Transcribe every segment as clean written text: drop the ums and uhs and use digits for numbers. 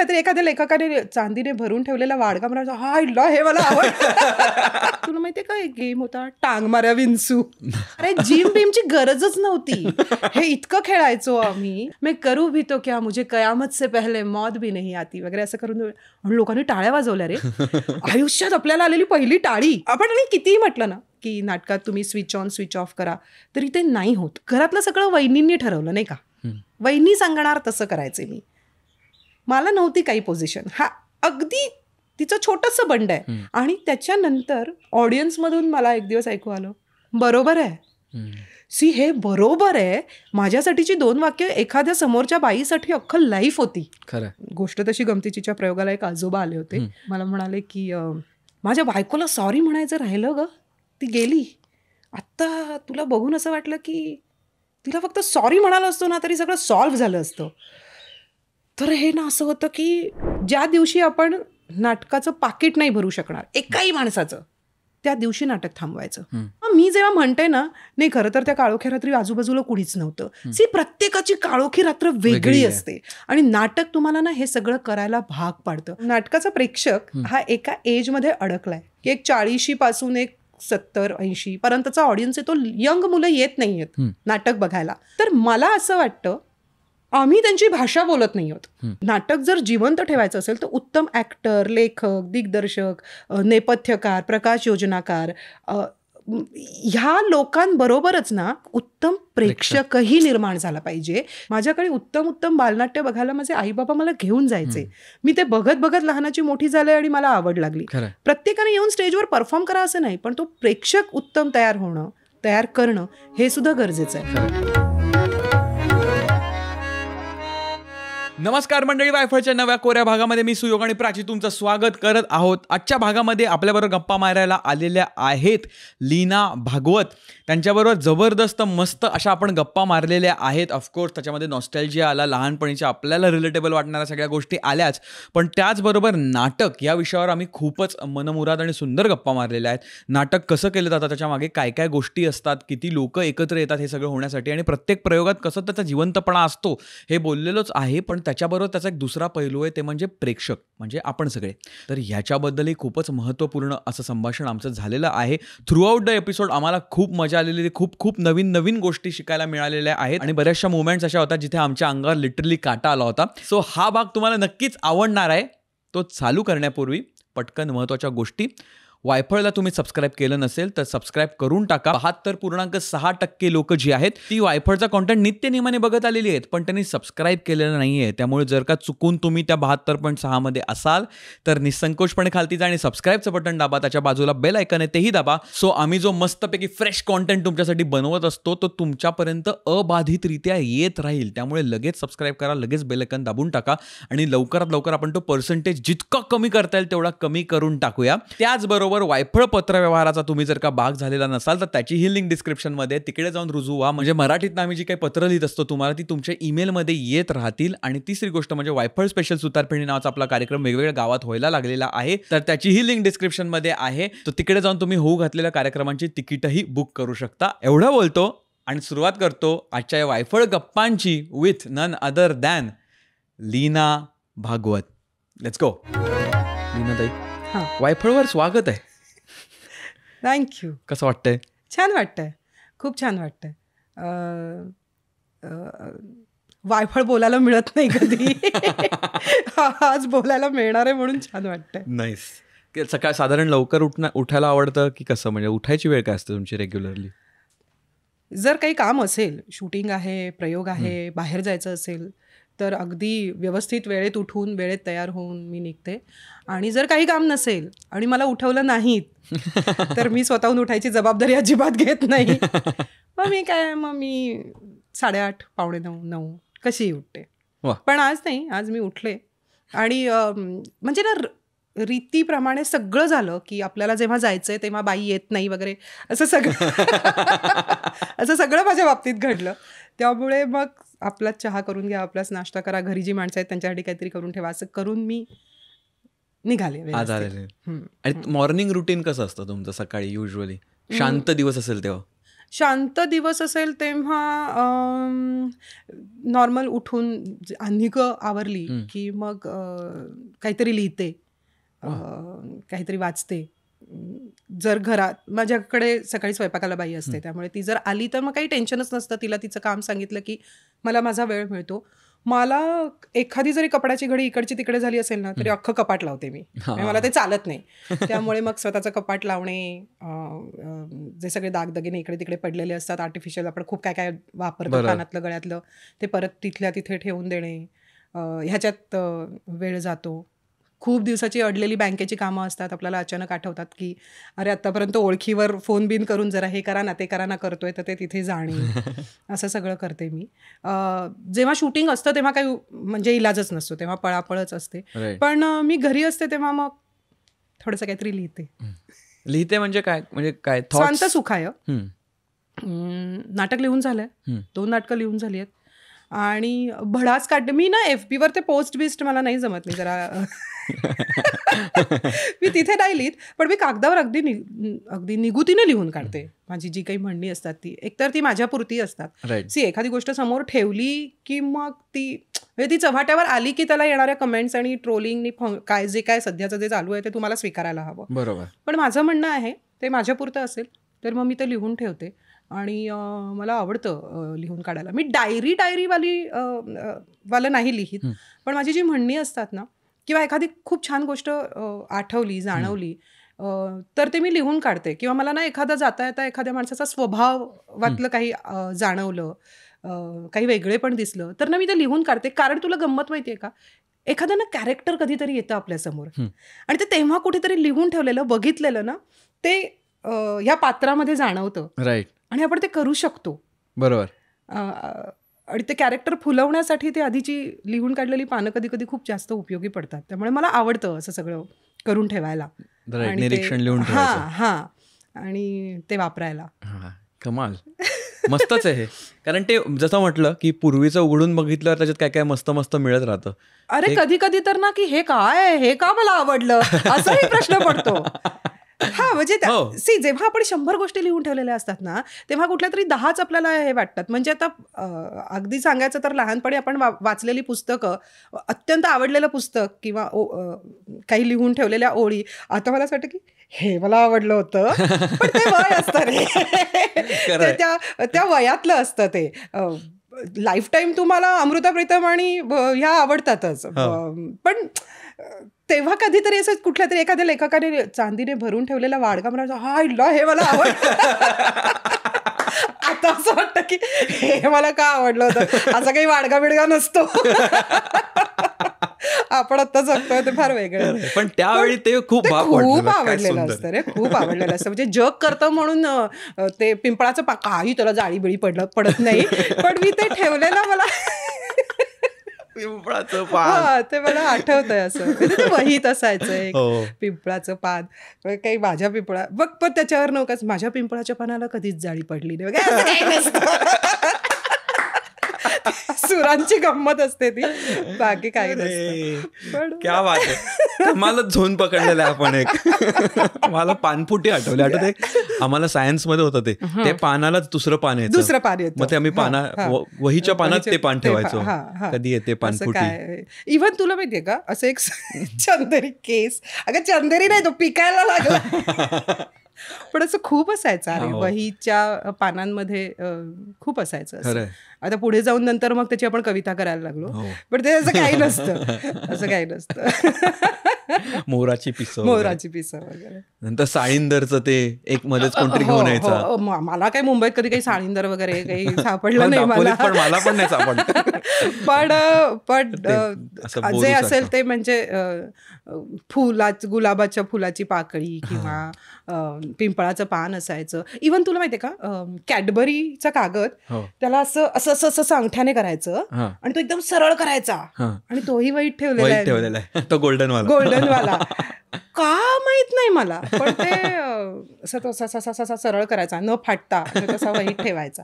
कुठल्या तरी एखाद्या लेखकाने चांदीने भरून ठेवलेला वाडगा म्हणायचा, हा इल्ला हे मला आवडतं. तुला माहितीये का एक गेम होता टांग माऱ्या विंचू. अरे जिम बिमची गरजच नव्हती, हे इतकं खेळायचो आम्ही. मैं करू भी तो क्या, मुझे कयामत से पहले मौत भी नहीं आती वगैरे असं करून आणि लोकांनी टाळ्या वाजवल्या. रे आयुष्यात आपल्याला आलेली पहिली टाळी. आपण आणि कितीही म्हटलं ना की नाटकात तुम्ही स्विच ऑन स्विच ऑफ करा, तरी ते नाही होत. घरातलं सगळं वहिनींनी ठरवलं नाही का, वहिनी सांगणार तसं करायचे मी. मला नव्हती काही पोझिशन. हा अगदी तिचं छोटंसं बंड आहे. आणि त्याच्यानंतर ऑडियन्समधून मला एक दिवस ऐकू आलं, बरोबर आहे. सी हे बरोबर आहे. माझ्यासाठीची 2 वाक्य एखाद्या समोरच्या बाईसाठी अख्खं लाईफ होती. खरं गोष्ट तशी गमतीचीच्या प्रयोगाला एक आजोबा आले होते. मला म्हणाले की माझ्या बायकोला सॉरी म्हणायचं राहिलं ग, ती गेली. आत्ता तुला बघून असं वाटलं की तिला फक्त सॉरी म्हणालं असतो ना तरी सगळं सॉल्व्ह झालं असतं. तर हे ना असं होतं की ज्या दिवशी आपण नाटकाचं पाकिट नाही भरू शकणार एकाही माणसाचं, त्या दिवशी नाटक थांबवायचं. मी जेव्हा म्हणते ना, नाही खरं तर त्या काळोख्या रात्री आजूबाजूला कुणीच नव्हतं. सी प्रत्येकाची काळोखी रात्र वेगळी असते आणि नाटक तुम्हाला ना हे सगळं करायला भाग पाडतं. नाटकाचा प्रेक्षक हा एका एजमध्ये अडकलाय की एक 40 पासून एक 70-80 पर्यंतचा ऑडियन्स आहे. तो यंग मुलं येत नाहीयेत नाटक बघायला. तर मला असं वाटतं आम्ही त्यांची भाषा बोलत नाही आहोत. नाटक जर जिवंत ठेवायचं असेल तर उत्तम ऍक्टर, लेखक, दिग्दर्शक, नेपथ्यकार, प्रकाश योजनाकार ह्या लोकांबरोबरच ना उत्तम प्रेक्षकही निर्माण झाला पाहिजे. माझ्याकडे उत्तम उत्तम बालनाट्य बघायला माझे आई बाबा मला घेऊन जायचे. मी ते बघत बघत लहानाची मोठी झाले आणि मला आवड लागली. प्रत्येकाने येऊन स्टेजवर परफॉर्म करा असं नाही, पण तो प्रेक्षक उत्तम तयार करणं हे सुद्धा गरजेचं आहे. नमस्कार मंडळी, वायफळच्या नव्या कोऱ्या भागामध्ये मी सुयोग आणि प्राची तुमचं स्वागत करत आहोत. आजच्या भागामध्ये आपल्याबरोबर गप्पा मारायला आलेल्या आहेत लीना भागवत. त्यांच्याबरोबर जबरदस्त मस्त अशा आपण गप्पा मारलेल्या आहेत. ऑफकोर्स त्याच्यामध्ये नॉस्टॅल्जिया आला, लहानपणीच्या आपल्याला रिलेटेबल वाटणाऱ्या सगळ्या गोष्टी आल्याच, पण त्याचबरोबर नाटक या विषयावर आम्ही खूपच मनमुराद आणि सुंदर गप्पा मारलेल्या आहेत. नाटक कसं केलं जातं, त्याच्यामागे काय काय गोष्टी असतात, किती लोक एकत्र येतात हे सगळं होण्यासाठी, आणि प्रत्येक प्रयोगात कसं त्याचा जिवंतपणा असतो हे बोललेलोच आहे. पण त्याच्याबरोबर त्याचा एक दुसरा पैलू आहे, ते म्हणजे प्रेक्षक, म्हणजे आपण सगळे. तर ह्याच्याबद्दलही खूपच महत्त्वपूर्ण असं संभाषण आमचं झालेलं आहे. थ्रू आउट द एपिसोड आम्हाला खूप मजा आलेली, खूप नवीन नवीन गोष्टी शिकायला मिळालेल्या आहेत आणि बऱ्याचशा मुवमेंट्स अशा होत्या जिथे आमच्या अंगावर लिटरली काटा आला होता. सो हा भाग तुम्हाला नक्कीच आवडणार आहे. तो चालू करण्यापूर्वी पटकन महत्त्वाच्या गोष्टी. वायफळला तुम्ही सबस्क्राईब केलं नसेल तर सबस्क्राईब करून टाका. 72.6% लोक जी आहेत ती वायफळचा कॉन्टेंट नित्यनेमाने बघत आलेली आहेत, पण त्यांनी सबस्क्राईब केलेलं नाही आहे. त्यामुळे जर का चुकून तुम्ही त्या 72.6 मध्ये असाल तर निसंकोचपणे खालती जा आणि सबस्क्राईबचं बटन दाबा. त्याच्या बाजूला बेल आयकन आहे तेही दाबा. सो आम्ही जो मस्तपैकी फ्रेश कॉन्टेंट तुमच्यासाठी बनवत असतो तो तुमच्यापर्यंत अबाधितरित्या येत राहील. त्यामुळे लगेच सबस्क्राईब करा, लगेच बेल आयकन दाबून टाका आणि लवकरात लवकर आपण तो पर्सेंटेज जितका कमी करता येईल तेवढा कमी करून टाकूया. त्याचबरोबर वायफळ पत्रव्यवहाराचा तुम्ही जर का भाग झालेला नसाल तर त्याची ही लिंक डिस्क्रिप्शनमध्ये, तिकडे जाऊन रुजू व्हा. म्हणजे मराठीत आम्ही जी काही पत्र लिहित असतो तुम्हाला ती तुमच्या ईमेलमध्ये येत राहतील. आणि तिसरी गोष्ट म्हणजे वायफळ स्पेशल सुतारफेणी नावाचा आपला कार्यक्रम वेगवेगळ्या गावात व्हायला लागलेला आहे, तर त्याची ही लिंक डिस्क्रिप्शनमध्ये आहे. तर तिकडे जाऊन तुम्ही होऊ घातलेल्या कार्यक्रमांची तिकीटही बुक करू शकता. एवढं बोलतो आणि सुरुवात करतो आजच्या या वायफळ गप्पांची with none other than Leena Bhagwat. Let's go. Leena ताई, वायफळवर स्वागत आहे. थँक्यू. कसं वाटतंय? छान वाटतंय, खूप छान वाटतंय. वायफळ बोलायला मिळत नाही कधी. आज बोलायला मिळणार आहे म्हणून छान वाटतंय. नाईस. सकाळ साधारण लवकर उठायला आवडतं की कसं, म्हणजे उठायची वेळ काय असते तुमची रेग्युलरली? जर काही काम असेल, शूटिंग आहे, प्रयोग आहे, बाहेर जायचं असेल तर अगदी व्यवस्थित वेळेत उठून वेळेत तयार होऊन मी निघते. आणि जर काही काम नसेल आणि मला उठवलं नाहीत तर मी स्वतःहून उठायची जबाबदारी अजिबात घेत नाही. मग मी 8:30, 8:45 कशीही उठते. पण आज नाही, आज मी उठले आणि म्हणजे ना रीतीप्रमाणे सगळं झालं की आपल्याला जेव्हा जायचंय तेव्हा बाई येत नाही वगैरे असं सगळं असं सगळं माझ्या बाबतीत घडलं. त्यामुळे मग आपलाच चहा करून घ्या, आपलाच नाश्ता करा, घरी जी माणसं आहेत त्यांच्यासाठी काहीतरी करून ठेवा, असं करून मी निघाले. आणि मॉर्निंग रुटीन कसं असतं तुमचं सकाळी? युजली शांत दिवस असेल तेव्हा? शांत दिवस असेल तेव्हा नॉर्मल उठून अन्निकं आवरली की मग काहीतरी लिहिते, काहीतरी वाचते. जर घरात माझ्याकडे सकाळी स्वयंपाकाला बाई असते, त्यामुळे ती जर आली तर मग काही टेन्शनच नसतं. तिला तिचं काम सांगितलं की मला माझा वेळ मिळतो. मला एखादी जरी कपड्याची घडी इकडची तिकडे झाली असेल ना तरी अख्खं कपाट लावते मी. मला ते चालत नाही. त्यामुळे मग स्वतःचं कपाट लावणे, जे सगळे दागदागिने इकडे तिकडे पडलेले असतात आर्टिफिशियल, आपण खूप काय काय वापरतो कानातलं गळ्यातलं, ते परत तिथल्या तिथे ठेवून देणे, ह्याच्यात वेळ जातो. खूप दिवसाची अडलेली बँकेची कामं असतात, आपल्याला अचानक आठवतात की अरे आत्तापर्यंत ओळखीवर फोन बिन करून जरा हे करा ना ते करा ना करतोय, तर ते तिथे जाणे, असं सगळं करते मी. जेव्हा शूटिंग असतं तेव्हा काही म्हणजे इलाजच नसतो, तेव्हा पळापळच असते. पण मी घरी असते तेव्हा मग थोडंसं काहीतरी लिहिते. म्हणजे काय स्वांत सुखाय. नाटक लिहून झालंय, 2 नाटकं लिहून झाली आहेत आणि भडास काढते मी ना. FB वर ते पोस्ट बिस्ट मला नाही जमत, नाही जरा मी तिथे नाही लिहित, पण मी कागदावर अगदी निगुतीने लिहून काढते माझी जी काही म्हणणी असतात ती. एकतर ती माझ्यापुरती असतात. एखादी गोष्ट समोर ठेवली की मग ती चव्हाट्यावर आली की त्याला येणाऱ्या कमेंट्स आणि ट्रोलिंगनी काय जे काय सध्याचं जे चालू आहे ते तुम्हाला स्वीकारायला हवं. बरोबर. पण माझं म्हणणं आहे ते माझ्यापुरतं असेल तर मग मी ते लिहून ठेवते आणि मला आवडतं लिहून काढायला. मी डायरीवालं नाही लिहित, पण माझी जी म्हणणी असतात ना किंवा एखादी खूप छान गोष्ट आठवली, जाणवली तर ते मी लिहून काढते. किंवा मला ना एखादा जाता येता एखाद्या माणसाचा स्वभावातलं काही जाणवलं, काही वेगळे पण दिसलं तर ना मी ते लिहून काढते. कारण तुला गंमत माहितीये का, एखादं ना कॅरेक्टर कधीतरी येतं आपल्यासमोर आणि ते तेव्हा कुठेतरी लिहून ठेवलेलं बघितलेलं ना ते ह्या पात्रामध्ये जाणवतं. राईट. आणि आपण ते करू शकतो. बरोबर. आणि ते कॅरेक्टर फुलवण्यासाठी ते आधीची लिहून काढलेली पानं कधी कधी खूप जास्त उपयोगी पडतात. त्यामुळे मला आवडतं असं सगळं करून ठेवायला, निरीक्षण लिहून ठेवायचं. हा आणि ते वापरायला. कमाल. मस्तच आहे हे. कारण ते जसं म्हटलं की पूर्वीचं उघडून बघितलं त्याच्यात काय काय मस्त मस्त मिळत राहतं. अरे कधी कधी तर ना की हे काय, हे का मला आवडलं असाही प्रश्न पडतो. म्हणजे जेव्हा आपण 100 गोष्टी लिहून ठेवलेल्या असतात ना तेव्हा कुठल्या तरी 10च आपल्याला हे वाटतात. म्हणजे आता अगदी सांगायचं तर लहानपणी आपण वाचलेली पुस्तकं, अत्यंत आवडलेलं पुस्तक किंवा काही लिहून ठेवलेल्या ओळी, आता मला असं वाटतं की हे मला आवडलं होतं, पण ते वय असतं रे. त्या वयातलं असतं ते. लाईफ टाईम तुम्हाला अमृता प्रीतम आणि ह्या आवडतातच, पण तेव्हा कधीतरी असं कुठल्या तरी एखाद्या लेखकाने चांदीने भरून ठेवलेला वाडगा हा हे मला आवडलं. आता असं वाटतं की हे मला का आवडलं होतं. असं काही वाडगा बिडगा नसतो. आपण आता जगतोय ते फार वेगळं, पण त्यावेळी ते खूप आवडलेलं असतं रे, खूप आवडलेलं असतं. म्हणजे जग करतं म्हणून ते पिंपळाचं काही त्याला जाळी बिळी पडत नाही, पण मी ते ठेवलेलं मला पिंपळाचं पान ते मला आठवतंय. असं ते वहीत असायचं एक पिंपळाचं पान. काही माझ्या पिंपळा बघ, पण त्याच्यावर नव्हताच माझ्या पिंपळाच्या पानाला कधीच जाळी पडली नाही. सुरांची गंमत असते ती, बाकी काही नसतं. क्या बात आहे. मला झोन पकडलेला आहे आपण एक. मला पानफुटी आठवते. आम्हाला सायन्स मध्ये होतं ते पानालाच दुसरं पान येतं, मग ते आम्ही वहीच्या पानात ते पान ठेवायचो. कधी येते पानफुटी. इव्हन तुला माहितीये का असं एक चंदेरी केस, अगं चंदेरी नाही, तो पिकायला लागला. पण असं खूप असायचं. अरे वहीच्या पानांमध्ये खूप असायचं. आता पुढे जाऊन नंतर मग त्याची आपण कविता करायला लागलो, पण ते असं काही नसतं. मोराची पिसं वगैरे. नंतर साळींदरचं ते एक मध्येच कोणतरी घेऊन यायचं. मला काय मुंबईत कधी काही साळींदर वगैरे काही सापडलं नाही मला पण नाही सापडलं. पण जे असेल ते म्हणजे गुलाबाच्या फुलाची पाकळी किंवा पिंपळाचं पान असायचं. इव्हन तुला माहितीये का कॅडबरीचा कागद, त्याला असं अंगठ्याने करायचं आणि तो एकदम सरळ करायचा आणि तोही वहीत ठेवलेला आहे, तो गोल्डनवाला. का माहित नाही मला, पण ते असं सरळ करायचा न फाटता, तसा वहीत ठेवायचा.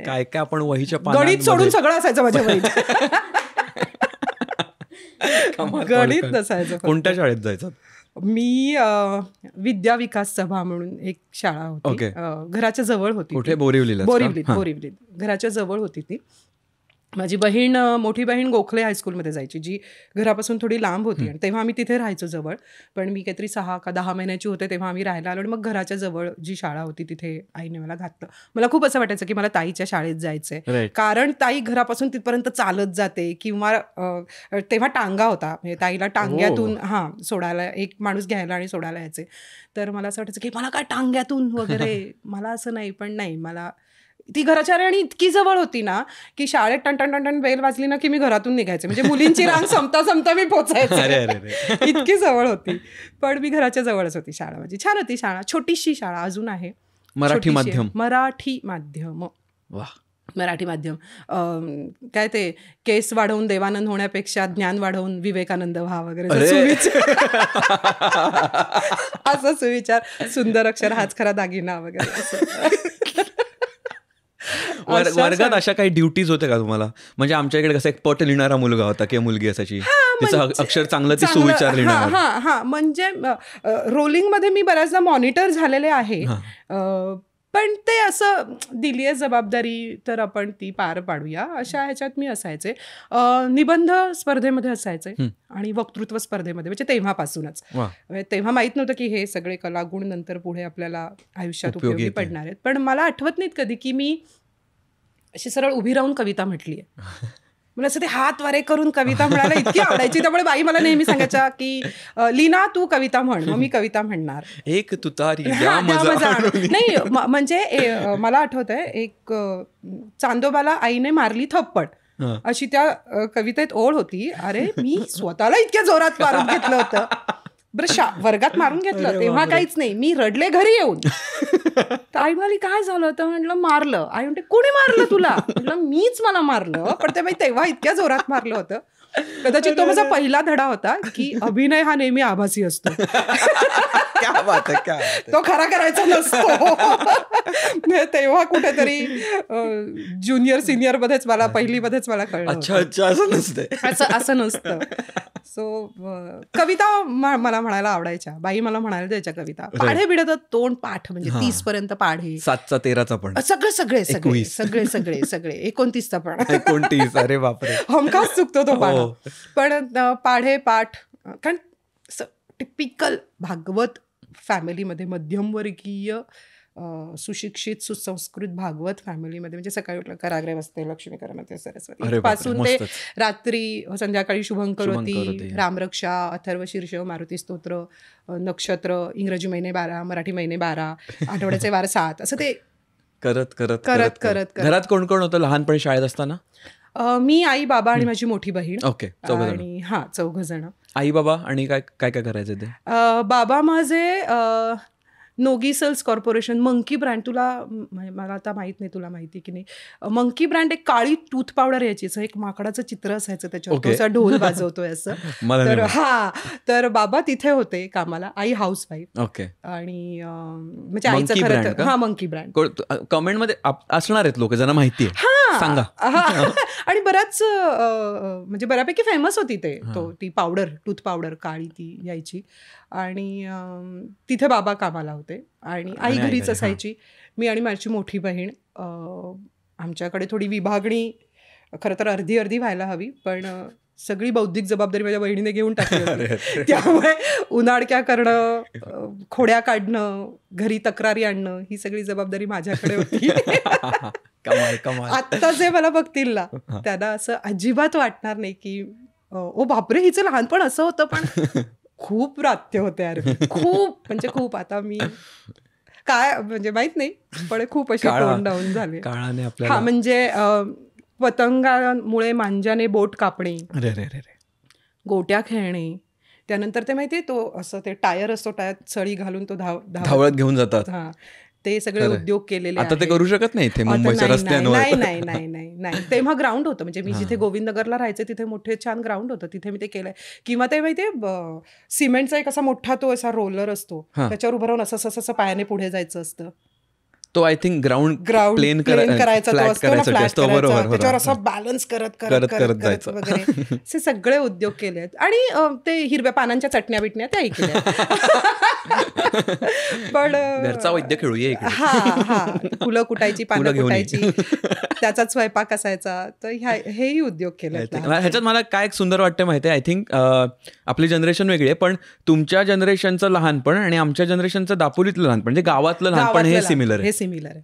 काय काय आपण वहीच्या गणित सोडून सगळं असायचं माझ्या वहीत. गणित नसायचं. कोणत्या शाळेत जायचं? मी विद्या विकास सभा म्हणून एक शाळा होती, घराच्या जवळ होती. कुठे? बोरिवलीत. बोरिवलीत घराच्या जवळ होती ती. माझी बहीण, मोठी बहीण गोखले हायस्कूलमध्ये जायची, जी घरापासून थोडी लांब होती, आणि तेव्हा आम्ही तिथे राहायचो जवळ. पण मी काहीतरी 6 का 10 महिन्याची होते तेव्हा आम्ही राहायला आलो, आणि मग घराच्या जवळ जी शाळा होती तिथे आईने मला घातलं. मला खूप असं वाटायचं की मला ताईच्या शाळेत जायचंय, कारण ताई घरापासून तिथपर्यंत चालत जाते, किंवा तेव्हा टांगा होता, म्हणजे ताईला टांग्यातून सोडायला एक माणूस घ्यायला आणि सोडायला यायचे. तर मला असं वाटायचं की मला काय टांग्यातून वगैरे मला असं नाही. पण नाही, मला ती घराच्या आणि इतकी जवळ होती ना की शाळेत टन बेल वाजली ना की मी घरातून निघायचे, म्हणजे मुलींची रांग संपता मी पोचायचे, इतकी जवळ होती. पण मी घराच्या जवळच होती शाळा माझी. छान होती शाळा, छोटीशी शाळा, अजून आहे. मराठी माध्यम. मराठी माध्यम. काय ते, केस वाढवून देवानंद होण्यापेक्षा ज्ञान वाढवून विवेकानंद व्हा वगैरे असं सुविचार. सुंदर अक्षर हाच खरा दागिना वगैरे असं. वर्गात अशा काही ड्युटीज होत्या का तुम्हाला? म्हणजे आमच्या इकडे कसं एक पट लिहिणारा मुलगा होता किंवा मुलगी असायची, तिचं अक्षर चांगलं, ती सुविचार लिहिणार. म्हणजे रोलिंग मध्ये मी बऱ्याचदा मॉनिटर झालेले आहे, पण ते असं दिली आहे जबाबदारी तर आपण ती पार पाडूया अशा ह्याच्यात मी असायचे. निबंध स्पर्धेमध्ये असायचे आणि वक्तृत्व स्पर्धेमध्ये, म्हणजे तेव्हापासूनच. तेव्हा माहित नव्हतं की हे सगळे कलागुण नंतर पुढे आपल्याला आयुष्यात उपयोगी पडणार आहेत. पण मला आठवत नाहीत कधी की मी अशी सरळ उभी राहून कविता म्हटली आहे. मला असं ते हात वारे करून कविता म्हणायला इतकी आवडायची. त्यामुळे बाई मला नेहमी सांगायच्या की लीना तू कविता म्हण, मग मी कविता म्हणणार. एक तुतारी नाही, म्हणजे मला आठवतंय एक चांदोबाला आईने मारली थप्पड अशी त्या कवितेत ओळ होती. अरे मी स्वतःला इतक्या जोरात मारून घेतलं होतं. बरं, वर्गात मारून घेतलं तेव्हा काहीच नाही, मी रडले घरी येऊन. तर आई म्हणाली काय झालं? तर म्हटलं मारलं. आई म्हणते कोणी मारलं तुला? म्हटलं मीच मला मारलं, पण ते तेव्हा इतक्या जोरात मारलं होतं. कदाचित तो माझा पहिला धडा होता की अभिनय हा नेहमी आभासी असतो, तो खरा करायचा नसतो. तेव्हा कुठेतरी ज्युनियर सिनियर मध्येच मला, पहिलीमध्येच मला कळलं असं नसतं. सो कविता मला म्हणायला आवडायच्या. बाई मला म्हणायला द्यायच्या कविता. पाढे बिडत तोंड पाठ, म्हणजे 30 पर्यंत पाढे, 7चा 13चा पण सगळे 29चा पण 29. अरे बापरे, हमखास चुकतो तो पाढा. पण पाढे पाठ, कारण टिपिकल भागवत फॅमिलीमध्ये, मध्यमवर्गीय सुशिक्षित सुसंस्कृत भागवत फॅमिलीमध्ये, म्हणजे सकाळी उठलं कराग्रे वसते लक्ष्मी करमते सरस्वती पासून ते रात्री संध्याकाळी शुभंकरोती, रामरक्षा, अथर्व शीर्ष, मारुती स्तोत्र, नक्षत्र, इंग्रजी महिने 12, मराठी महिने 12, आठवड्याचे वार 7, असं ते करत. घरात कोण कोण होतं लहानपणी शाळेत असताना? मी, आई, बाबा आणि माझी मोठी बहीण. ओके, आणि 4 जण. आई बाबा आणि काय काय करायचं ते? बाबा माझे नोगीसल्स कॉर्पोरेशन, मंकी ब्रँड, मला आता माहित नाही तुला माहिती की नाही, मंकी ब्रँड एक काळी टूथ पावडर यायची, एक माकडाचं चित्र असायचं त्याच्यावर, असा ढोल वाजवतोय असं. तर बाबा तिथे होते कामाला, आई हाऊसवाईफ. ओके. आणि म्हणजे आईचं खरं तर मंकी ब्रँड. कमेंट मध्ये असणार आहेत लोक ज्यांना माहिती आहे, सांगा. आणि म्हणजे बऱ्यापैकी फेमस होती ती पावडर, टूथ पावडर काळी ती यायची. आणि तिथे बाबा कामाला होते आणि आई घरीच असायची. मी आणि माझी मोठी बहीण, आमच्याकडे थोडी विभागणी खरं तर अर्धी व्हायला हवी, पण सगळी बौद्धिक जबाबदारी माझ्या बहिणीने घेऊन टाकली होती. त्यामुळे उन्हाळक्या करणं, खोड्या काढणं, घरी तक्रारी आणणं, ही सगळी जबाबदारी माझ्याकडे होती. आत्ता जे मला बघतील ना त्यांना असं अजिबात वाटणार नाही की ओ बापरे हिचं लहानपण असं होतं, पण खूप रात्य होते यार, खूप म्हणजे खूप. आता मी काय म्हणजे माहित नाही, पण खूप अशी टोन डाऊन झाले काळाने आपल्याला. म्हणजे पतंगामुळे मांजाने बोट कापणे, गोट्या खेळणे, त्यानंतर ते माहितीये तो असं ते टायर असतो, टायर सळी घालून तो धावत घेऊन जातात, ते सगळे उद्योग केलेले. आता ते करू शकत नाही ते मुंबईच्या रस्त्यांवर. नाही. तेव्हा ग्राउंड होतं, म्हणजे मी जिथे गोविंदनगरला राहायचे तिथे मोठे छान ग्राउंड होतं, तिथे मी ते केलंय. किंवा ते माहितीये सिमेंटचा एक असा मोठा तो असा रोलर असतो, त्याच्यावर उभं राहून असं पायाने पुढे जायचं असतं. तो आय थिंक ग्राउंड प्लेन करायचा तो असतो ना, फ्लॅट करायचा, बरोबर त्याच्यावर असं बॅलन्स करत जायचं वगैरे असे सगळे उद्योग केले आहेत. आणि ते हिरव्या पानांच्या चटण्या बिटण्या त्याही केल्या. पण घरचा वैद्य खेळूया. हा फुलं कुटायची, पानं कुटायची, त्याचाच स्वयंपाक असायचा. तर हेही उद्योग केले. ह्याच्यात मला काय सुंदर वाटतं माहिती आहे, आय थिंक आपली जनरेशन वेगळी आहे, पण तुमच्या जनरेशनचं लहानपण आणि आमच्या जनरेशनचं दापोलीतलं लहानपण म्हणजे गावातलं लहानपण हे सिमिलर आहे.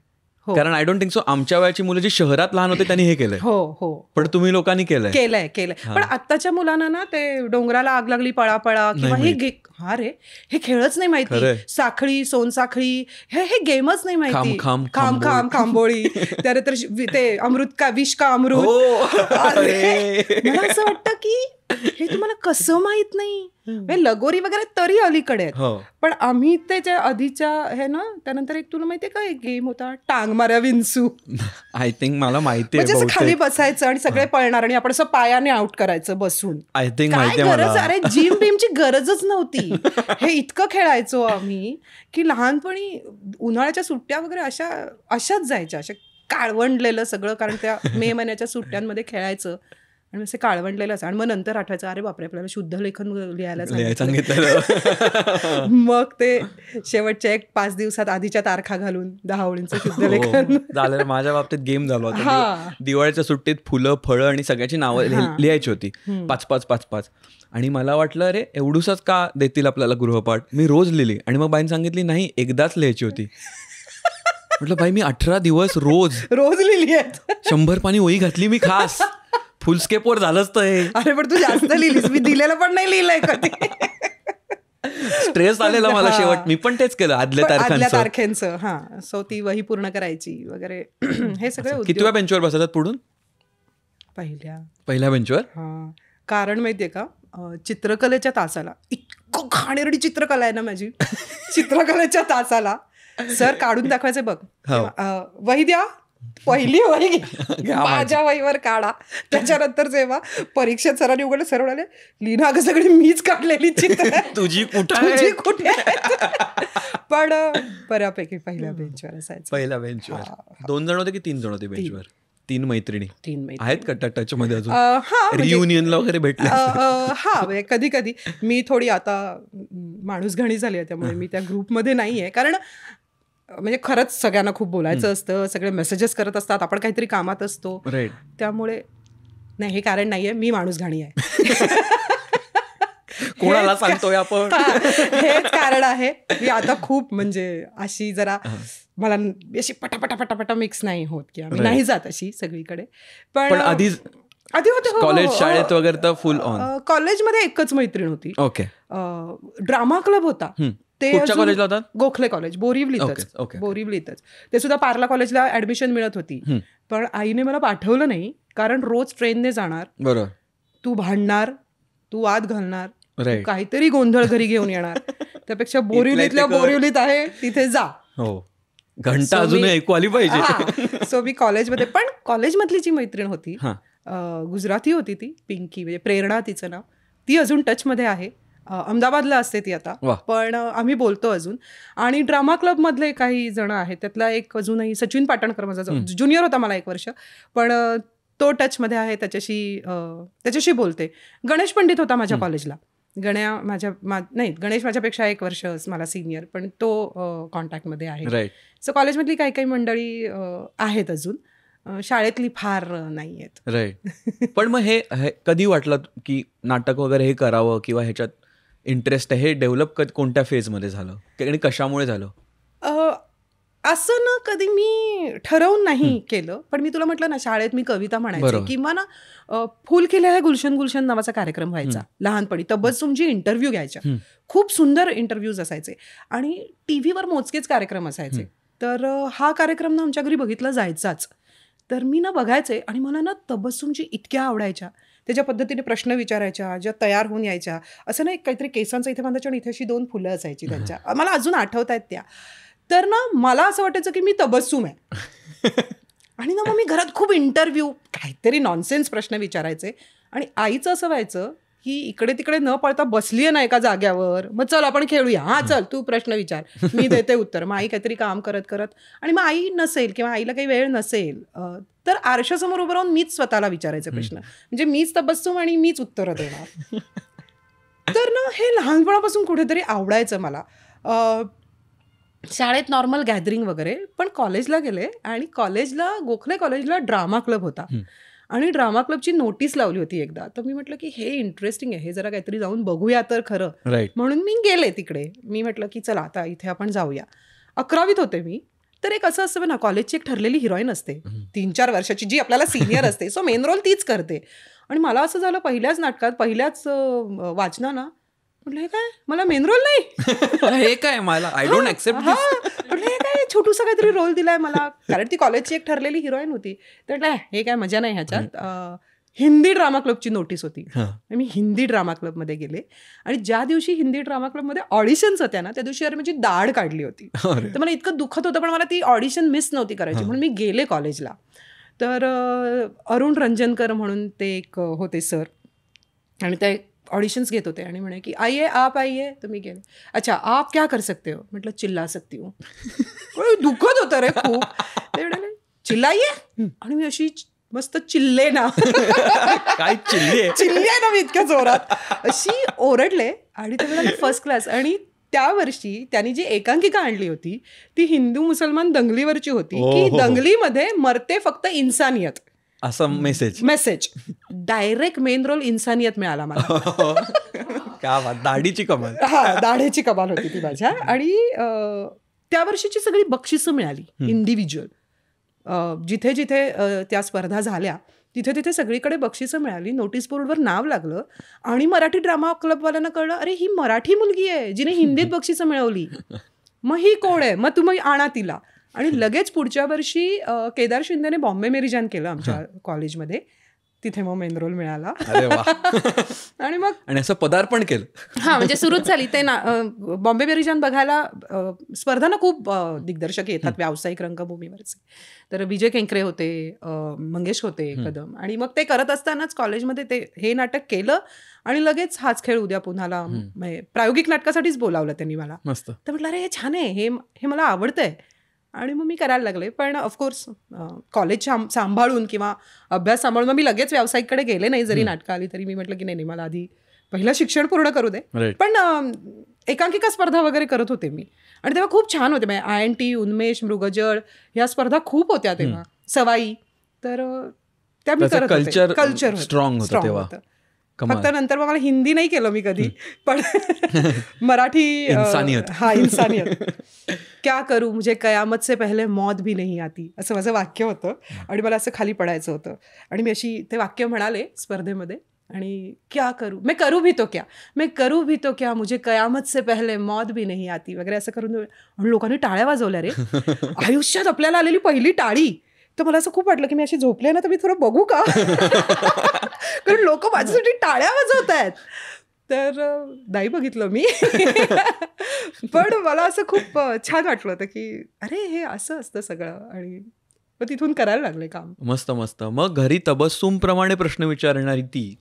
कारण आय डोंट थिंक सो आमच्या वयाची मुलं जी शहरात लहान होते त्यांनी हे केलंय. हो पण तुम्ही लोकांनी केलंय. पण आत्ताच्या मुलांना ना ते डोंगराला आग लागली पळापळा किंवा हे खेळच नाही माहिती. साखळी, सोनसाखळी हे गेमच नाही माहिती. खाम खांबोळी, त्यानंतर ते विष का अमृत. मला असं वाटतं की हे तुम्हाला कसं माहित नाही. लगोरी वगैरे तरी अलीकडे आहेत, पण आम्ही त्याच्या आधीच्या हे ना, त्यानंतर एक तुला माहितीये का एक गेम होता टांगमाऱ्या विंचू. आय थिंक मला माहितीये. म्हणजे खाली बसायचं आणि सगळे पळणार आणि आपण असं पायाने आउट करायचं बसून. आय थिंक गरज, अरे जिम बिमची गरजच नव्हती. हे इतकं खेळायचो आम्ही की लहानपणी उन्हाळ्याच्या सुट्ट्या वगैरे अशाच जायच्या, अशा काळवंडलेलं सगळं. कारण त्या मे महिन्याच्या सुट्ट्यांमध्ये खेळायचं आणि असे काळवंडलेलं असं. आणि मग नंतर आठवायचं, अरे बापरे आपल्याला शुद्ध लेखन लिहायला सांगितलं. मग ते शेवटच्या 5 दिवसात आधीच्या तारखा घालून 10 ओळींचं शुद्ध लेखन झालं. माझ्या बाबतीत गेम झाला होता. दिवाळीच्या सुट्टीत फुलं, फळं आणि सगळ्याची नावं लिहायची होती, 5-5. आणि मला वाटलं अरे एवढूसच का देतील आपल्याला गृहपाठ. मी रोज लिहिली आणि मग बाईने सांगितली नाही, एकदाच लिहायची होती. म्हटलं बाई मी 18 दिवस रोज लिहिली आहेत. 100 पानी ओळी घातली मी खास. फुलस्केपवर झालंच तर हे. अरे पण तू जास्त लिहिलीस, मी दिलेलं पण नाही लिहिलंय कधी. स्ट्रेस आलेला मला शेवट. मी पण तेच केलं आदल्या तारखेचं. हा, सो ती वही पूर्ण करायची वगैरे हे सगळे. कितव्या बेंचवर बसतात पुढून? पहिल्या बेंचवर. हा, कारण माहितीये का, चित्रकलेच्या तासाला इतकं घाणेरडी चित्रकला आहे ना माझी. चित्रकलेच्या तासाला सर काढून दाखवायचे, बघ वही द्या, पहिली वही माझ्या वहीवर काढा. त्याच्यानंतर जेव्हा परीक्षेत सरांनी उघडलं, सर म्हणाले लीना अगं सगळी मीच काढलेली चित्र तुझी कुठे. पण बऱ्यापैकी पहिल्या बेंचवर असायचं. पहिल्या बेंचवर 2 जण होते की 3 जण होते बेंचवर? 3 मैत्रिणी आहेत का टच मध्ये अजून? रियुनियनला वगैरे भेटले? हा, कधी कधी. मी थोडी आता माणूस घणी झाली आहे, त्यामुळे मी त्या ग्रुपमध्ये नाहीये. कारण म्हणजे खरंच सगळ्यांना खूप बोलायचं असतं, सगळे मेसेजेस करत असतात, आपण काहीतरी कामात असतो. त्यामुळे नाही, हे कारण नाहीये, मी माणूस घाणी आहे. कोणाला सांगतोय आपण? हेच कारण आहे. मी आता खूप म्हणजे अशी जरा मला अशी पटापटा मिक्स नाही होत, की आम्ही नाही जात अशी सगळीकडे. पण आधी होते कॉलेज, शाळेत वगैरे तर फुल ऑन. कॉलेजमध्ये एकच मैत्रीण होती. ओके. ड्रामा क्लब होता. ते कॉलेजला होता? गोखले कॉलेज, बोरिवलीतच. ते सुद्धा पार्ला कॉलेजला ऍडमिशन मिळत होती. पण आईने मला पाठवलं नाही, कारण रोज ट्रेनने जाणार, बरोबर, तू भांडणार, तू वाद घालणार, काहीतरी गोंधळ घरी घेऊन येणार, त्यापेक्षा बोरिवलीत आहे तिथे जा. घंटा अजून ऐकू आली पाहिजे. सो मी कॉलेजमध्ये, पण कॉलेजमधली जी मैत्रीण होती गुजराती होती, ती पिंकी, म्हणजे प्रेरणा तिचं नाव, ती अजून टचमध्ये आहे. अहमदाबादला असते ती आता, पण आम्ही बोलतो अजून. आणि ड्रामा क्लब मधले काही जण आहेत, त्यातला एक अजूनही सचिन पाटणकर, माझा ज्युनियर होता मला 1 वर्ष, पण तो टचमध्ये आहे, त्याच्याशी बोलते. गणेश पंडित होता माझ्या कॉलेजला. गणेश माझ्यापेक्षा 1 वर्ष मला सिनियर, पण तो कॉन्टॅक्टमध्ये आहे. सो कॉलेजमधली काही काही मंडळी आहेत अजून, शाळेतली फार नाही आहेत. राईट. पण मग हे कधी वाटलं की नाटक वगैरे हे करावं किंवा ह्याच्यात इंटरेस्ट आहे? हे डेव्हलप कोणत्या फेजमध्ये झालं आणि कशामुळे झालं? असं ना कधी मी ठरवून नाही केलं, पण मी तुला म्हटलं ना, शाळेत मी कविता म्हणायची किंवा ना फुल केले आहे गुलशन नावाचा कार्यक्रम व्हायचा लहानपणी. तबस्सुमची इंटरव्ह्यू घ्यायच्या, खूप सुंदर इंटरव्ह्यूज असायचे आणि टीव्हीवर मोजकेच कार्यक्रम असायचे. तर हा कार्यक्रम ना आमच्या घरी बघितला जायचाच. तर मी ना बघायचे आणि मला ना तबस्सुमची इतक्या आवडायच्या. त्याच्या पद्धतीने प्रश्न विचारायच्या, ज्या तयार होऊन यायच्या. असं ना एक काहीतरी केसांचं इथे बांधायच्या आणि इथे अशी 2 फुलं असायची त्यांच्या, मला अजून आठवत आहेत त्या. तर ना मला असं वाटायचं की मी तबस्सुम आहे. आणि ना मग मी घरात खूप इंटरव्ह्यू, काहीतरी नॉनसेन्स प्रश्न विचारायचे. आणि आईचं असं व्हायचं ही इकडे तिकडे न पळता बसलीये ना एका जाग्यावर, मग चल आपण खेळूया, हा चल तू प्रश्न विचार, मी देते उत्तर. मग आई काहीतरी काम करत करत, आणि मग आई नसेल किंवा आईला काही वेळ नसेल तर आरशासमोर उभं राहून मीच स्वतःला विचारायचे प्रश्न, म्हणजे मीच तबस्सुम आणि मीच उत्तरं देणार. तर ना हे लहानपणापासून कुठेतरी आवडायचं मला. शाळेत नॉर्मल गॅदरिंग वगैरे, पण कॉलेजला गेले आणि कॉलेजला, गोखले कॉलेजला ड्रामा क्लब होता आणि ड्रामा क्लबची नोटीस लावली होती एकदा. तर मी म्हटलं की हे इंटरेस्टिंग आहे, हे जरा काहीतरी जाऊन बघूया तर खरं. म्हणून मी गेले तिकडे. मी म्हटलं की चला आता इथे आपण जाऊया. 11वीत होते मी. तर एक असं असतं ना, कॉलेजची एक ठरलेली हिरोईन असते 3-4 वर्षाची, जी आपल्याला सिनियर असते, सो मेन रोल तीच करते. आणि मला असं झालं पहिल्याच नाटकात, पहिल्याच वाचनाला, म्हटलं हे काय, मला मेन रोल नाही, हे काय, मला आय डोंट एक्सेप्ट. म्हटलं हे काय छोटूसा काहीतरी रोल दिलाय मला, कारण ती कॉलेजची एक ठरलेली हिरोईन होती. तर म्हटलं हे काय मजा नाही ह्याच्यात. हिंदी ड्रामा क्लबची नोटीस होती. मी हिंदी ड्रामा क्लबमध्ये गेले आणि ज्या दिवशी हिंदी ड्रामा क्लबमध्ये ऑडिशन्स होत्या ना, त्या दिवशी यार माझी दाढ काढली होती. तर मला इतकं दुःखत होतं, पण मला ती ऑडिशन मिस नव्हती करायची, म्हणून मी गेले कॉलेजला. तर अरुण रंजनकर म्हणून ते एक होते सर, आणि ते ऑडिशन्स घेत होते आणि म्हणे की आइए आप आइए. तर मी गेले. अच्छा आप क्या कर सकते हो. म्हटलं चिल्ला सकती हूँ. दुखत होतं रे खूप. ते म्हणाले चिल्लाइए, आणि मी अशी मस्त चिल्ले ना, काय चिल्ले ना मी इतक्या जोरात अशी ओरडले. आणि ते म्हणाले फर्स्ट क्लास. आणि त्या वर्षी त्यांनी जी एकांकिका आणली होती ती हिंदू मुसलमान दंगलीवरची होती, की दंगलीमध्ये मरते फक्त इन्सानियत, असं मेसेज. डायरेक्ट मेन रोल इन्सानियत मिळाला मला. दाढीची कमाल. दाढीची कमाल होती ती माझ्या. आणि त्या वर्षीची सगळी बक्षिसं मिळाली इंडिव्हिज्युअल. जिथे जिथे त्या स्पर्धा झाल्या तिथे तिथे सगळीकडे बक्षिसं मिळाली. नोटीस बोर्डवर नाव लागलं आणि मराठी ड्रामा क्लबवाल्यांना कळलं, अरे ही मराठी मुलगी आहे जिने हिंदीत बक्षिसं मिळवली, मग ही कोण आहे, मग तुम्ही आणा तिला. आणि लगेच पुढच्या वर्षी केदार शिंदेने बॉम्बे मेरी जान केलं आमच्या कॉलेजमध्ये. तिथे मग मेन रोल मिळाला. आणि मग असं पदार्पण केलं. म्हणजे सुरूच झाली ते ना. बॉम्बे मेरी जान बघायला स्पर्धांना खूप दिग्दर्शक येतात व्यावसायिक रंगभूमीवरचे. तर विजय केंकरे होते, मंगेश होते कदम. आणि मग ते करत असतानाच कॉलेजमध्ये ते हे नाटक केलं आणि लगेच हाच खेळ उद्या पुन्हाला प्रायोगिक नाटकासाठीच बोलावलं त्यांनी मला. तर म्हटलं अरे हे छान आहे, हे मला आवडतंय. आणि मग मी करायला लागले. पण ऑफकोर्स कॉलेज सांभाळून किंवा अभ्यास सांभाळून मग मी लगेच व्यावसायिककडे गेले नाही. जरी नाटकं आली तरी मी म्हटलं की नाही, मला आधी पहिलं शिक्षण पूर्ण करू दे. पण एकांकिका स्पर्धा वगैरे करत होते मी. आणि तेव्हा खूप छान होते. INT, उन्मेष, मृगजळ ह्या स्पर्धा खूप होत्या तेव्हा, सवाई. तर त्या मी करत होते. कल्चर स्ट्रॉंग होतं. फक्त नंतर मग मला हिंदी नाही केलं मी कधी, पण मराठी. इन्सानियत. क्या करू मुझे कयामत से पहले मौत भी नहीं आती, असं माझं वाक्य होतं. आणि मला असं खाली पडायचं होतं आणि मी अशी ते वाक्य म्हणाले स्पर्धेमध्ये. आणि क्या करू, मैं करू भी तो क्या मुझे कयामत से पहले मौत भी नहीं आती वगैरे असं करून. आणि लोकांनी टाळ्या वाजवल्या रे. आयुष्यात आपल्याला आलेली पहिली टाळी. तर मला असं खूप वाटलं की मी अशी झोपले ना, तर मी थोडं बघू का, कारण लोक माझ्यासाठी टाळ्या वाजवत आहेत. तर नाही बघितलं मी. पण मला असं खूप छान वाटलं होतं की अरे हे असं असतं सगळं. आणि मग तिथून करायला लागले काम. मस्त. मग घरी तबस्सुम प्रमाणे प्रश्न विचारणारी ती,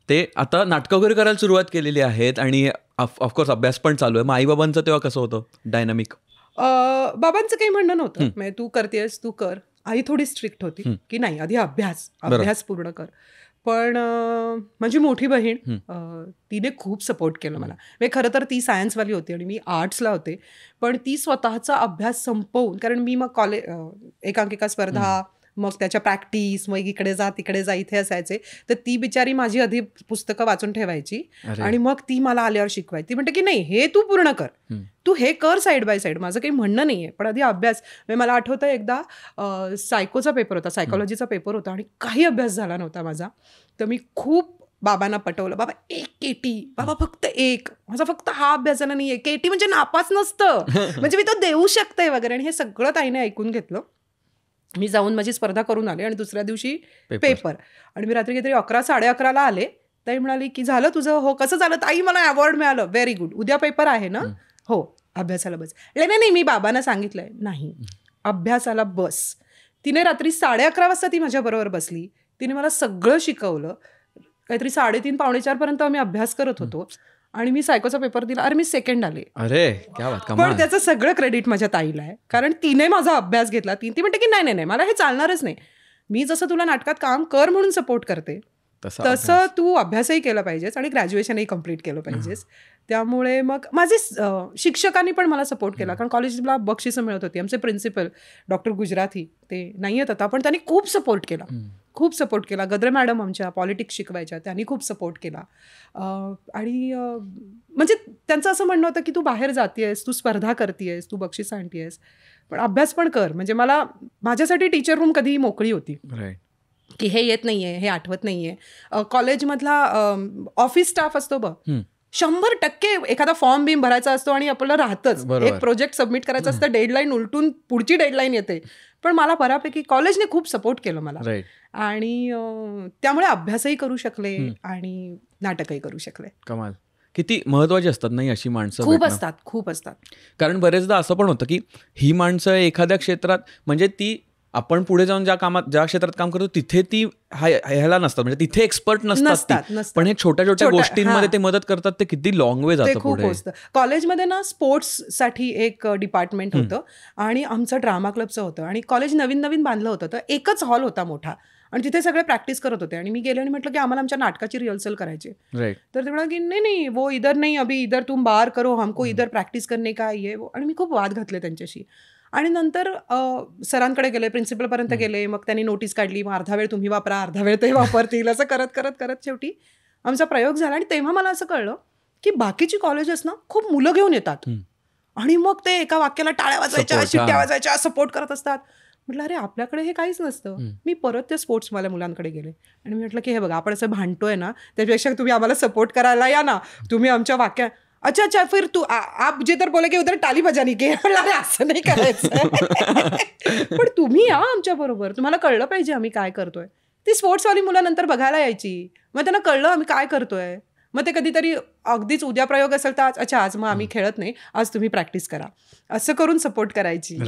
ते आता नाटकं वगैरे करायला सुरुवात केलेली आहेत आणि ऑफकोर्स अभ्यास पण चालू आहे. मग आई बाबांचं तेव्हा कसं होतं डायनामिक? बाबांचं काही म्हणणं नव्हतं. म्हणजे तू करतेस तू कर. आई थोडी स्ट्रिक्ट होती की नाही, आधी अभ्यास पूर्ण कर. पण माझी मोठी बहीण तिने खूप सपोर्ट केलं मला. म्हणजे खरं तर ती सायन्सवाली होती आणि मी आर्ट्सला होते. पण ती स्वतःचा अभ्यास संपवून, कारण मी मग एकांकिका स्पर्धा, मग त्याच्या प्रॅक्टिस, मग इकडे जा तिकडे जा इथे असायचे. तर ती बिचारी माझी आधी पुस्तकं वाचून ठेवायची आणि मग ती मला आल्यावर शिकवायची. ती म्हणते की नाही हे तू पूर्ण कर, तू हे कर साईड बाय साईड, माझं काही म्हणणं नाहीये, पण आधी अभ्यास. मला आठवतं एकदा सायकोचा पेपर होता, सायकोलॉजीचा पेपर होता आणि काही अभ्यास झाला नव्हता माझा. तर मी खूप बाबांना पटवलं, बाबा 1 KT, बाबा फक्त 1, माझा फक्त हा अभ्यास झाला नाहीये. KT म्हणजे नापास नसतं, म्हणजे मी तो देऊ शकते वगैरे. आणि हे सगळं ताईने ऐकून घेतलं. मी जाऊन माझी स्पर्धा करून आले आणि दुसऱ्या दिवशी पेपर. आणि मी रात्री काहीतरी 11-11:30 आले. ताई म्हणाली की झालं तुझं? हो. कसं झालं ताई? मला अवॉर्ड मिळालं. Very good. उद्या पेपर आहे ना? हो. अभ्यासाला बस. नाही मी बाबांना सांगितलंय. नाही, अभ्यासाला बस. तिने रात्री 11:30 वाजता ती माझ्याबरोबर बसली. तिने मला सगळं शिकवलं. काहीतरी 3:30-4:45 पर्यंत आम्ही अभ्यास करत होतो आणि मी सायकोचा पेपर दिला. अरे मी सेकंड आले. अरे क्या बात, पण कमाल. त्याचं सगळं क्रेडिट माझ्या ताईला आहे, कारण तिने माझा अभ्यास घेतला. ती म्हणते की नाही नाही नाही, मला हे चालणारच नाही. मी जसं तुला नाटकात काम कर म्हणून सपोर्ट करते, तसं तू अभ्यासही केला पाहिजेस आणि ग्रॅज्युएशनही कम्प्लीट केलं पाहिजेस. त्यामुळे मग माझे शिक्षकांनी पण मला सपोर्ट केला, कारण कॉलेजला बक्षिसं मिळत होती. आमचे प्रिन्सिपल डॉक्टर गुजराथी, ते नाही आहेत आता, पण त्यांनी खूप सपोर्ट केला, खूप सपोर्ट केला. गद्रे मॅडम आमच्या पॉलिटिक्स शिकवायच्या, त्यांनी खूप सपोर्ट केला. आणि म्हणजे त्यांचं असं म्हणणं होतं की तू बाहेर जातेयस, तू स्पर्धा करतेयस, तू बक्षीस आणतेयस, पण अभ्यास पण कर. म्हणजे मला माझ्यासाठी टीचर रूम कधीही मोकळी होती, की हे येत नाहीये, हे आठवत नाहीये. कॉलेजमधला ऑफिस स्टाफ असतो बघ, 100% एखादा फॉर्म बिम भरायचा असतो आणि आपल्याला राहतच, एक प्रोजेक्ट सबमिट करायचं असतं, डेडलाईन उलटून पुढची डेडलाईन येते. पण मला बऱ्यापैकी कॉलेजने खूप सपोर्ट केलं मला, आणि त्यामुळे अभ्यासही करू शकले आणि नाटकही करू शकले. कमाल. किती महत्वाची असतात नाही अशी माणसं. खूप असतात, खूप असतात. कारण बरेचदा असं पण होतं की ही माणसं एखाद्या क्षेत्रात, म्हणजे ती आपण पुढे जाऊन ज्या क्षेत्रात काम करतो तिथे ती ह्याला नसतात, म्हणजे तिथे एक्सपर्ट नसतात, पण हे छोट्या छोट्या गोष्टींमध्ये ते मदत करतात. ते किती लॉंग वे जातं पुढे. कॉलेजमध्ये ना स्पोर्ट्ससाठी एक डिपार्टमेंट होतं आणि आमचं ड्रामा क्लबचं होतं, आणि कॉलेज नवीन नवीन बांधलं होतं, तर एकच हॉल होता मोठा, आणि तिथे सगळे प्रॅक्टिस करत होते. आणि मी गेले आणि म्हटलं की आम्हाला आमच्या नाटकाची रिहर्सल करायची. तर ते म्हणाले की नाही नाही, वो इधर नाही, अभी इधर तुम बाहर करो, हमको इधर प्रॅक्टिस करने का ये. आणि मी खूप वाद घातले त्यांच्याशी. आणि नंतर सरांकडे गेले, प्रिन्सिपलपर्यंत गेले. मग त्यांनी नोटीस काढली, मग अर्धा वेळ तुम्ही वापरा, अर्धा वेळ ते वापरतील, असं करत करत करत शेवटी आमचा प्रयोग झाला. आणि तेव्हा मला असं कळलं की बाकीची कॉलेजेस ना खूप मुलं घेऊन येतात आणि मग ते एका वाक्याला टाळ्या वाजवायच्या, शिट्ट्या वाजवायच्या, सपोर्ट करत असतात. म्हटलं अरे आपल्याकडे हे काहीच नसतं. मी परत त्या स्पोर्ट्सवाल्या मुलांकडे गेले आणि मी म्हटलं की हे बघा, आपण असं भांडतोय ना, त्यापेक्षा तुम्ही आम्हाला सपोर्ट करायला या ना, तुम्ही आमच्या वाक्या. अच्छा अच्छा, फिर तू आप जे तर बोले की उधर टाली बजानी के. अरे असं नाही करायचं, पण तुम्ही या आमच्या बरोबर, तुम्हाला कळलं पाहिजे आम्ही काय करतोय. ती स्पोर्ट्सवाली मुलं नंतर बघायला यायची, मग त्यांना कळलं आम्ही काय करतोय. मग ते कधीतरी अगदीच उद्या प्रयोग असेल तर अच्छा आज मग आम्ही खेळत नाही, आज तुम्ही प्रॅक्टिस करा, असं करून सपोर्ट करायची.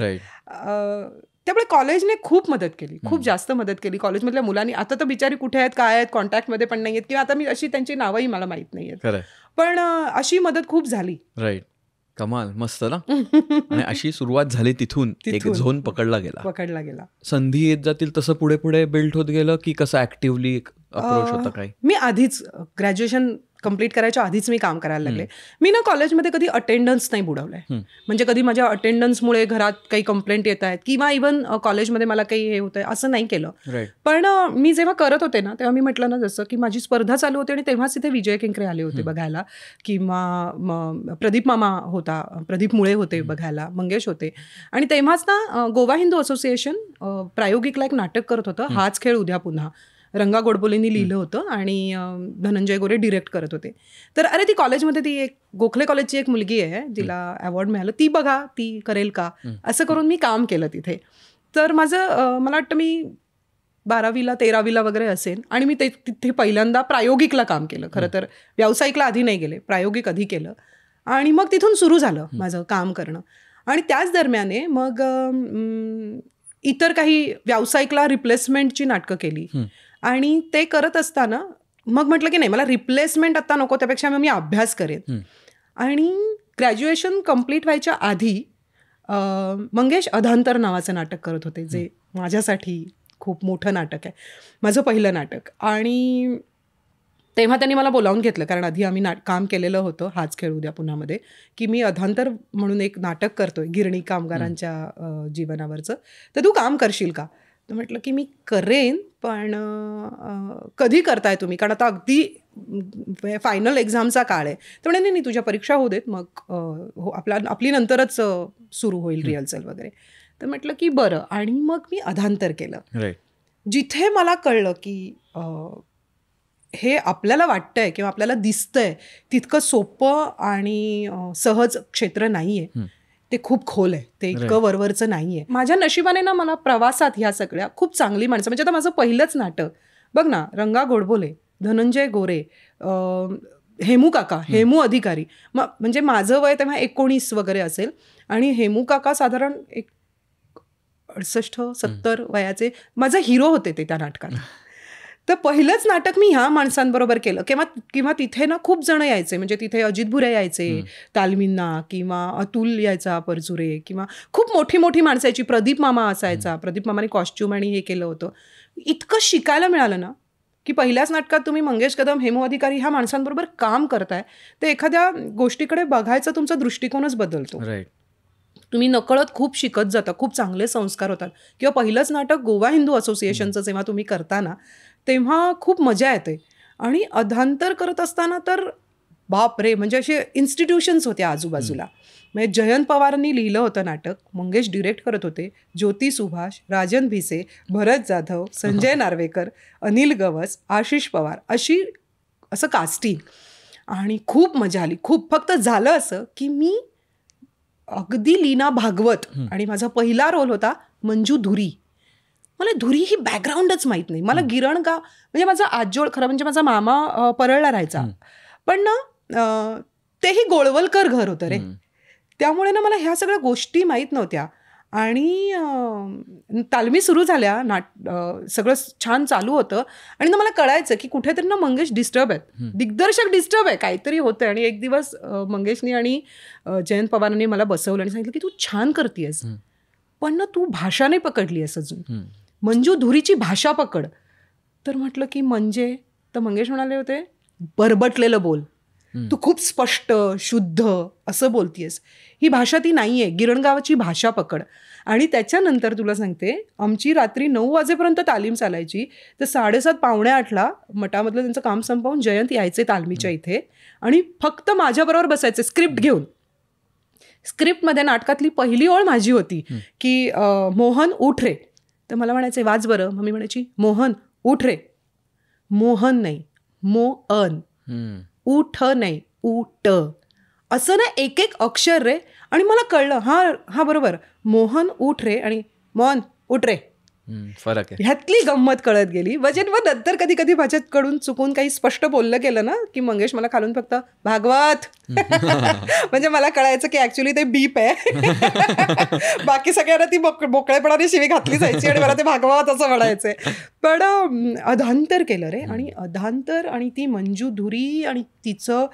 त्यामुळे कॉलेजने खूप मदत केली, खूप जास्त मदत केली. कॉलेजमधल्या मुलांनी, आता तर बिचारी कुठे आहेत, काय आहेत, कॉन्टॅक्टमध्ये पण नाही आहेत, किंवा आता मी अशी त्यांची नावही मला माहीत नाही आहेत, पण अशी मदत खूप झाली. कमाल, मस्त ना. आणि अशी सुरुवात झाली, तिथून एक झोन पकडला गेला. संधी येत जातील तसं पुढे पुढे बिल्ड होत गेलं की कसं ऍक्टिव्हली अप्रोच होता काय? मी आधीच ग्रॅज्युएशन कंप्लीट करायच्या आधीच मी काम करायला लागले. मी ना कॉलेजमध्ये कधी अटेंडन्स नाही बुडवलंय, म्हणजे कधी माझ्या अटेंडन्समुळे घरात काही कंप्लेंट येत आहेत किंवा इव्हन कॉलेजमध्ये मला काही हे होतंय असं नाही केलं. पण मी जेव्हा करत होते ना, तेव्हा मी म्हटलं ना, जसं की माझी स्पर्धा चालू होती आणि तेव्हाच इथे विजय केंकरे आले होते बघायला, किंवा प्रदीप मामा होता, प्रदीप मुळे होते बघायला, मंगेश होते. आणि तेव्हाच ना गोवा हिंदू असोसिएशन प्रायोगिकला एक नाटक करत होतं, हाच खेळ उद्या पुन्हा. रंगा गोडबोलेंनी लिहिलं होतं आणि धनंजय गोरे डिरेक्ट करत होते. तर अरे ती कॉलेजमध्ये ती एक गोखले कॉलेजची एक मुलगी आहे, जिला अवॉर्ड मिळालं, ती बघा, ती करेल का, असं करून मी काम केलं तिथे. तर माझं मला वाटतं मी 12वीला 13वीला वगैरे असेल, आणि मी तिथे पहिल्यांदा प्रायोगिकला काम केलं. खरं तर व्यावसायिकला आधी नाही गेले, प्रायोगिक आधी केलं, आणि मग तिथून सुरू झालं माझं काम करणं. आणि त्याच दरम्याने मग इतर काही व्यावसायिकला रिप्लेसमेंटची नाटकं केली. आणि ते करत असताना मग म्हटलं की नाही, मला रिप्लेसमेंट आता नको, त्यापेक्षा मी अभ्यास करेन. आणि ग्रॅज्युएशन कम्प्लीट व्हायच्या आधी मंगेश अधांतर नावाचं नाटक करत होते, जे माझ्यासाठी खूप मोठं नाटक आहे, माझं पहिलं नाटक. आणि तेव्हा त्यांनी मला बोलावून घेतलं, कारण आधी आम्ही काम केलेलं होतं हाच खेळ उद्या पुन्हामध्ये, की मी अधांतर म्हणून एक नाटक करतोय गिरणी कामगारांच्या जीवनावरचं, तर तू काम करशील का. तर म्हटलं की मी करेन, पण कधी करताय तुम्ही, कारण आता अगदी फायनल एक्झामचा काळ आहे. तर म्हणे नाही, तुझ्या परीक्षा होऊ देत, मग आपली नंतरच सुरू होईल रिहर्सल वगैरे. तर म्हटलं की बरं. आणि मग मी अधांतर केलं, जिथे मला कळलं की हे आपल्याला वाटतंय किंवा आपल्याला दिसतंय तितकं सोपं आणि सहज क्षेत्र नाही आहे, ते खूप खोल आहे, ते इतकं वरवरचं नाही आहे. माझ्या नशिबाने ना मला प्रवासात ह्या सगळ्या खूप चांगली माणसं, म्हणजे आता माझं पहिलंच नाटक बघ ना, रंगा गोडबोले, धनंजय गोरे, हेमू काका, हेमू अधिकारी, म्हणजे माझं वय तेव्हा 19 वगैरे असेल, आणि हेमू काका साधारण 68-70 वयाचे माझे हिरो होते ते त्या नाटकात. तर पहिलंच नाटक मी ह्या माणसांबरोबर केलं. किंवा तिथे ना खूप जण यायचे, म्हणजे तिथे अजित भुरे यायचे तालमींना, किंवा अतुल यायचा परचुरे, किंवा खूप मोठी मोठी माणसं यायची. प्रदीप मामा असायचा, प्रदीप मामाने कॉस्ट्युम आणि हे केलं होतं. इतकं शिकायला मिळालं ना की पहिल्याच नाटकात तुम्ही मंगेश कदम, हेमू अधिकारी ह्या माणसांबरोबर काम करताय, तर एखाद्या गोष्टीकडे बघायचा तुमचा दृष्टिकोनच बदलतो. तुम्ही नकळत खूप शिकत जाता, खूप चांगले संस्कार होतात. किंवा पहिलंच नाटक गोवा हिंदू असोसिएशनचं जेव्हा तुम्ही करताना तेव्हा खूप मजा येते. आणि अधांतर करत असताना तर बाप रे, म्हणजे असे इन्स्टिट्यूशन्स होत्या आजूबाजूला. म्हणजे जयंत पवारांनी लिहिलं होतं नाटक, मंगेश डिरेक्ट करत होते, ज्योती सुभाष, राजन भिसे, भरत जाधव, संजय नार्वेकर, अनिल गवस, आशिष पवार, असं कास्टिंग. आणि खूप मजा आली, खूप. फक्त झालं असं की मी अगदी लीना भागवत, आणि माझा पहिला रोल होता मंजू धुरी. मला धुरी ही बॅकग्राऊंडच माहीत नाही. मला गिरणगाव म्हणजे माझा आजोळ, खरं म्हणजे माझा मामा परळला राहायचा, पण ना तेही गोळवलकर घर होतं रे. त्यामुळे ना मला ह्या सगळ्या गोष्टी माहीत नव्हत्या. आणि तालमी सुरू झाल्या, सगळं छान चालू होतं, आणि ना मला कळायचं की कुठेतरी ना मंगेश डिस्टर्ब आहेत, दिग्दर्शक डिस्टर्ब आहे, काहीतरी होतं. आणि एक दिवस मंगेशनी आणि जयंत पवारांनी मला बसवलं आणि सांगितलं की तू छान करतेयस, पण ना तू भाषा नाही पकडली आहेस अजून, मंजू धुरीची भाषा पकड. तर म्हटलं की म्हणजे, तर मंगेश म्हणाले होते, बरबटलेलं बोल, तू खूप स्पष्ट शुद्ध असं बोलतीयस, ही भाषा ती नाही आहे, गिरणगावाची भाषा पकड. आणि त्याच्यानंतर तुला सांगते, आमची रात्री 9 वाजेपर्यंत तालीम चालायची. तर 7:30 पावणे 8ला मठामधलं त्यांचं काम संपवून जयंत यायचे तालमीच्या इथे, आणि फक्त माझ्याबरोबर बसायचे स्क्रिप्ट घेऊन. स्क्रिप्टमध्ये नाटकातली पहिली ओळ माझी होती की मोहन उठ रे. तर मला म्हणायचे वाच बरं. मग मी म्हणायची मोहन उठ रे. मोहन नाही, मोअन. उठ नाही, उठ. असं ना एक एक अक्षर रे. आणि मला कळलं, हा बरोबर, मोहन उठ रे आणि मोहन उठ रे, फरक आहे. ह्यातली गंमत कळत गेली. म्हणजे मग नंतर कधी कधी माझ्याकडून चुकून काही स्पष्ट बोललं गेलं ना की मंगेश मला खालून फक्त भागवत म्हणजे मला कळायचं की ऍक्च्युली ते बीप आहे. बाकी सगळ्यांना ती मोकळेपणाने शिवी घातली जायची आणि मला ते भागवत असं म्हणायचंय. पण अधांतर केलं रे. आणि अधांतर आणि ती मंजू धुरी आणि तिचं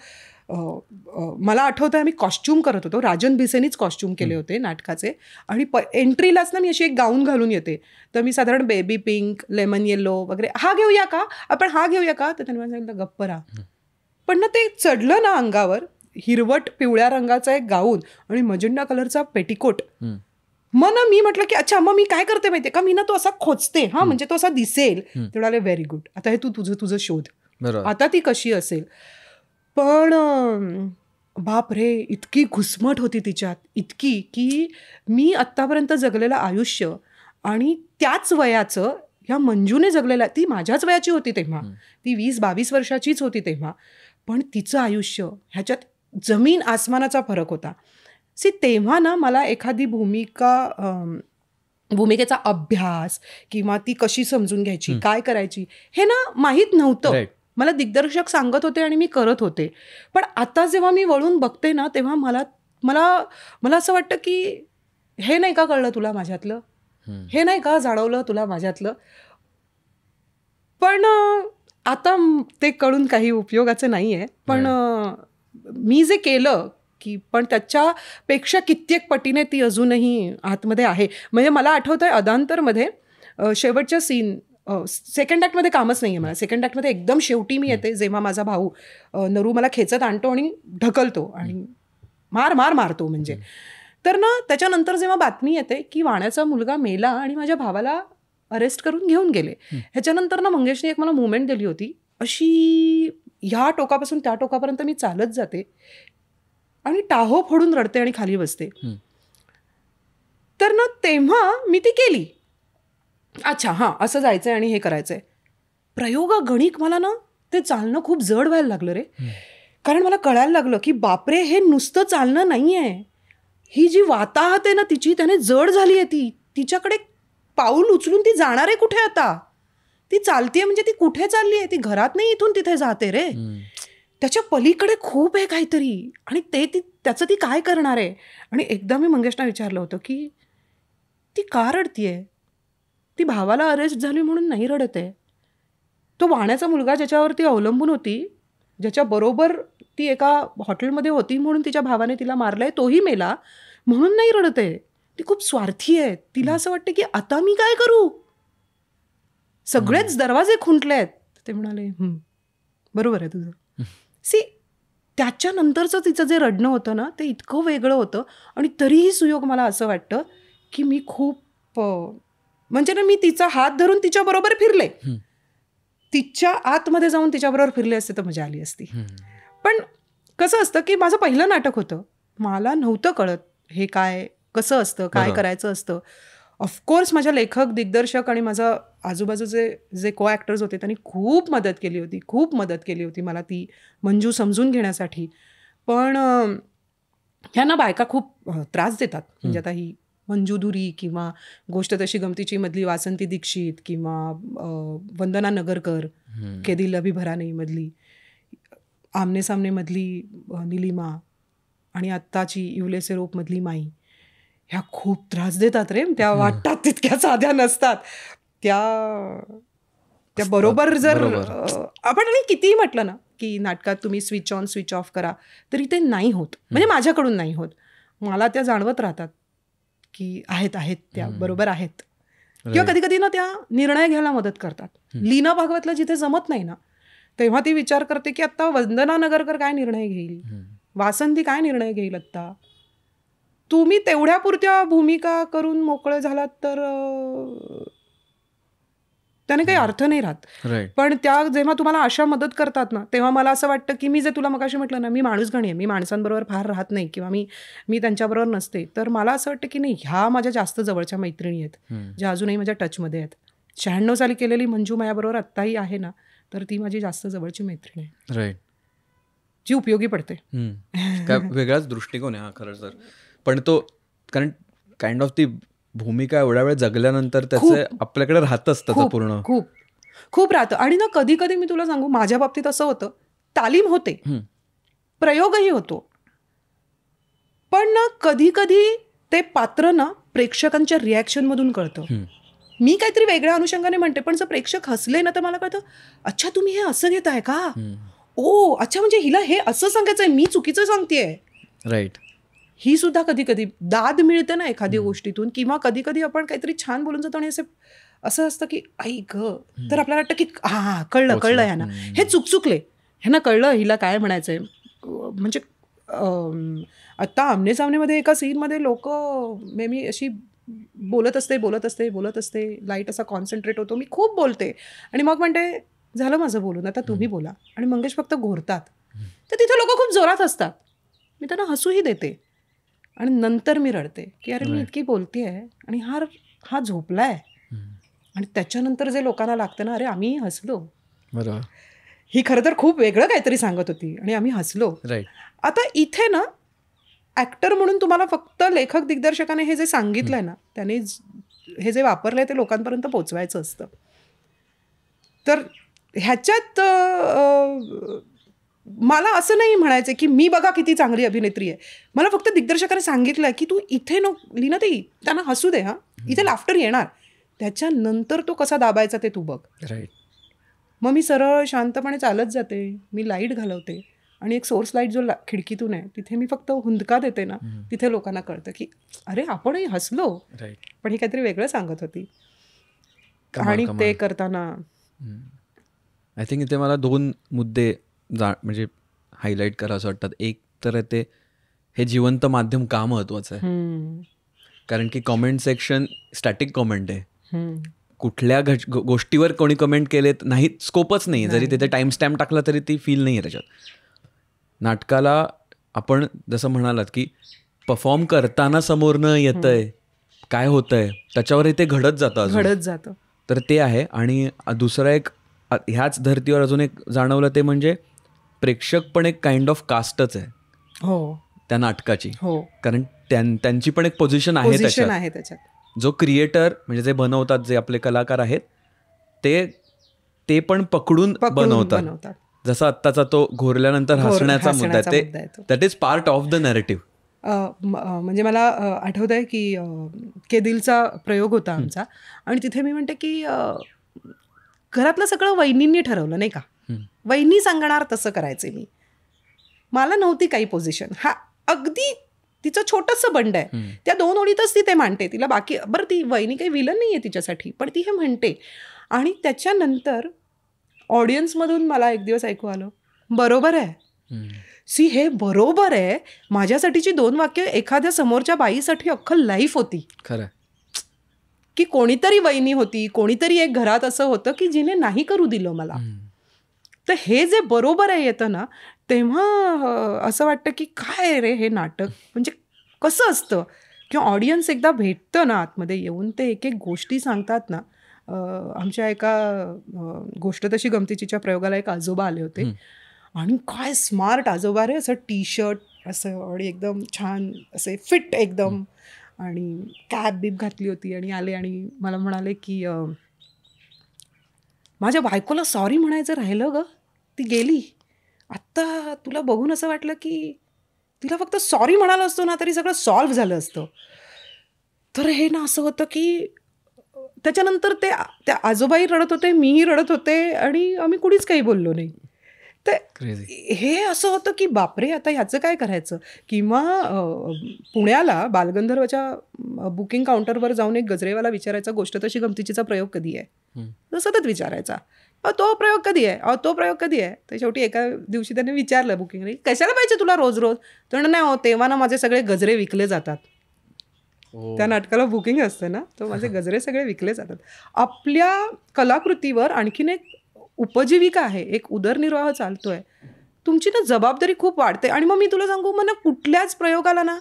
मला आठवतं आम्ही कॉस्ट्यूम करत होतो. राजन भिसेनीच कॉस्ट्यूम केले होते नाटकाचे. आणि एंट्रीलाच ना मी अशी एक गाऊन घालून येते. तर मी साधारण बेबी पिंक, लेमन येलो वगैरे, हा घेऊया का आपण, हा घेऊया का. तर त्यांनी मला सांगितलं गप्प राहा. पण ना ते चढलं ना अंगावर, हिरवट पिवळ्या रंगाचा एक गाऊन आणि मजेंडा कलरचा पेटिकोट. मग ना मी म्हटलं की अच्छा, मग मी काय करते माहितीये का, मी ना तो असा खोचते, हा म्हणजे तो असा दिसेल. ते म्हणाले व्हेरी गुड, आता हे तू तुझं शोध, आता ती कशी असेल. पण बाप रे, इतकी घुसमट होती तिच्यात, इतकी की मी आत्तापर्यंत जगलेलं आयुष्य आणि त्याच वयाचं ह्या मंजूने जगलेलं, ती माझ्याच वयाची होती तेव्हा, ती 20-22 वर्षाचीच होती तेव्हा, पण तिचं आयुष्य ह्याच्यात जमीन आसमानाचा फरक होता. तेव्हा ना मला एखादी भूमिकेचा अभ्यास किंवा ती कशी समजून घ्यायची, काय करायची, हे ना माहीत नव्हतं. मला दिग्दर्शक सांगत होते आणि मी करत होते. पण आता जेव्हा मी वळून बघते ना, तेव्हा मला असं वाटतं की हे नाही का कळलं तुला माझ्यातलं, हे नाही का जाणवलं तुला माझ्यातलं. पण आता ते कळून काही उपयोगाचं नाही आहे. पण मी जे केलं की, पण त्याच्यापेक्षा कित्येक पटीने ती अजूनही आतमध्ये आहे. म्हणजे मला आठवतंय अधांतरमध्ये शेवटच्या सीन, सेकंड ॲक्टमध्ये कामच नाही आहे मला. सेकंड ॲक्टमध्ये एकदम शेवटी मी येते, जेव्हा माझा भाऊ नरू मला खेचत आणतो आणि ढकलतो आणि मारतो म्हणजे. तर ना त्याच्यानंतर जेव्हा बातमी येते की वाण्याचा मुलगा मेला आणि माझ्या भावाला अरेस्ट करून घेऊन गेले, ह्याच्यानंतर ना मंगेशने एक मला मुवमेंट दिली होती, अशी ह्या टोकापासून त्या टोकापर्यंत मी चालत जाते आणि टाहो फोडून रडते आणि खाली बसते. तर ना तेव्हा मी ती केली. अच्छा, हां, असं जायचंय आणि हे करायचंय. प्रयोगागणिक मला ना ते चालणं खूप जड व्हायला लागलं रे. कारण मला कळायला लागलं की बापरे, हे नुसतं चालणं नाही आहे, ही जी वाताहत आहे ना तिची, त्याने जड झाली आहे ती. तिच्याकडे पाऊल उचलून ती जाणार आहे कुठे आता. ती चालतीये म्हणजे ती कुठे चालली आहे, ती घरात नाही इथून तिथे जाते रे. त्याच्या पलीकडे खूप आहे काहीतरी, आणि त्याचं ती काय करणार आहे. आणि एकदा मी मंगेशला विचारलं होतं की ती का रडतीये. ती भावाला अरेस्ट झाली म्हणून नाही रडत आहे, तो वाण्याचा मुलगा ज्याच्यावरती अवलंबून होती, ज्याच्याबरोबर ती एका हॉटेलमध्ये होती म्हणून तिच्या भावाने तिला मारलंय, तोही मेला म्हणून नाही रडत आहे. ती खूप स्वार्थी आहे. तिला असं वाटतं की आता मी काय करू, सगळेच दरवाजे खुंटले आहेत. ते म्हणाले बरोबर आहे तुझं. सी त्याच्यानंतरचं तिचं जे रडणं होतं ना, ते इतकं वेगळं होतं. आणि तरीही सुयोग मला असं वाटतं की मी खूप म्हणजे ना, मी तिचा हात धरून तिच्याबरोबर फिरले, तिच्या आतमध्ये जाऊन तिच्याबरोबर फिरले असते तर मजा आली असती. पण कसं असतं की माझं पहिलं नाटक होतं, मला नव्हतं कळत हे काय कसं असतं, काय करायचं असतं. ऑफकोर्स माझ्या लेखक, दिग्दर्शक आणि माझा आजूबाजूचे जे को ॲक्टर्स होते त्यांनी खूप मदत केली होती मला ती मंजू समजून घेण्यासाठी. पण ह्यांना बायका खूप त्रास देतात. म्हणजे आता ही मंजू धुरी किंवा गोष्ट तशी गमतीची मधली वासंती दीक्षित किंवा वंदना नगरकर, के दिल अभी भरा नहीं मधली, आमने सामने मधली निलिमा आणि आत्ताची इवले से रोप मधली माई, ह्या खूप त्रास देतात रे. त्या वाटतात तितक्या साध्या नसतात त्या बरोबर. जर आपण आणि कितीही म्हटलं ना की नाटकात तुम्ही स्विच ऑन स्विच ऑफ करा तरी ते नाही होत. म्हणजे माझ्याकडून नाही होत. मला त्या जाणवत राहतात की आहेत त्या बरोबर आहेत. किंवा कधी कधी ना त्या निर्णय घ्यायला मदत करतात. लीना भागवतला जिथे जमत नाही ना तेव्हा ती विचार करते की आता वंदना नगरकर काय निर्णय घेईल, वासंती काय निर्णय घेईल. आत्ता तुम्ही तेवढ्या पुरत्या भूमिका करून मोकळे झालात तर त्याने काही अर्थ नाही राहत. पण त्या जेव्हा तुम्हाला अशा मदत करतात ना तेव्हा मला असं वाटतं की मी जे तुला मगाशी म्हटलं ना, मी माणूसगणी आहे, मी माणसांबरोबर फार राहत नाही किंवा मी त्यांच्याबरोबर नसते. तर मला असं वाटतं की नाही, ह्या माझ्या जास्त जवळच्या मैत्रिणी आहेत ज्या अजूनही माझ्या टचमध्ये आहेत. 96 साली केलेली मंजू माझ्याबरोबर आत्ताही आहे ना, तर ती माझी जास्त जवळची मैत्रीण आहे. राईट. जी उपयोगी पडते. काय वेगळाच दृष्टिकोन आहे हा खरंच तर. पण तो कारण काइंड ऑफ ती भूमिका एवढ्या वेळ जगल्यानंतर त्याचं आपल्याकडे राहतच त्याचं पूर्ण खूप खूप राहतं. आणि ना कधी कधी मी तुला सांगू, माझ्या बाबतीत असं होतं, तालीम होते, प्रयोगही होतो, पण ना कधी कधी ते पात्र ना प्रेक्षकांच्या रिॲक्शन मधून कळतं. मी काहीतरी वेगळ्या अनुषंगाने म्हणते पण जर प्रेक्षक हसले ना तर मला कळतं, अच्छा तुम्ही हे असं घेताय का, ओ अच्छा म्हणजे हिला हे असं सांगायचंय, मी चुकीचं सांगतेय. राईट. ही सुद्धा कधी कधी दाद मिळते ना एखादी गोष्टीतून. किंवा कधी कधी आपण काहीतरी छान बोलून जातो आणि असं असतं की आई ग, तर आपल्याला वाटतं की हा कळलं ह्यांना, हे चुकचुकले, ह्यांना कळलं हिला काय म्हणायचंय. म्हणजे आत्ता आमने सामनेमध्ये एका सीनमध्ये लोक मी अशी बोलत असते, लाईट असा कॉन्सन्ट्रेट होतो, मी खूप बोलते आणि मग म्हणते झालं माझं बोलून, आता तुम्ही बोला. आणि मंगेश फक्त घोरतात. तर तिथे लोक खूप जोरात असतात. मी त्यांना हसूही देते आणि नंतर मी रडते की अरे मी इतकी बोलते आहे आणि हा झोपलाय. आणि त्याच्यानंतर जे लोकांना लागतं ना, अरे आम्ही हसलो, बरोबर, ही खरं तर खूप वेगळं काहीतरी सांगत होती आणि आम्ही हसलो. आता इथे ना ॲक्टर म्हणून तुम्हाला फक्त लेखक दिग्दर्शकाने हे जे सांगितलंय ना, त्याने हे जे वापरलंय ते लोकांपर्यंत पोचवायचं असतं. तर ह्याच्यात मला असं नाही म्हणायचं की मी बघा किती चांगली अभिनेत्री आहे. मला फक्त दिग्दर्शकाने सांगितलंय की तू इथे लीना ते त्यांना हसू दे, इथे लाफ्टर येणार, त्याच्यानंतर तो कसा दाबायचा ते तू बघ. राईट. मग मी सरळ शांतपणे चालत जाते, मी लाईट घालवते आणि एक सोर्स लाईट जो खिडकीतून आहे तिथे मी फक्त हुंदका देते ना, तिथे लोकांना कळतं की अरे आपणही हसलो, पण ही काहीतरी वेगळं सांगत होती. आणि ते करताना आय थिंक इथे मला 2 मुद्दे म्हणजे हायलाईट करा असं वाटतात. एक तर ते हे जिवंत माध्यम का महत्वाचं आहे, कारण की कॉमेंट सेक्शन स्टॅटिक कॉमेंट आहे. कुठल्या गोष्टीवर कोणी कमेंट केलेत नाही, स्कोपच नाही. जरी तिथे टाइम स्टॅम्प टाकला तरी ती फील नाही आहे त्याच्यात. नाटकाला आपण जसं म्हणालात की परफॉर्म करताना समोरनं येतंय, काय होतंय त्याच्यावर ते घडत जातं. तर ते आहे. आणि दुसरं एक ह्याच धर्तीवर अजून एक जाणवलं ते म्हणजे प्रेक्षक पण एक काइंड ऑफ कास्टच आहे त्या नाटकाची. कारण त्यांची पण एक पोझिशन आहे त्याच्यात. जो क्रिएटर म्हणजे जे बनवतात, जे आपले कलाकार आहेत ते पण पकडून बनवतात. जसं आत्ताचा तो घोरल्यानंतर हसण्याचा मुद्दा आहे, ते that is part of the narrative. म्हणजे मला आठवत आहे की के दिलचा प्रयोग होता आमचा आणि तिथे मी म्हणते की घरातलं सगळं वहिनींनी ठरवलं नाही का. वहिनी सांगणार तसं करायचे मी. मला नव्हती काही पोझिशन. हा अगदी तिचं छोटंसं बंड आहे, त्या 2 ओळीतच ती ते मांडते. तिला बाकी बरं ती वहिनी काही विलन नाही आहे तिच्यासाठी, पण ती हे म्हणते. आणि त्याच्यानंतर ऑडियन्समधून मला एक दिवस ऐकू आलं, बरोबर आहे. हे बरोबर आहे. माझ्यासाठीची 2 वाक्य एखाद्या समोरच्या बाईसाठी अख्खं लाईफ होती. खरं की कोणीतरी वहिनी होती, कोणीतरी एक घरात असं होतं की जिने नाही करू दिलं मला. तर हे जे बरोबर आहे येतं ना, तेव्हा असं वाटतं की काय रे हे नाटक, म्हणजे कसं असतं किंवा ऑडियन्स एकदा भेटतं ना आतमध्ये येऊन, ते एक एक गोष्टी सांगतात ना. आमच्या एका गोष्ट तशी गमतीचीच्या प्रयोगाला एक आजोबा आले होते आणि काय स्मार्ट आजोबा रे, असं टी शर्ट असं आणि एकदम छान असे फिट एकदम आणि कॅप बीप घातली होती आणि आले आणि मला म्हणाले की माझ्या बायकोला सॉरी म्हणायचं राहिलं ग, ती गेली. आत्ता तुला बघून असं वाटलं की तिला फक्त सॉरी म्हणालं असतो ना तरी सगळं सॉल्व्ह झालं असतं. तर हे ना असं होतं की त्याच्यानंतर त्या आजोबाई रडत होते, मीही रडत होते आणि आम्ही कुणीच काही बोललो नाही. तर हे असं होतं की बापरे आता ह्याचं काय करायचं. किंवा पुण्याला बालगंधर्वच्या बुकिंग काउंटरवर जाऊन एक गजरेवाला विचारायचा गोष्ट तशी गमतीचीचा प्रयोग कधी आहे, तर सतत विचारायचा तो प्रयोग कधी आहे, तो प्रयोग कधी आहे. तर शेवटी एका दिवशी त्याने विचारलं बुकिंग, कशाला पाहिजे तुला रोज रोज. तर नाही हो, तेव्हा ना माझे सगळे गजरे विकले जातात. त्या नाटकाला बुकिंग असतं ना, तर माझे गजरे सगळे विकले जातात. आपल्या कलाकृतीवर आणखीन एक उपजीविका आहे, एक उदरनिर्वाह चालतोय. तुमची ना जबाबदारी खूप वाढते. आणि मग मी तुला सांगू, मग ना कुठल्याच प्रयोगाला ना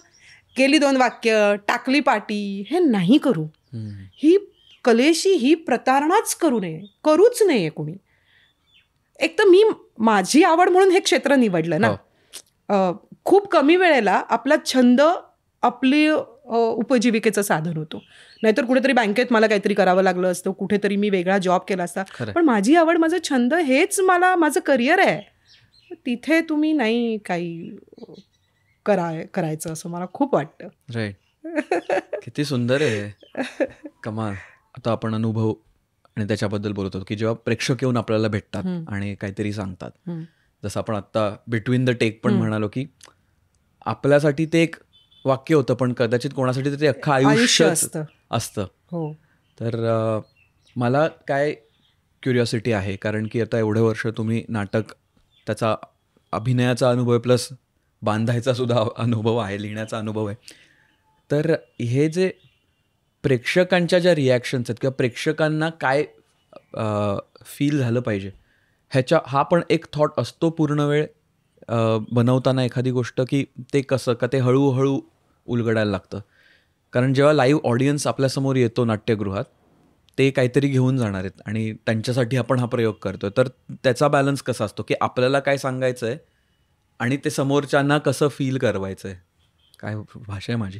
केली 2 वाक्य, टाकली पाटी, हे नाही करू. ही कलेशी ही प्रतारणाच करू नये, करूच नये कोणी. एक तर मी माझी आवड म्हणून हे क्षेत्र निवडलं ना. खूप कमी वेळेला आपला छंद आपली उपजीविकेचं साधन होतो. नाहीतर कुठेतरी बँकेत मला काहीतरी करावं लागलं असतं, कुठेतरी मी वेगळा जॉब केला असता. पण माझी आवड, माझं छंद हेच मला माझं करिअर आहे. तिथे तुम्ही नाही काही करायचं असं मला खूप वाटतं. राईट. किती सुंदर आहे, कमाल. आता आपण अनुभव आणि त्याच्याबद्दल बोलत होतो की जेव्हा प्रेक्षक येऊन आपल्याला भेटतात आणि काहीतरी सांगतात, जसं आपण आत्ता बिटवीन द टेक पण म्हणालो की आपल्यासाठी ते एक वाक्य होतं, पण कदाचित कोणासाठी ते अख्खं आयुष्य असतं. तर मला काय क्युरिओसिटी आहे, कारण की आता एवढे वर्ष तुम्ही नाटक, त्याचा अभिनयाचा अनुभव प्लस बांधायचा सुद्धा अनुभव आहे, लिहिण्याचा अनुभव आहे. तर हे जे प्रेक्षकांच्या ज्या रिॲक्शन्स आहेत किंवा प्रेक्षकांना काय फील झालं पाहिजे हा पण एक थॉट असतो पूर्ण वेळ बनवताना एखादी गोष्ट, की ते कसं का ते हळूहळू उलगडायला लागतं. कारण जेव्हा लाईव्ह ऑडियन्स आपल्यासमोर येतो नाट्यगृहात, ते काहीतरी घेऊन जाणार आहेत आणि त्यांच्यासाठी आपण हा प्रयोग करतोय. तर त्याचा बॅलन्स कसा असतो की आपल्याला काय सांगायचं आहे आणि ते समोरच्यांना कसं फील करवायचं आहे. काय भाषा आहे माझी,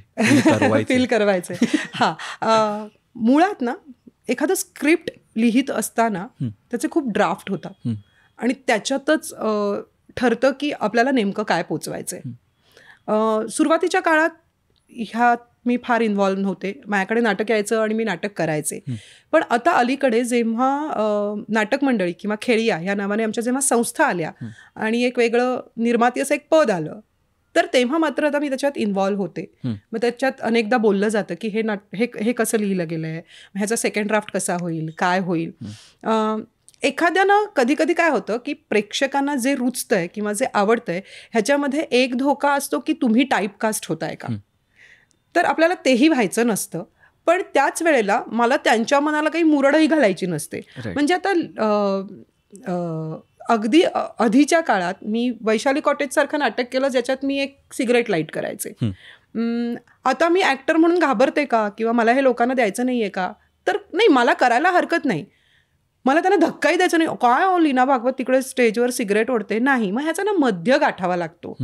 फील करवायचं. हां, मुळात ना एखादं स्क्रिप्ट लिहित असताना त्याचे खूप ड्राफ्ट होतात आणि त्याच्यातच ठरतं की आपल्याला नेमकं काय पोचवायचं आहे. सुरुवातीच्या काळात ह्यात मी फार इन्व्हॉल्व नव्हते. माझ्याकडे नाटक यायचं आणि मी नाटक करायचे. पण आता अलीकडे जेव्हा नाटक मंडळी किंवा खेळिया ह्या नावाने आमच्या जेव्हा संस्था आल्या आणि एक वेगळं निर्माती असं एक पद आलं, तर तेव्हा मात्र आता मी त्याच्यात इन्व्हॉल्व होते. मग त्याच्यात अनेकदा बोललं जातं की हे कसं लिहिलं गेलं आहे, ह्याचा सेकंड ड्राफ्ट कसा होईल, काय होईल. एखाद्यानं कधी कधी काय होतं की प्रेक्षकांना जे रुचतंय किंवा जे आवडतंय ह्याच्यामध्ये एक धोका असतो की तुम्ही टाईपकास्ट होताय का. तर आपल्याला तेही व्हायचं नसतं. पण त्याच वेळेला मला त्यांच्या मनाला काही मुरडही घालायची नसते. म्हणजे आता अगदी आधीच्या काळात मी वैशाली कॉटेजसारखं नाटक केलं ज्याच्यात मी एक सिगरेट लाईट करायचे. आता मी ॲक्टर म्हणून घाबरते का किंवा मला हे लोकांना द्यायचं नाही आहे का, तर नाही, मला करायला हरकत नाही. मला त्यांना धक्काही द्यायचा नाही. काय लीना भागवत तिकडे स्टेजवर सिगरेट ओढते, नाही. मग ह्याचा ना मध्य गाठावा लागतो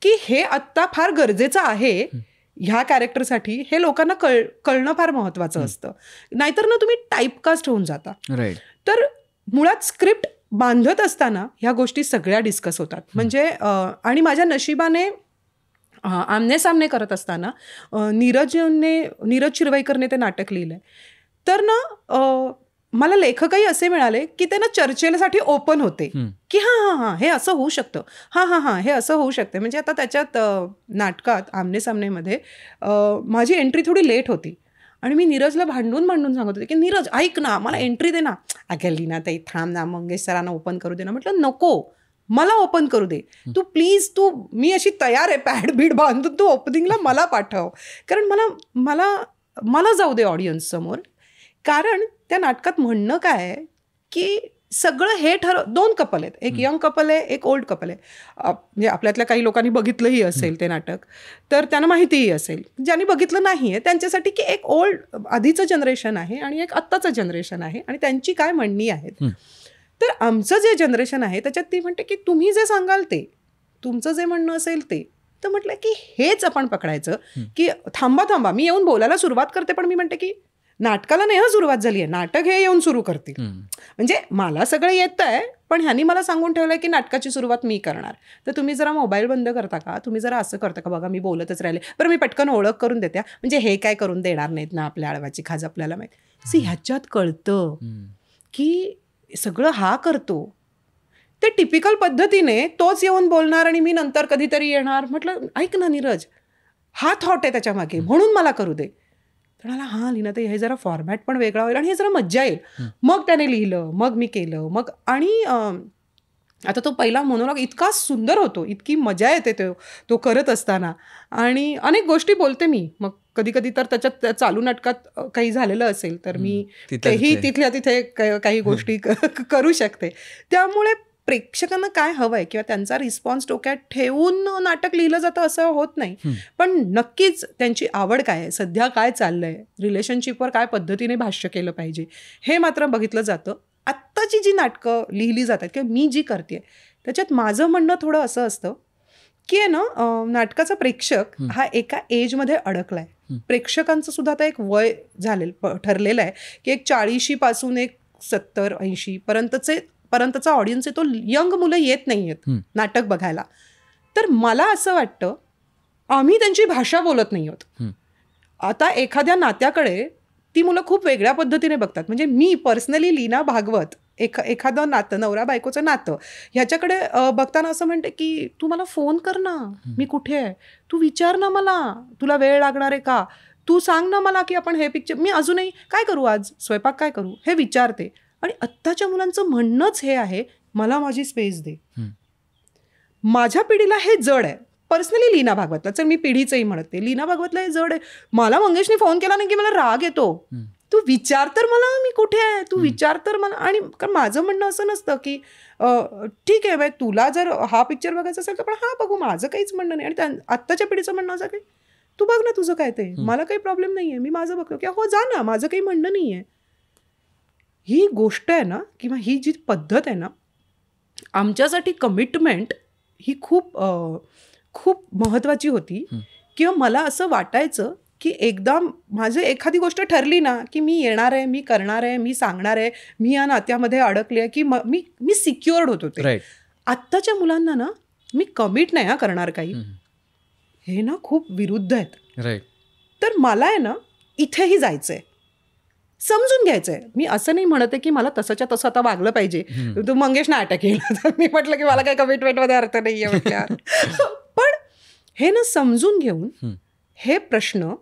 की हे आत्ता फार गरजेचं आहे ह्या कॅरेक्टरसाठी. हे लोकांना कळणं फार महत्त्वाचं असतं. नाहीतर ना तुम्ही टाईपकास्ट होऊन जाता. तर मुळात स्क्रिप्ट बांधत असताना ह्या गोष्टी सगळ्या डिस्कस होतात. म्हणजे आणि माझ्या नशिबाने आमने सामने करत असताना नीरज शिरवाईकरने ते नाटक लिहिलंय. तर ना मला लेखकही असे मिळाले की ते ना चर्चेसाठी ओपन होते की हां हे असं होऊ शकतं, हां हे असं होऊ शकतं. म्हणजे आता त्याच्यात नाटकात आमने सामनेमध्ये माझी एंट्री थोडी लेट होती आणि मी नीरजला भांडून सांगत होते की नीरज ऐक ना, मला एंट्री दे ना. अगं लीना ताई थांब ना, मंगेश सरांना ओपन करू दे ना. म्हटलं नको, मला ओपन करू दे तू प्लीज, मी अशी तयार आहे पॅड बीड बांधून, तू ओपनिंगला मला पाठव. कारण मला जाऊ दे ऑडियन्स समोर. कारण त्या नाटकात म्हणणं काय आहे की सगळं हे दोन कपल आहेत, एक यंग कपल आहे, एक ओल्ड कपल आहे. म्हणजे आपल्यातल्या काही लोकांनी बघितलंही असेल ते नाटक, तर त्यांना माहितीही असेल. ज्यांनी बघितलं नाही आहे त्यांच्यासाठी की एक ओल्ड आधीचं जनरेशन आहे आणि एक आत्ताचं जनरेशन आहे आणि त्यांची काय म्हणणी आहेत. तर आमचं जे जनरेशन आहे त्याच्यात ती म्हणते की तुम्ही जे सांगाल ते, तुमचं जे म्हणणं असेल ते. तर म्हटलं की हेच आपण पकडायचं की थांबा मी येऊन बोलायला सुरुवात करते, पण मी म्हणते की नाटकाला नाही सुरुवात झाली आहे, नाटक हे येऊन सुरू करतील. म्हणजे मला सगळं येतं आहे, पण ह्यांनी मला सांगून ठेवलं आहे की नाटकाची सुरुवात मी करणार. तर तुम्ही जरा मोबाईल बंद करता का, तुम्ही जरा असं करता का, बघा मी बोलतच राहिले, बरं मी पटकन ओळख करून देत्या, म्हणजे हे काय करून देणार नाहीत ना आपल्या आळवाची खाज आपल्याला माहिती. ह्याच्यात कळतं की सगळं हा करतो ते टिपिकल पद्धतीने, तोच येऊन बोलणार आणि मी नंतर कधीतरी येणार. म्हटलं ऐक ना नीरज, हा थॉट आहे त्याच्या मागे, म्हणून मला करू दे. म्हणाला हां लीना ताई, हे जरा फॉर्मॅट पण वेगळा होईल आणि हे जरा मज्जा येईल. मग त्याने लिहिलं, मग मी केलं, मग आणि आता तो पहिला मोनोलॉग इतका सुंदर होतो, इतकी मजा येते तो करत असताना. आणि अनेक गोष्टी बोलते मी. मग कधी कधी तर त्याच्यात चालू नाटकात काही झालेलं असेल तर मी तेही तिथल्या तिथे काही गोष्टी करू शकते. त्यामुळे प्रेक्षकांना काय हवंय किंवा त्यांचा रिस्पॉन्स डोक्यात ठेवून नाटक लिहिलं जातं असं होत नाही. पण नक्कीच त्यांची आवड काय आहे, सध्या काय चाललंय, रिलेशनशिपवर काय पद्धतीने भाष्य केलं पाहिजे, हे मात्र बघितलं जातं. आत्ताची जी नाटकं लिहिली जातात किंवा मी जी करते त्याच्यात माझं म्हणणं थोडं असं असतं की आहे ना, नाटकाचा प्रेक्षक हा एका एजमध्ये अडकलाय. प्रेक्षकांचं सुद्धा आता एक वय ठरलेलं आहे की एक 40 पासून एक 70-80 पर्यंतचा ऑडियन्स आहे. तो यंग मुलं येत नाही आहेत नाटक बघायला. तर मला असं वाटतं आम्ही त्यांची भाषा बोलत नाही आहोत. आता एखाद्या नात्याकडे ती मुलं खूप वेगळ्या पद्धतीने बघतात. म्हणजे मी पर्सनली लीना भागवत एखादं नातं, नवरा बायकोचं नातं, ह्याच्याकडे बघताना असं म्हणते की तू मला फोन कर ना, मी कुठे आहे, तू विचार ना मला, तुला वेळ लागणार आहे का, तू सांग ना मला की आपण हे पिक्चर, मी अजूनही काय करू, आज स्वयंपाक काय करू, हे विचारते. आणि आत्ताच्या मुलांचं म्हणणंच हे आहे, मला माझी स्पेस दे. माझ्या पिढीला हे जड आहे. पर्सनली लीना भागवतला, चल मी पिढीचंही म्हणते, लीना भागवतला हे जड आहे. मला मंगेशने फोन केला नाही की मला राग येतो, तू विचार तर मला मी कुठे आहे, तू विचार तर मला. आणि कारण माझं म्हणणं असं नसतं की ठीक आहे बाय, तुला जर हा पिक्चर बघायचा असेल तर पण हा बघू, माझं काहीच म्हणणं नाही. आणि आत्ताच्या पिढीचं म्हणणं असं की तू बघ ना तुझं काय ते, मला काही प्रॉब्लेम नाही आहे, मी माझं बघतो, की हो जा ना, माझं काही म्हणणं नाही आहे. ही गोष्ट आहे ना, किंवा ही जी पद्धत आहे ना, आमच्यासाठी कमिटमेंट ही खूप खूप महत्त्वाची होती. किंवा मला असं वाटायचं की एकदा माझी एखादी गोष्ट ठरली ना की मी येणार आहे, मी करणार आहे, मी सांगणार आहे, मी या नात्यामध्ये अडकले आहे, की मी सिक्युअर्ड होत होते. आत्ताच्या मुलांना ना मी कमिट नाही करणार काही, हे ना खूप विरुद्ध आहेत. तर मला आहे ना इथेही जायचं आहे, समजून घ्यायचंय. मी असं नाही म्हणत आहे की मला तसंच्या तसं आता वागलं पाहिजे. तू मंगेश ना अटॅक केला तर मी म्हटलं की मला काही कमिटमेंटमध्ये अर्थ नाही आहे म्हटल्यावर. पण हे ना समजून घेऊन हे प्रश्न,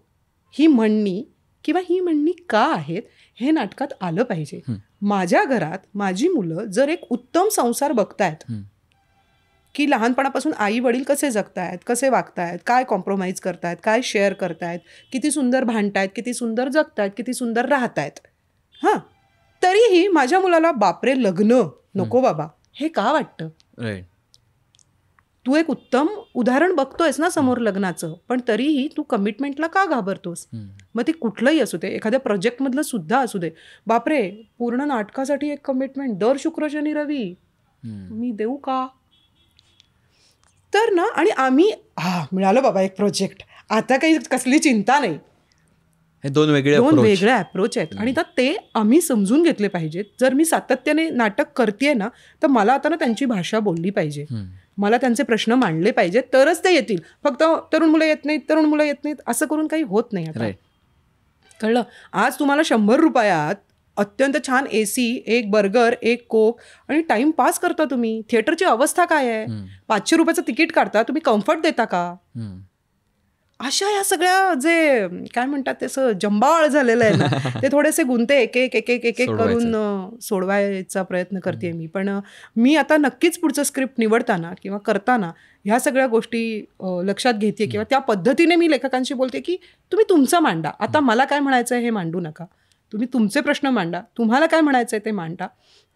ही म्हणणी किंवा ही म्हणणी का आहेत, हे नाटकात आलं पाहिजे. माझ्या घरात माझी मुलं जर एक उत्तम संसार बघतायत की लहानपणापासून आई वडील कसे जगतायत, कसे वागतायत, काय कॉम्प्रोमाइज करतायत, काय शेअर करतायत, किती सुंदर भांडतायत, किती सुंदर जगतायत, किती सुंदर राहतायत, हां, तरीही माझ्या मुलाला बापरे लग्न नको बाबा हे का वाटतं. तू एक उत्तम उदाहरण बघतोयस ना समोर लग्नाचं, पण तरीही तू कमिटमेंटला का घाबरतोस. मग ते कुठलंही असू दे, एखाद्या प्रोजेक्टमधलं सुद्धा असू दे, बापरे पूर्ण नाटकासाठी एक कमिटमेंट दर शुक्र शनी रवी मी देऊ का. तर ना, आणि आम्ही मिळालं बाबा एक प्रोजेक्ट, आता काही कसली चिंता नाही. दोन वेगळे अप्रोच आहेत आणि ते आम्ही समजून घेतले पाहिजेत. जर मी सातत्याने नाटक करतेय ना, तर मला आता ना त्यांची भाषा बोलली पाहिजे, मला त्यांचे प्रश्न मांडले पाहिजेत, तरच ते येतील. फक्त तरुण मुलं येत नाहीत असं करून काही होत नाही. आता कळलं. आज तुम्हाला 100 रुपयात अत्यंत छान AC, एक बर्गर, एक कोक आणि टाइम पास करता तुम्ही. थिएटरची अवस्था काय आहे? 500 रुपयाचं तिकीट काढता, तुम्ही कम्फर्ट देता का? अशा या सगळ्या जे काय म्हणतात त्याचं जंबाळ झालेलं आहे ना, ते थोडेसे गुंते एक एक करून सोडवायचा प्रयत्न करते मी. पण मी आता नक्कीच पुढचं स्क्रिप्ट निवडताना किंवा करताना ह्या सगळ्या गोष्टी लक्षात घेते किंवा त्या पद्धतीने मी लेखकांशी बोलते की तुम्ही तुमचं मांडा. आता मला काय म्हणायचं हे मांडू नका. तुम्ही तुमचे प्रश्न मांडा, तुम्हाला काय म्हणायचंय ते मांडा.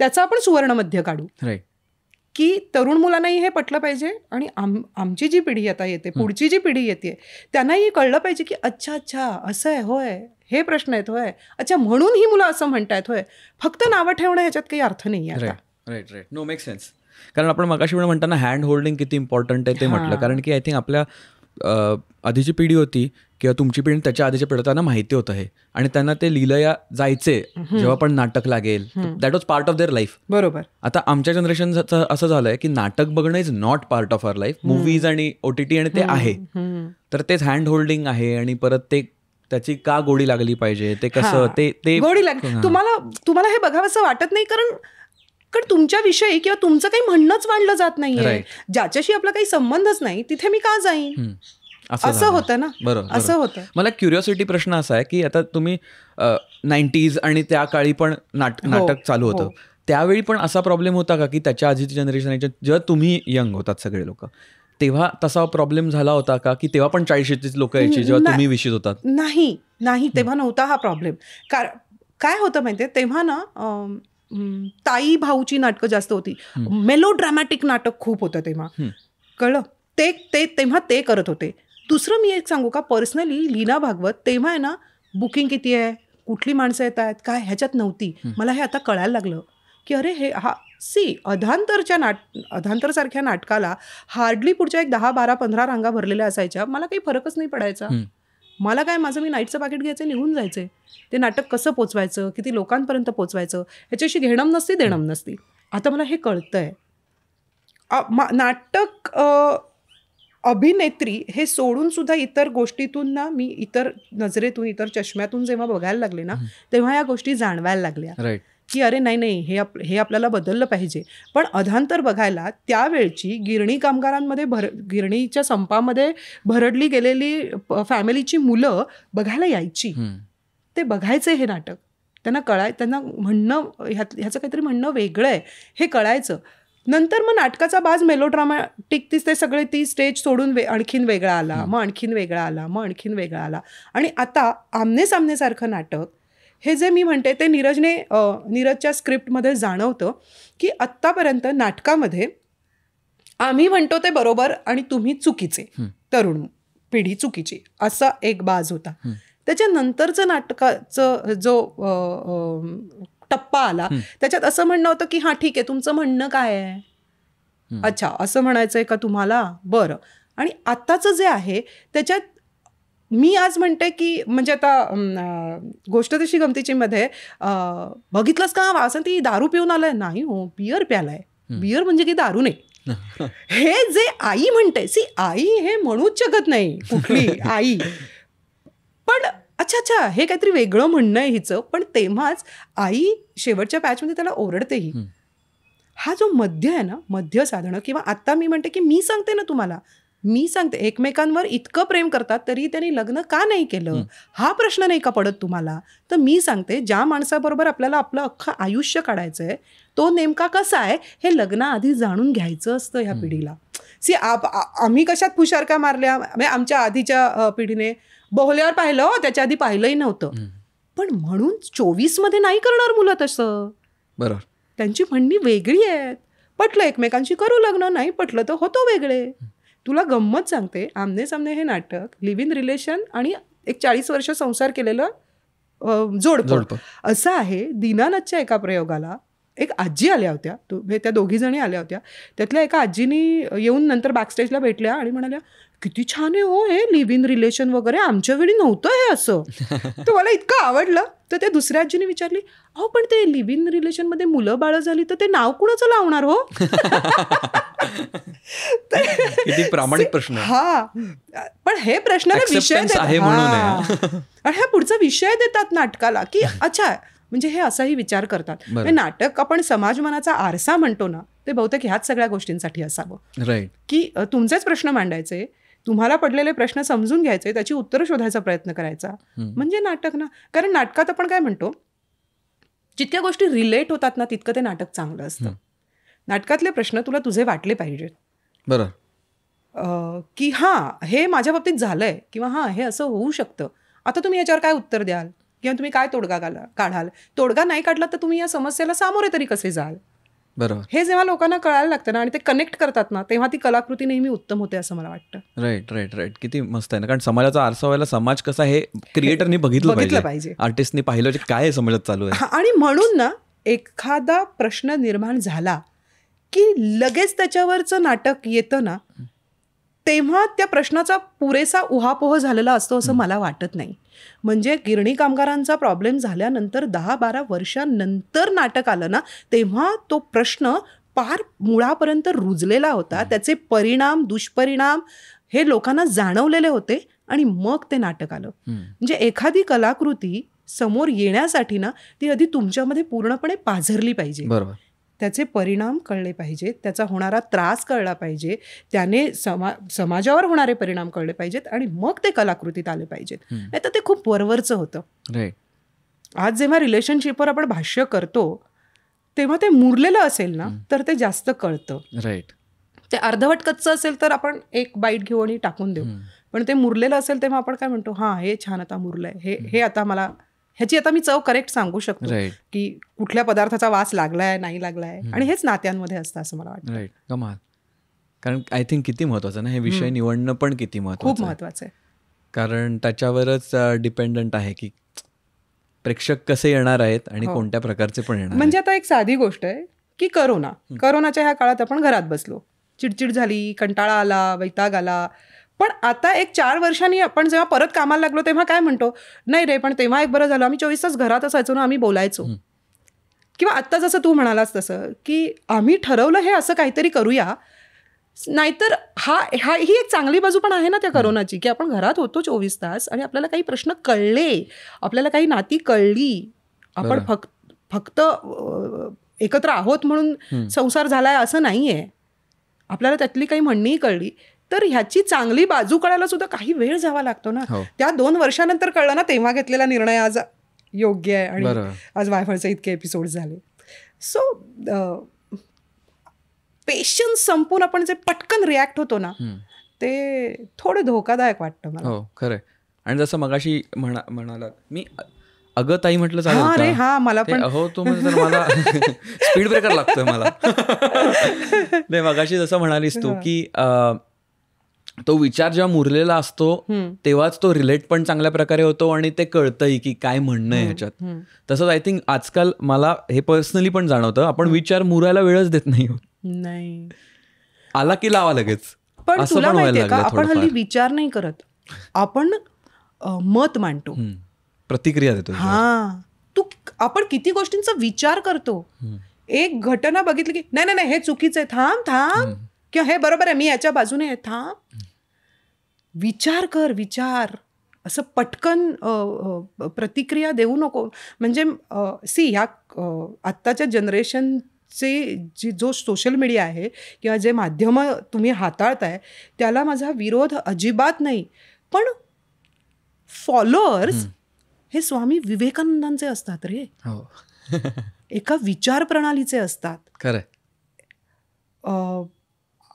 त्याचा आपण सुवर्ण मध्य काढू. की तरुण मुलांनाही हे पटलं पाहिजे आणि आमची जी पिढी आता येते, पुढची जी पिढी येते, त्यांनाही कळलं पाहिजे की अच्छा असं आहे होय, हे प्रश्न आहेत होय, अच्छा म्हणून ही मुलं असं म्हणतायत होय. फक्त नावं ठेवणं ह्याच्यात काही अर्थ नाही आहे. Right no make sense. कारण आपण मगाशी पण म्हणताना हँड होल्डिंग किती इम्पॉर्टंट आहे ते म्हटलं. कारण की आय थिंक आपल्या आधीची पिढी होती किंवा तुमची पिढी त्याच्या आधीच्या पिढी त्यांना माहिती होतं हे आणि त्यांना ते लिहिलं जायचे जेव्हा पण नाटक लागेल. That was part of their life. बरोबर. आता आमच्या जनरेशनचं असं झालंय की नाटक बघणं is not part of our life. Movies आणि OTT आणि ते आहे. तर तेच हँड होल्डिंग आहे आणि परत ते त्याची का गोडी लागली पाहिजे, ते कसं ते गोडी लागली. तुम्हाला हे बघावंसं वाटत नाही कारण तुमच्याविषयी किंवा तुमचं काही म्हणणंच मांडलं जात नाहीये. ज्याच्याशी आपला काही संबंधच नाही तिथे मी का जाईन, असं होतं ना. बरोबर, असं होतं. मला क्युरिओसिटी प्रश्न असा आहे की आता तुम्ही 90s आणि त्या काळी पण नाटक चालू होतं, त्यावेळी पण असा प्रॉब्लेम होता का की त्याच्या आधीची जनरेशन जेव्हा तुम्ही यंग होतात सगळे लोक, तेव्हा तसा प्रॉब्लेम झाला होता का की तेव्हा पण 40-40 लोक यायची जेव्हा तुम्ही विषय होतात? नाही तेव्हा नव्हता हा प्रॉब्लेम. काय होतं माहितीये, तेव्हा ना ताई भाऊची नाटकं जास्त होती. मेलो ड्रॅमॅटिक नाटक खूप होतं तेव्हा. कळलं? ते तेव्हा ते करत होते. दुसरं मी एक सांगू का, पर्सनली लीना भागवत तेव्हा आहे ना बुकिंग किती आहे, कुठली माणसं येत आहेत काय ह्याच्यात नव्हती. मला हे आता कळायला लागलं की अरे हे अधांतर सारख्या नाटकाला हार्डली पुढच्या एक 10, 12, 15 रांगा भरलेल्या असायच्या. मला काही फरकच नाही पडायचा. मला काय, माझं मी नाईटचं पाकिट घ्यायचं, निघून जायचे. ते नाटक कसं पोचवायचं, किती लोकांपर्यंत पोचवायचं ह्याच्याशी घेणं नसती देणं नसती. आता मला हे कळतंय. नाटक अभिनेत्री हे सोडून सुद्धा इतर गोष्टीतून ना मी इतर नजरेतून, इतर चष्म्यातून जेव्हा बघायला लागले ना, तेव्हा या गोष्टी जाणवायला लागल्या की अरे नाही हे आपल्याला बदललं पाहिजे. पण अधांतर बघायला त्यावेळची गिरणी कामगारांमध्ये गिरणीच्या संपामध्ये भरडली गेलेली फॅमिलीची मुलं बघायला यायची. ते बघायचे हे नाटक, त्यांना म्हणणं ह्याचं काहीतरी म्हणणं वेगळं आहे हे कळायचं. नंतर मग नाटकाचा बाज मेलोड्रामॅटिक ते सगळे ती स्टेज सोडून आणखीन वेगळा आला, मग आणखीन वेगळा आला, मग आणखीन वेगळा आला. आणि आता आमने सामनेसारखं नाटक हे जे मी म्हणते ते नीरजच्या स्क्रिप्टमध्ये जाणवतं की आत्तापर्यंत नाटकामध्ये आम्ही म्हणतो ते बरोबर आणि तुम्ही चुकीचे, तरुण पिढी चुकीची, असा एक बाज होता. त्याच्यानंतरचं नाटकाचं जो टप्पा आला त्याच्यात असं म्हणणं होतं की हां ठीक आहे, तुमचं म्हणणं काय आहे, अच्छा असं म्हणायचंय का तुम्हाला, बरं. आणि आत्ताचं जे आहे त्याच्यात मी आज म्हणते की म्हणजे आता गोष्ट तशी गमतीची मध्ये बघितलंस का वासंती दारू पिऊन आलाय, नाही हो बियर प्यालाय, बियर म्हणजे की दारू नाही. हे जे आई म्हणते, आई हे म्हणूच शकत नाही कुठली आई, पण अच्छा हे काहीतरी वेगळं म्हणणं आहे हिचं. पण तेव्हाच आई शेवटच्या पॅचमध्ये त्याला ओरडतेही. हा जो मध्य आहे ना, मध्य साधणं, किंवा आत्ता मी म्हणते की मी सांगते ना तुम्हाला, मी सांगते एकमेकांवर इतकं प्रेम करतात तरी त्यांनी लग्न का नाही केलं हा प्रश्न नाही का पडत तुम्हाला. तर मी सांगते ज्या माणसाबरोबर आपल्याला आपलं अख्खं आयुष्य काढायचं आहे तो नेमका कसा आहे हे लग्नाआधी जाणून घ्यायचं असतं ह्या पिढीला. आम्ही कशात फुशारका मारल्या, आमच्या आधीच्या पिढीने बोहल्यावर पाहिलं, त्याच्या आधी पाहिलंही नव्हतं. पण म्हणून 24मध्ये नाही करणार मुलं तसं. बरोबर, त्यांची म्हणणी वेगळी आहेत. पटलं एकमेकांशी करू लग्न, नाही पटलं तर होतो वेगळे. तुला गंमत सांगते, आमने सामने हे नाटक लिव्ह इन रिलेशन आणि एक 40 वर्ष संसार केलेलं जोडपं असं आहे. दीनानाथच्या एका प्रयोगाला एक आजी आल्या होत्या, त्या दोघी जणी आल्या होत्या. त्यातल्या एका आजीनी येऊन नंतर बॅकस्टेजला भेटल्या आणि म्हणाल्या किती छान आहे हो हे लिव्ह इन रिलेशन वगैरे, आमच्या वेळी नव्हतं हे असं. तर मला इतकं आवडलं. तर त्या दुसऱ्या आजीने विचारली, अहो पण ते लिव्ह इन रिलेशन मध्ये मुलं बाळ झाली तर ते नाव कुणाचं लावणार हो. किती प्रामाणिक प्रश्न. हा, पण हे प्रश्नाला विषय आहे म्हणून आणि हा पुढचा विषय देतात नाटकाला की अच्छा म्हणजे हे असाही विचार करतात. म्हणजे नाटक आपण समाज मनाचा आरसा म्हणतो ना, ते बहुतेक ह्याच सगळ्या गोष्टींसाठी असावं. राईट. की तुमचेच प्रश्न मांडायचे, तुम्हाला पडलेले प्रश्न समजून घ्यायचे, त्याची उत्तरं शोधायचा प्रयत्न करायचा, म्हणजे नाटक ना. कारण नाटकात आपण काय म्हणतो, जितक्या गोष्टी रिलेट होतात ना तितकं ते नाटक चांगलं असतं. नाटकातले प्रश्न तुला तुझे वाटले पाहिजेत. बरोबर. की हां हे माझ्या बाबतीत झालंय, किंवा हां हे असं होऊ शकतं, आता तुम्ही याच्यावर काय उत्तर द्याल, किंवा तुम्ही काय तोडगा काढाल. तोडगा नाही काढला तर तुम्ही या समस्येला सामोरे तरी कसे जाल. बरोबर. हे जेव्हा लोकांना कळायला लागतं ना आणि ते कनेक्ट करतात ना, तेव्हा ती कलाकृती नेहमी उत्तम होते असं मला वाटतं. Right right right. किती मस्त आहे ना. कारण समाजाचा आरसा व्हायला समाज कसा हे क्रिएटरनी बघितलं पाहिजे, आर्टिस्टनी पाहिलं काय समाजात चालू आहे. आणि म्हणून ना एखादा प्रश्न निर्माण झाला की लगेच त्याच्यावरचं नाटक येतं ना, तेव्हा त्या प्रश्नाचा पुरेसा उहापोह झालेला असतो असं मला वाटत नाही. म्हणजे गिरणी कामगारांचा प्रॉब्लेम झाल्यानंतर 10-12 वर्षांनंतर नाटक आलं ना, तेव्हा तो प्रश्न पार मुळापर्यंत रुजलेला होता. त्याचे परिणाम दुष्परिणाम हे लोकांना जाणवलेले होते आणि मग ते नाटक आलं. म्हणजे एखादी कलाकृती समोर येण्यासाठी ना ती आधी तुमच्यामध्ये पूर्णपणे पाझरली पाहिजे. बरोबर. त्याचे परिणाम कळले पाहिजेत, त्याचा होणारा त्रास कळला पाहिजे, त्याने समाजावर होणारे परिणाम कळले पाहिजेत आणि मग ते कलाकृतीत आले पाहिजेत. नाही तर ते खूप वरवरचं होतं. आज जेव्हा रिलेशनशिपवर आपण भाष्य करतो तेव्हा ते मुरलेलं असेल ना तर ते जास्त कळतं. राईट. ते अर्धवट कच्चं असेल तर आपण एक बाईट घेऊ आणि टाकून देऊ, पण ते मुरलेलं असेल तेव्हा आपण काय म्हणतो, हां हे छान आता मुरलंय, हे आता मला ह्याची आता मी चव करेक्ट सांगू शकतो की कुठल्या पदार्थाचा वास लागलाय नाही लागलाय. आणि हेच नात्यांमध्ये असतं असं मला वाटतं. राईट. कमाल. कारण आय थिंक किती महत्वाचं ना हे विषय निवडणं पण किती महत्वाचं, खूप महत्वाचं आहे. कारण त्याच्यावरच डिपेंडंट आहे की प्रेक्षक कसे येणार आहेत आणि कोणत्या प्रकारचे पण येणार. म्हणजे आता एक साधी गोष्ट आहे की करोनाच्या ह्या काळात आपण घरात बसलो, चिडचिड झाली, कंटाळा आला, वैताग आला. पण आता एक 4 वर्षांनी आपण जेव्हा परत कामाला लागलो तेव्हा काय म्हणतो, नाही रे पण तेव्हा एक बरं झालं आम्ही 24 तास घरात असायचो ना, आम्ही बोलायचो. किंवा आत्ता जसं तू म्हणालास तसं की आम्ही ठरवलं हे असं काहीतरी करूया. नाहीतर ही एक चांगली बाजू पण आहे ना त्या करोनाची, की आपण घरात होतो 24 तास आणि आपल्याला काही प्रश्न कळले, आपल्याला काही नाती कळली, आपण फक्त एकत्र आहोत म्हणून संसार झालाय असं नाहीये, आपल्याला त्यातली काही म्हणणीही कळली. तर ह्याची चांगली बाजू कळायला सुद्धा काही वेळ जावा लागतो ना. त्या 2 वर्षानंतर कळलं ना, तेव्हा घेतलेला निर्णय आज योग्य आहे आणि आज वायफळचे इतके एपिसोड झाले. सो पेशन्स संपून आपण जे पटकन रिॲक्ट होतो ना ते थोडं धोकादायक वाटतं मला. हो खरंय. आणि जसं मगाशी म्हणालात मी अगं ताई म्हटलं चालेल. अरे हा मला पण हो तू म्हणजे मला स्पीड ब्रेकर लागतोय मला. नाही मगाशी जसं म्हणालीस तू की तो विचार जेव्हा मुरलेला असतो तेव्हाच तो रिलेट पण चांगल्या प्रकारे होतो आणि ते कळतंय की काय म्हणणं आहे ह्याच्यात. तसंच आय थिंक आजकाल मला हे पर्सनली पण जाणवतं, आपण विचार मुरायला वेळच देत नाही. आला की लावा लगेच. पण तुला माहितीये का आपण हल्ली विचार नाही करत, आपण मत मांडतो, प्रतिक्रिया देतो. आपण किती गोष्टींचा विचार करतो. एक घटना बघितली की नाही नाही हे चुकीचं आहे, थांब किंवा हे बरोबर आहे, मी याच्या बाजूने आहे, थांब, विचार कर, विचार. असं पटकन प्रतिक्रिया देऊ नको. म्हणजे ह्या आत्ताच्या जनरेशनचे जो सोशल मीडिया आहे किंवा जे माध्यमं तुम्ही हाताळताय त्याला माझा विरोध अजिबात नाही, पण फॉलोअर्स हे स्वामी विवेकानंदांचे असतात रे. एका विचार प्रणालीचे असतात. खरं.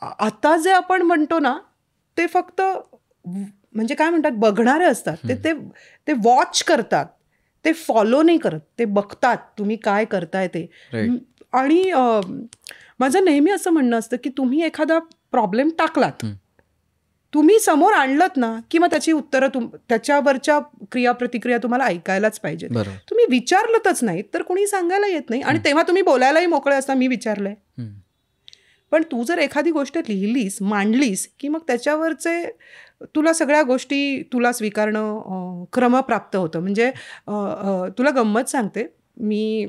आता जे आपण म्हणतो ना ते फक्त म्हणजे काय म्हणतात बघणारे असतात. ते वॉच करतात, ते फॉलो नाही करत, ते बघतात तुम्ही काय करताय ते. आणि माझं नेहमी असं म्हणणं असतं की तुम्ही एखादा प्रॉब्लेम टाकलात, तुम्ही समोर आणलत ना की मग त्याची उत्तरं त्याच्यावरच्या क्रियाप्रतिक्रिया तुम्हाला ऐकायलाच पाहिजे. तुम्ही विचारलंच नाही तर कोणी सांगायला येत नाही आणि तेव्हा तुम्ही बोलायलाही मोकळे असता, मी विचारलंय. पण तू जर एखादी गोष्ट लिहिलीस, मांडलीस की मग त्याच्यावरचे तुला सगळ्या गोष्टी तुला स्वीकारणं क्रमप्राप्त होतं. म्हणजे तुला गंमत सांगते, मी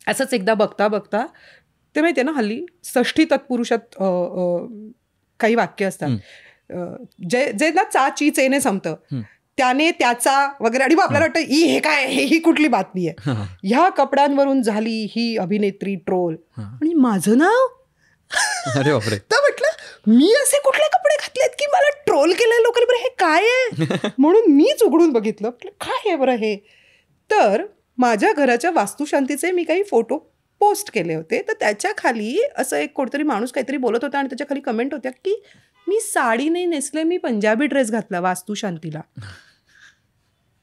असंच एकदा बघता बघता ते माहिती आहे ना हल्ली षष्ठी तत्पुरुषात काही वाक्य असतात जे ना चा ची चेने संपतं. त्याने त्याचा वगैरे, आणि मग आपल्याला वाटतं हे काय, ही कुठली बातमी आहे. ह्या कपड्यांवरून झाली ही अभिनेत्री ट्रोल, आणि माझं नाव. अरे बापरे. तर म्हटलं मी असे कुठले कपडे घातलेत की मला ट्रोल केलंय लोकांनी, बरं हे काय आहे. म्हणून मीच उघडून बघितलं, काय आहे बरं हे. तर माझ्या घराच्या वास्तुशांतीचे मी काही फोटो पोस्ट केले होते, तर त्याच्या खाली असं एक कोणतरी माणूस काहीतरी बोलत होता, आणि त्याच्या खाली कमेंट होत्या की मी साडी नाही नेसले, मी पंजाबी ड्रेस घातला वास्तुशांतीला.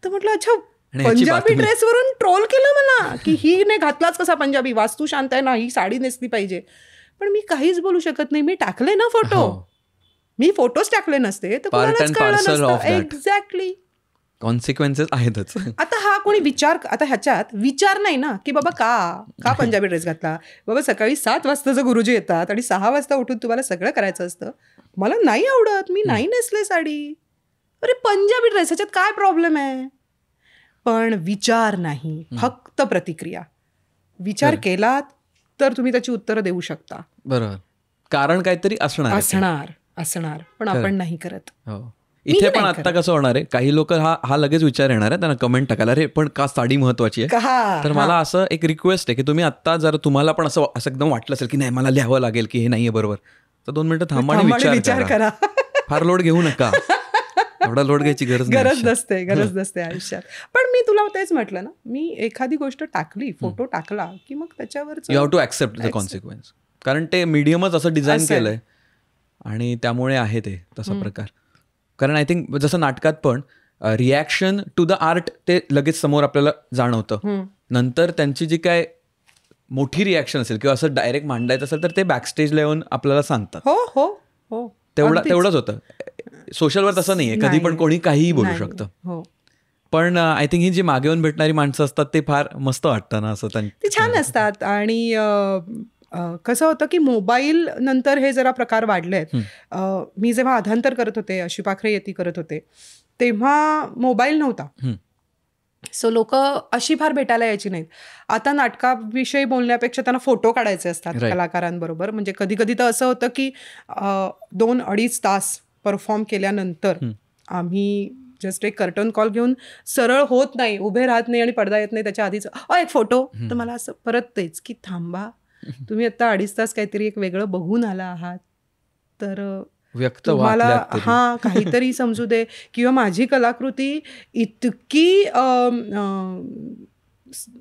तर म्हटलं अच्छा, पंजाबी ड्रेसवरून ट्रोल केलं मला की ही नाही घातलाच कसा पंजाबी, वास्तू शांत आहे ना, ही साडी नेसली पाहिजे. पण मी काहीच बोलू शकत नाही, मी टाकले ना फोटो, मी फोटोज टाकले नसते तर कोणालाच कळलं नसतं. एक्झॅक्टली, कॉन्सिक्वेन्सेस आहेतच. आता हा कोणी विचार, आता ह्याच्यात विचार नाही ना की बाबा का पंजाबी ड्रेस घातला. बाबा सकाळी 7 वाजताचं गुरुजी येतात आणि 6 वाजता उठून तुम्हाला सगळं करायचं असतं. मला नाही आवडत, मी नाही नेसले साडी. अरे पंजाबी ड्रेस, ह्याच्यात काय प्रॉब्लेम आहे. पण विचार नाही, फक्त प्रतिक्रिया. विचार केलात तर तुम्ही त्याची उत्तरं देऊ शकता. बरोबर, कारण काहीतरी असणार पण आपण नाही करत. इथे पण आता कसं होणार आहे, काही लोक हा लगेच विचार येणार आहे त्यांना कमेंट टाकायला, अरे पण का साडी महत्वाची आहे. तर मला असं एक रिक्वेस्ट आहे की तुम्ही आता जर तुम्हाला पण असं एकदम वाटलं असेल की नाही मला लिहावं लागेल की हे नाहीये बरोबर, तर 2 मिनिटं थांबा आणि विचार करा. फार लोड घेऊ नका, एवढा लोड घ्यायची गरज नसते आयुष्यात. पण मी तुला तेच म्हटलं ना, मी एखादी गोष्ट टाकली, फोटो टाकला की मग त्याच्यावर you have to accept the consequence, कारण ते मीडियमच असं डिझाईन केलंय आणि त्यामुळे आहे ते तसा प्रकार. कारण आय थिंक जसं नाटकात पण रिॲक्शन टू द आर्ट ते लगेच समोर आपल्याला जाणवतं. नंतर त्यांची जी काय मोठी रिॲक्शन असेल किंवा असं डायरेक्ट मांडायचं असेल तर ते बॅकस्टेजला येऊन आपल्याला सांगतात. हो, तेवढंच होतं. सोशलवर तसं नाहीये, कधी पण कोणी काहीही बोलू शकतं. पण आय थिंक ही जी मागे येऊन भेटणारी माणसं असतात ते फार मस्त वाटतं ना, असं ते छान असतात. आणि कसं होतं की मोबाईल नंतर हे जरा प्रकार वाढले आहेत. मी जेव्हा अधांतर करत होते, अशी पाखरे येती करत होते, तेव्हा मोबाईल नव्हता. सो लोक अशी फार भेटायला यायची नाहीत. आता नाटकाविषयी बोलण्यापेक्षा त्यांना फोटो काढायचे असतात कलाकारांबरोबर. म्हणजे कधी कधी तर असं होतं की 2-2.5 तास परफॉर्म केल्यानंतर आम्ही जस्ट एक कर्टन कॉल घेऊन सरळ होत नाही, उभे राहत नाही आणि पडदा येत नाही त्याच्या आधीच एक फोटो. तर मला असं परत तेच की थांबा, तुम्ही आता 2.5 तास काहीतरी एक वेगळं बघून आला आहात, तर तुम्हाला काहीतरी समजू दे. किंवा माझी कलाकृती इतकी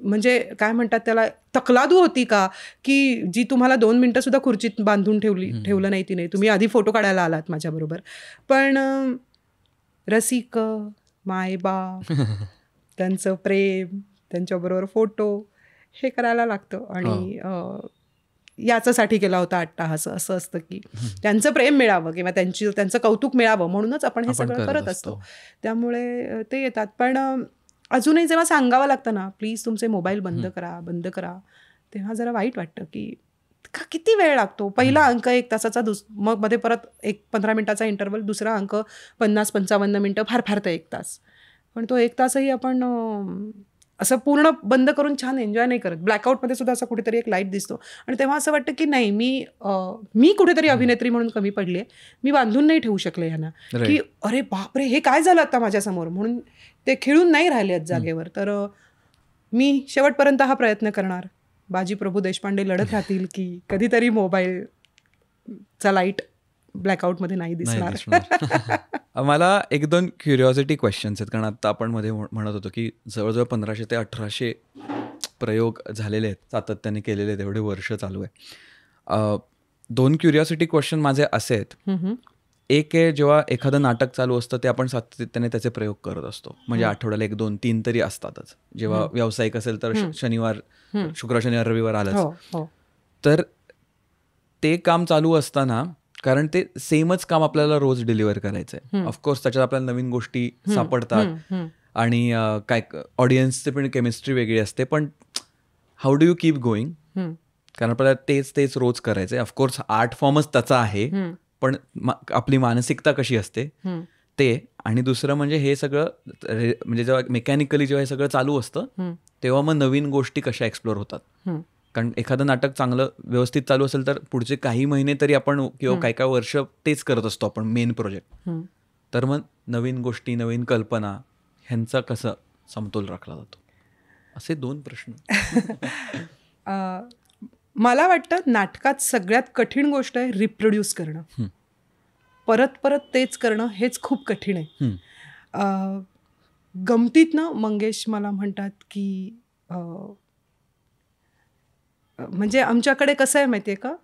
म्हणजे काय म्हणतात त्याला, तकलादू होती का, की जी तुम्हाला 2 मिनिटं सुद्धा खुर्चीत बांधून ठेवलं नाही तिने. तुम्ही आधी फोटो काढायला आलात माझ्याबरोबर. पण रसिक, मायबाप, त्यांचं प्रेम, त्यांच्याबरोबर फोटो, हे करायला लागतं. आणि याच्यासाठी केला होता अट्टाहास. असं असतं की त्यांचं प्रेम मिळावं किंवा त्यांचं कौतुक मिळावं म्हणूनच आपण हे सगळं करत असतो. त्यामुळे ते येतात. पण अजूनही जेव्हा सांगावं लागतं ना, प्लीज तुमचे मोबाईल बंद करा, तेव्हा जरा वाईट वाटतं की किती वेळ लागतो. पहिला अंक 1 तासाचा, मग मध्ये परत 15 मिनिटाचा इंटरव्हल, दुसरा अंक 50-55 मिनिटं, फार फार तर 1 तास. पण तो 1 तासही आपण असं पूर्ण बंद करून छान एन्जॉय नाही करत. ब्लॅकआउटमध्ये सुद्धा असं कुठेतरी एक लाईट दिसतो आणि तेव्हा असं वाटतं की नाही, मी कुठेतरी अभिनेत्री म्हणून कमी पडली आहे, मी बांधून नाही ठेवू शकले ह्यांना की अरे बापरे हे काय झालं आता माझ्यासमोर, म्हणून ते खिळून नाही राहिले आहेत जागेवर. तर मी शेवटपर्यंत हा प्रयत्न करणार. बाजी प्रभू देशपांडे लढत राहतील की कधीतरी मोबाईलचा लाईट ब्लॅकआउटमध्ये नाही दिसणार. मला 1-2 क्युरिओसिटी क्वेश्चन्स आहेत, कारण आता आपण मध्ये म्हणत होतो की जवळजवळ 1500 ते 1800 प्रयोग झालेले आहेत, सातत्याने केलेले आहेत, एवढे वर्ष चालू आहे. 2 क्युरिओसिटी क्वेश्चन माझे असे आहेत. एक आहे, जेव्हा एखादं नाटक चालू असतं ते आपण सातत्याने त्याचे प्रयोग करत असतो, म्हणजे आठवड्याला 1, 2, 3 तरी असतातच. जेव्हा व्यावसायिक असेल तर शुक्र, शनिवार, रविवार आलाच. तर ते काम चालू असताना, कारण ते सेमच काम आपल्याला रोज डिलिव्हर करायचं आहे, ऑफकोर्स त्याच्यात आपल्याला नवीन गोष्टी सापडतात आणि काय ऑडियन्सची पण केमिस्ट्री वेगळी असते. पण how do you keep going, कारण आपल्याला तेच रोज करायचं आहे. ऑफकोर्स आर्ट फॉर्मच त्याचा आहे, पण आपली मानसिकता कशी असते ते. आणि दुसरं म्हणजे हे सगळं, म्हणजे जेव्हा मेकॅनिकली जेव्हा हे सगळं चालू असतं तेव्हा मग नवीन गोष्टी कशा एक्सप्लोर होतात. कारण एखादं नाटक चांगलं व्यवस्थित चालू असेल तर पुढचे काही महिने तरी आपण किंवा काही वर्ष तेच करत असतो आपण, मेन प्रोजेक्ट. तर मग नवीन गोष्टी, नवीन कल्पना ह्यांचा कसं समतोल राखला जातो? असे 2 प्रश्न. मला वाटतं नाटकात सगळ्यात कठीण गोष्ट आहे रिप्रोड्यूस करणं. परत परत तेच करणं हेच खूप कठीण आहे. गमतीतनं मंगेश मला म्हणतात की म्हणजे आमच्याकडे कसं आहे माहिती आहे का,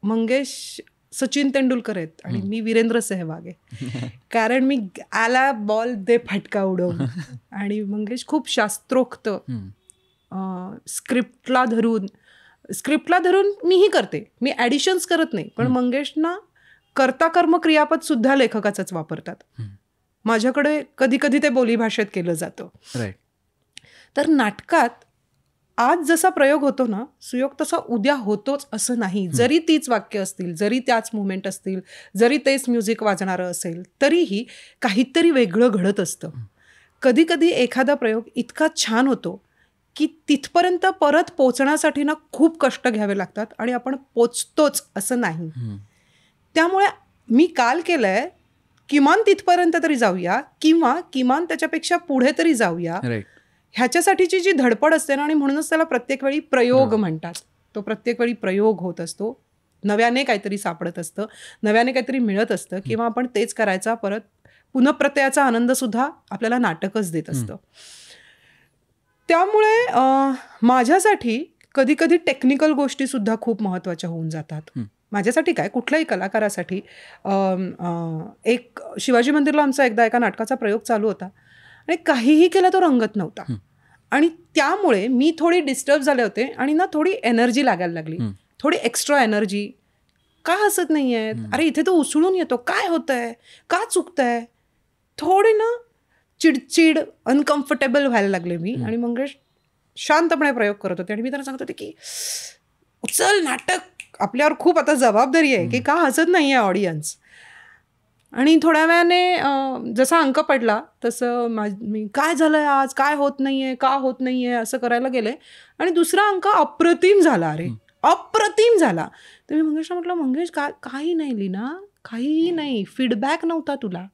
मंगेश सचिन तेंडुलकर आहेत आणि मी वीरेंद्र सहवाग आहे. कारण मी आला बॉल दे फटका उडवून आणि मंगेश खूप शास्त्रोक्त स्क्रिप्टला धरून मीही करते, मी ॲडिशन्स करत नाही. पण मंगेशना कर्ता कर्म क्रियापद सुद्धा लेखकाचंच वापरतात. माझ्याकडे कधी कधी ते बोलीभाषेत केलं जातं. तर नाटकात आज जसा प्रयोग होतो ना सुयोग, तसा उद्या होतोच असं नाही. जरी तीच वाक्य असतील, जरी त्याच मुवमेंट असतील, जरी तेच म्युझिक वाजणारं असेल, तरीही काहीतरी वेगळं घडत असतं. कधी कधी एखादा प्रयोग इतका छान होतो की तिथपर्यंत परत पोचण्यासाठी ना खूप कष्ट घ्यावे लागतात आणि आपण पोचतोच असं नाही. त्यामुळे मी काल केलंय, किमान तिथपर्यंत तरी जाऊया किंवा किमान त्याच्यापेक्षा पुढे तरी जाऊया, ह्याच्यासाठीची जी धडपड असते ना, आणि म्हणूनच त्याला प्रत्येक वेळी प्रयोग म्हणतात. तो प्रत्येक वेळी प्रयोग होत असतो, नव्याने काहीतरी सापडत असतं, नव्याने काहीतरी मिळत असतं, किंवा आपण तेच करायचा परत पुनःप्रत्ययाचा आनंदसुद्धा आपल्याला नाटकच देत असतं. त्यामुळे माझ्यासाठी कधी कधी टेक्निकल गोष्टीसुद्धा खूप महत्त्वाच्या होऊन जातात. माझ्यासाठी काय, कुठल्याही कलाकारासाठी. एक शिवाजी मंदिरला आमचा एकदा एका नाटकाचा प्रयोग चालू होता आणि काहीही केला तो रंगत नव्हता, आणि त्यामुळे मी थोडी डिस्टर्ब झाले होते आणि ना थोडी एनर्जी लागायला लागली, थोडी एक्स्ट्रा एनर्जी. का हसत नाही आहेत, अरे इथे तो उसळून येतो, काय होतंय, का चुकतंय, थोडी ना चिडचिड, अनकम्फर्टेबल व्हायला लागले मी. आणि मंगेश शांतपणे प्रयोग करत होते आणि मी त्यांना सांगत होते की उचल, नाटक आपल्यावर खूप आता जबाबदारी आहे, की का हसत नाही आहे ऑडियन्स. आणि थोड्या वेळाने जसा अंक पडला तसं मी काय झालं आहे आज, काय होत नाही आहे, का होत नाही आहे असं करायला गेले, आणि दुसरा अंक अप्रतिम झाला. अरे अप्रतिम झाला. तर मी मंगेशला म्हटलं, मंगेश काही नाही लीना, काहीही नाही, फीडबॅक नव्हता तुला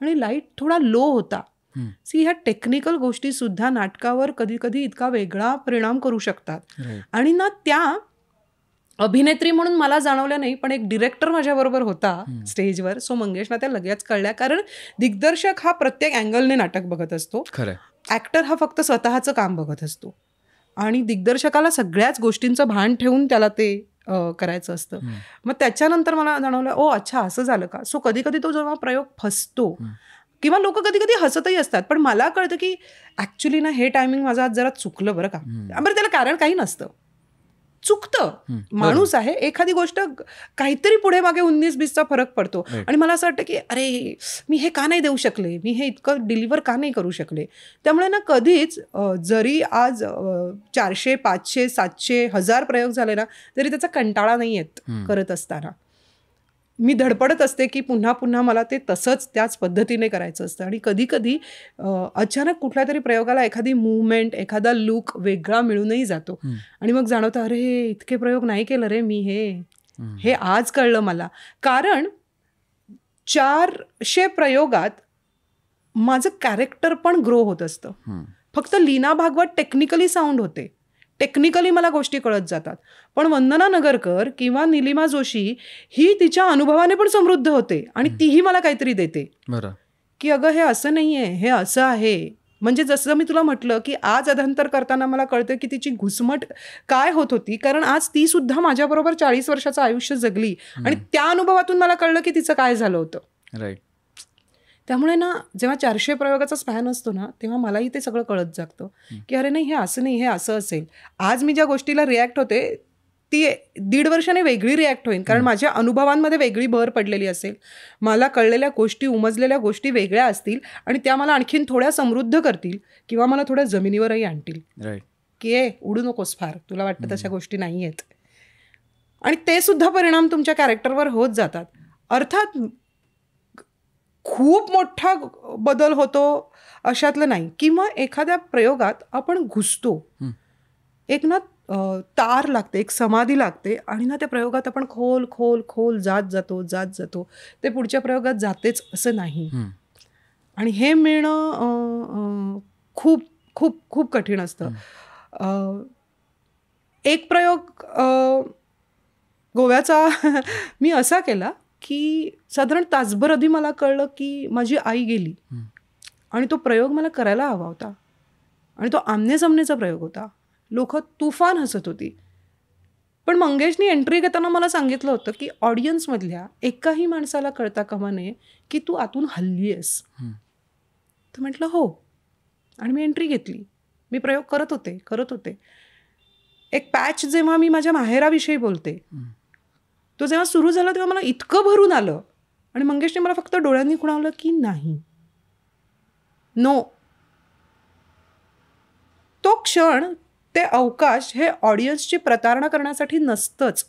आणि लाईट थोडा लो होता. सी, ह्या टेक्निकल गोष्टी सुद्धा नाटकावर कधी कधी इतका वेगळा परिणाम करू शकतात. आणि ना त्या अभिनेत्री म्हणून मला जाणवल्या नाही, पण एक डिरेक्टर माझ्याबरोबर होता स्टेजवर, सो मंगेशना त्या लगेच कळल्या. कारण दिग्दर्शक हा प्रत्येक अँगलने नाटक बघत असतो, ऍक्टर हा फक्त स्वतःचं काम बघत असतो, आणि दिग्दर्शकाला सगळ्याच गोष्टींचं भान ठेवून त्याला ते करायचं असतं. मग त्याच्यानंतर मला जाणवलं, ओ अच्छा असं झालं का. सो कधी कधी तो जेव्हा प्रयोग फसतो किंवा लोक कधी कधी हसतही असतात, पण मला कळतं की ऍक्च्युली ना हे टायमिंग माझं आज जरा चुकलं बरं का. बरं, त्याला कारण काही नसतं, चुकतं, माणूस आहे, एखादी गोष्ट काहीतरी पुढे मागे 19-20चा फरक पडतो. आणि मला असं वाटतं की अरे मी हे का नाही देऊ शकले, मी हे इतकं डिलिव्हर का नाही करू शकले. त्यामुळे ना कधीच जरी आज 400, 500, 700, 1000 प्रयोग झाले ना, तरी त्याचा कंटाळा नाही येत करत असताना. मी धडपडत असते की पुन्हा पुन्हा मला ते तसंच त्याच पद्धतीने करायचं असतं. आणि कधी कधी अचानक कुठल्या तरी प्रयोगाला एखादी मूवमेंट, एखादा लुक वेगळा मिळूनही जातो, आणि मग जाणवतं अरे इतके प्रयोग नाही केलं रे मी, हे आज कळलं मला. कारण 400 प्रयोगात माझं कॅरेक्टर पण ग्रो होत असतं. फक्त लीना भागवत टेक्निकली साऊंड होते, टेक्निकली मला गोष्टी कळत जातात, पण वंदना नगरकर किंवा निलिमा जोशी ही तिच्या अनुभवाने पण समृद्ध होते आणि तीही मला काहीतरी देते की अगं हे असं नाही आहे, हे असं आहे. म्हणजे जसं मी तुला म्हटलं की आज अधांतर करताना मला कळतं की तिची घुसमट काय होत होती, कारण आज ती सुद्धा माझ्याबरोबर 40 वर्षाचं आयुष्य जगली आणि त्या अनुभवातून मला कळलं की तिचं काय झालं होतं. राईट. त्यामुळे ना जेव्हा 400 प्रयोगाचा स्पॅन असतो ना, तेव्हा मलाही ते सगळं कळत जातं की अरे नाही हे असं नाही, हे असं असेल. आज मी ज्या गोष्टीला रिॲक्ट होते ती 1.5 वर्षाने वेगळी रिॲक्ट होईल, कारण माझ्या अनुभवांमध्ये वेगळी भर पडलेली असेल, मला कळलेल्या गोष्टी, उमजलेल्या गोष्टी वेगळ्या असतील आणि त्या मला आणखीन थोड्या समृद्ध करतील किंवा मला थोड्या जमिनीवरही आणतील. राईट. की उडू नकोस फार, तुला वाटतं तशा गोष्टी नाही आहेत. आणि ते सुद्धा परिणाम तुमच्या कॅरेक्टरवर होत जातात. अर्थात खूप मोठा बदल होतो अशातलं नाही, किंवा एखाद्या प्रयोगात आपण घुसतो, एक ना तार लागते, एक समाधी लागते, आणि ना त्या प्रयोगात आपण खोल खोल खोल जात जातो. ते पुढच्या प्रयोगात जातेच असं नाही. आणि हे मिळणं खूप खूप खूप कठीण असतं. एक प्रयोग गोव्याचा मी असा केला की साधारण तासभर आधी मला कळलं की माझी आई गेली आणि तो प्रयोग मला करायला हवा होता आणि तो आमनेसामनेचा प्रयोग होता. लोक तुफान हसत होती. पण मंगेशनी एंट्री घेताना मला सांगितलं होतं की ऑडियन्समधल्या एकाही माणसाला कळता कामा नये की तू आतून हल्ली आहेस. तर म्हटलं हो. आणि मी एंट्री घेतली. मी प्रयोग करत होते. एक पॅच जेव्हा मी माझ्या माहेराविषयी बोलते तो जेव्हा सुरू झाला तेव्हा मला इतकं भरून आलं आणि मंगेशने मला फक्त डोळ्यांनी खुणावलं की नाही, नो. तो क्षण, ते अवकाश हे ऑडियन्सची प्रतारणा करण्यासाठी नसतंच.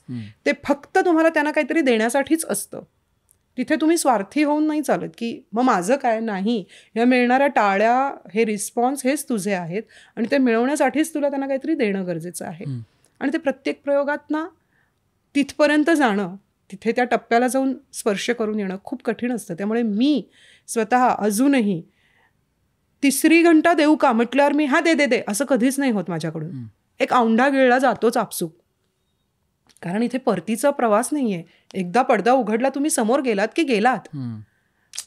ते फक्त तुम्हाला त्यांना काहीतरी देण्यासाठीच असतं. तिथे तुम्ही स्वार्थी होऊन नाही चालत की मग माझं काय नाही, या मिळणाऱ्या टाळ्या, हे रिस्पॉन्स हेच तुझे आहेत आणि ते मिळवण्यासाठीच तुला त्यांना काहीतरी देणं गरजेचं आहे. आणि ते प्रत्येक प्रयोगात ना तिथपर्यंत जाणं, तिथे त्या टप्प्याला जाऊन स्पर्श करून येणं खूप कठीण असतं. त्यामुळे मी स्वतः अजूनही 3री घंटा देऊ का म्हटल्यावर मी हा दे असं कधीच नाही होत माझ्याकडून. एक औंढा गिळला जातोच आपसूक. कारण इथे परतीचा प्रवास नाहीये. एकदा पडदा उघडला, तुम्ही समोर गेलात की गेलात.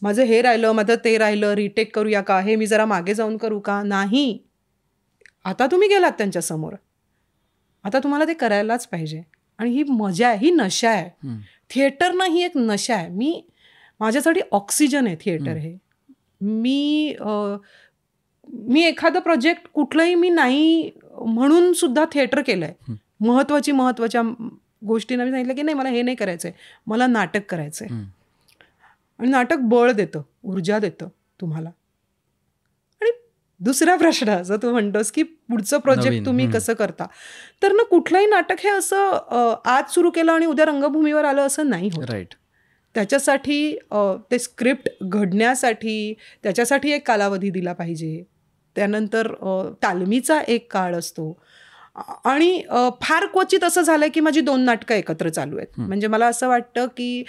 माझं हे राहिलं, माझं ते राहिलं, रिटेक करूया का, हे मी जरा मागे जाऊन करू का, नाही. आता तुम्ही गेलात त्यांच्या समोर, आता तुम्हाला ते करायलाच पाहिजे. आणि ही मजा आहे, ही नशा आहे. थिएटर ना ही एक नशा आहे. माझ्यासाठी ऑक्सिजन आहे थिएटर हे. मी एखादं प्रोजेक्ट कुठलंही मी नाही म्हणून सुद्धा थिएटर केलंय. महत्वाच्या गोष्टींना मी सांगितलं की नाही, मला हे नाही करायचंय, मला नाटक करायचंय. आणि नाटक बळ देतं, ऊर्जा देतं तुम्हाला. आणि दुसरा प्रश्न जो तू म्हणतोस की पुढचं प्रोजेक्ट तुम्ही कसं करता, तर ना कुठलंही नाटक हे असं आज सुरू केलं आणि उद्या रंगभूमीवर आलं असं नाही होत. राईट. त्याच्यासाठी ते स्क्रिप्ट घडण्यासाठी त्याच्यासाठी एक कालावधी दिला पाहिजे. त्यानंतर तालमीचा एक काळ असतो. आणि फार क्वचित असं झालंय की माझी 2 नाटकं एकत्र चालू आहेत. म्हणजे मला असं वाटतं की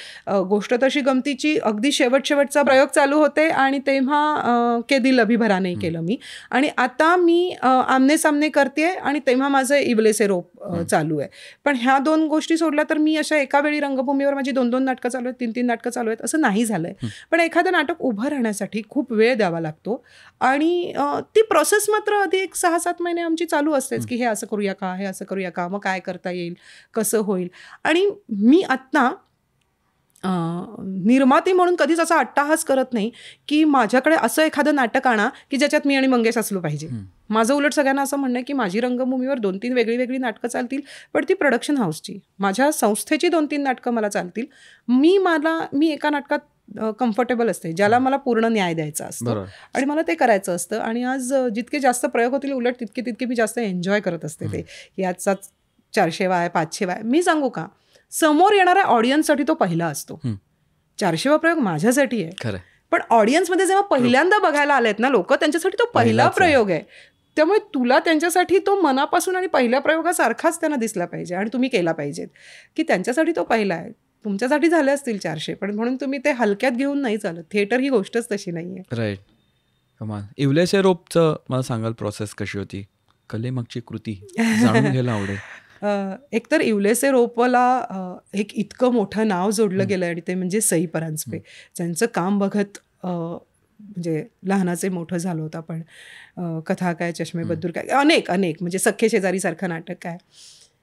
गोष्ट तशी गमतीची अगदी शेवटचा प्रयोग चालू होते आणि तेव्हा के दिल अभी भरा नाही केलं मी. आणि आता मी आमने सामने करते आणि तेव्हा माझं इवले से रोप चालू आहे. पण ह्या 2 गोष्टी सोडल्या तर मी अशा एका वेळी रंगभूमीवर माझी 2 नाटकं चालू आहेत, 3 नाटकं चालू आहेत असं नाही झालंय. पण एखादं नाटक उभं राहण्यासाठी खूप वेळ द्यावा लागतो आणि ती प्रोसेस मात्र आधी एक 6-7 महिने आमची चालू असतेच की हे असं करूया का, हे असं करूया का, मग काय करता येईल, कसं होईल. आणि मी आत्ता निर्माती म्हणून कधीच असा अट्टाहास करत नाही की माझ्याकडे असं एखादं नाटक आणा की ज्याच्यात मी आणि मंगेश असलो पाहिजे. माझं उलट सगळ्यांना असं म्हणणं आहे की माझी रंगभूमीवर 2-3 वेगळी नाटकं चालतील, पण ती प्रोडक्शन हाऊसची, माझ्या संस्थेची 2-3 नाटकं मला चालतील. मी एका नाटकात कम्फर्टेबल असते, ज्याला मला पूर्ण न्याय द्यायचा असतो आणि मला ते करायचं असतं. आणि आज जितके जास्त प्रयोग होतील उलट तितके मी जास्त एन्जॉय करत असते ते, की आजचा 400 आहे 500 आहे. मी सांगू का, समोर येणाऱ्या ऑडियन्ससाठी तो पहिला असतो. 400वा प्रयोग माझ्यासाठी आहे, पण ऑडियन्समध्ये जेव्हा पहिल्यांदा बघायला आलेत ना लोक, त्यांच्यासाठी तो पहिला प्रयोग आहे. त्यामुळे तुला त्यांच्यासाठी तो मनापासून आणि पहिल्या प्रयोगासारखाच त्यांना दिसला पाहिजे आणि तुम्ही केला पाहिजेत की त्यांच्यासाठी तो पहिला आहे. तुमच्यासाठी झाले असतील 400, पण म्हणून तुम्ही ते हलक्यात घेऊन नाही चालत. थिएटर ही गोष्टच तशी नाहीये. राईट. कमाल. इवले से रोपचं मला सांगाल प्रोसेस कशी होती, कलेमागची कृती जाणून घ्यायला आवडेल. एकतर इवले से रोपला एक इतकं मोठं नाव जोडलं गेलं आणि ते म्हणजे सई परांजपे. ज्यांचं काम बघत म्हणजे लहानाचे मोठं झालं होतं. पण कथा काय, चष्मे बद्दूर काय, अनेक म्हणजे सख्खे शेजारी सारखं नाटक काय.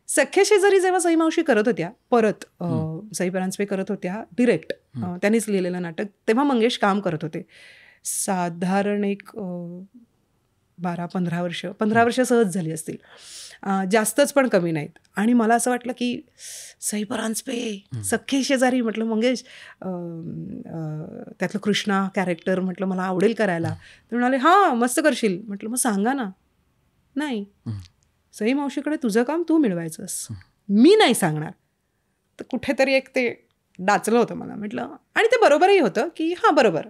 सख्खे शेजारी जेव्हा सई मावशी करत होत्या, परत सई परांजपे करत होत्या डिरेक्ट, त्यांनीच लिहिलेलं नाटक, तेव्हा मंगेश काम करत होते. साधारण एक 12-15 वर्ष, 15 वर्ष सहज झाली असतील, जास्तच पण कमी नाहीत. आणि मला असं वाटलं की सई परांजपे, सख्खे शेजारी, म्हटलं मंगेश त्यातलं कृष्णा कॅरेक्टर म्हटलं मला आवडेल करायला. ते म्हणाले हां मस्त करशील. म्हटलं मग सांगा ना. नाही, सई मावशीकडे तुझं काम तू मिळवायचंस, मी नाही सांगणार. तर कुठेतरी एक ते डाचलं होतं मला. म्हटलं, आणि ते बरोबरही होतं की हां बरोबर,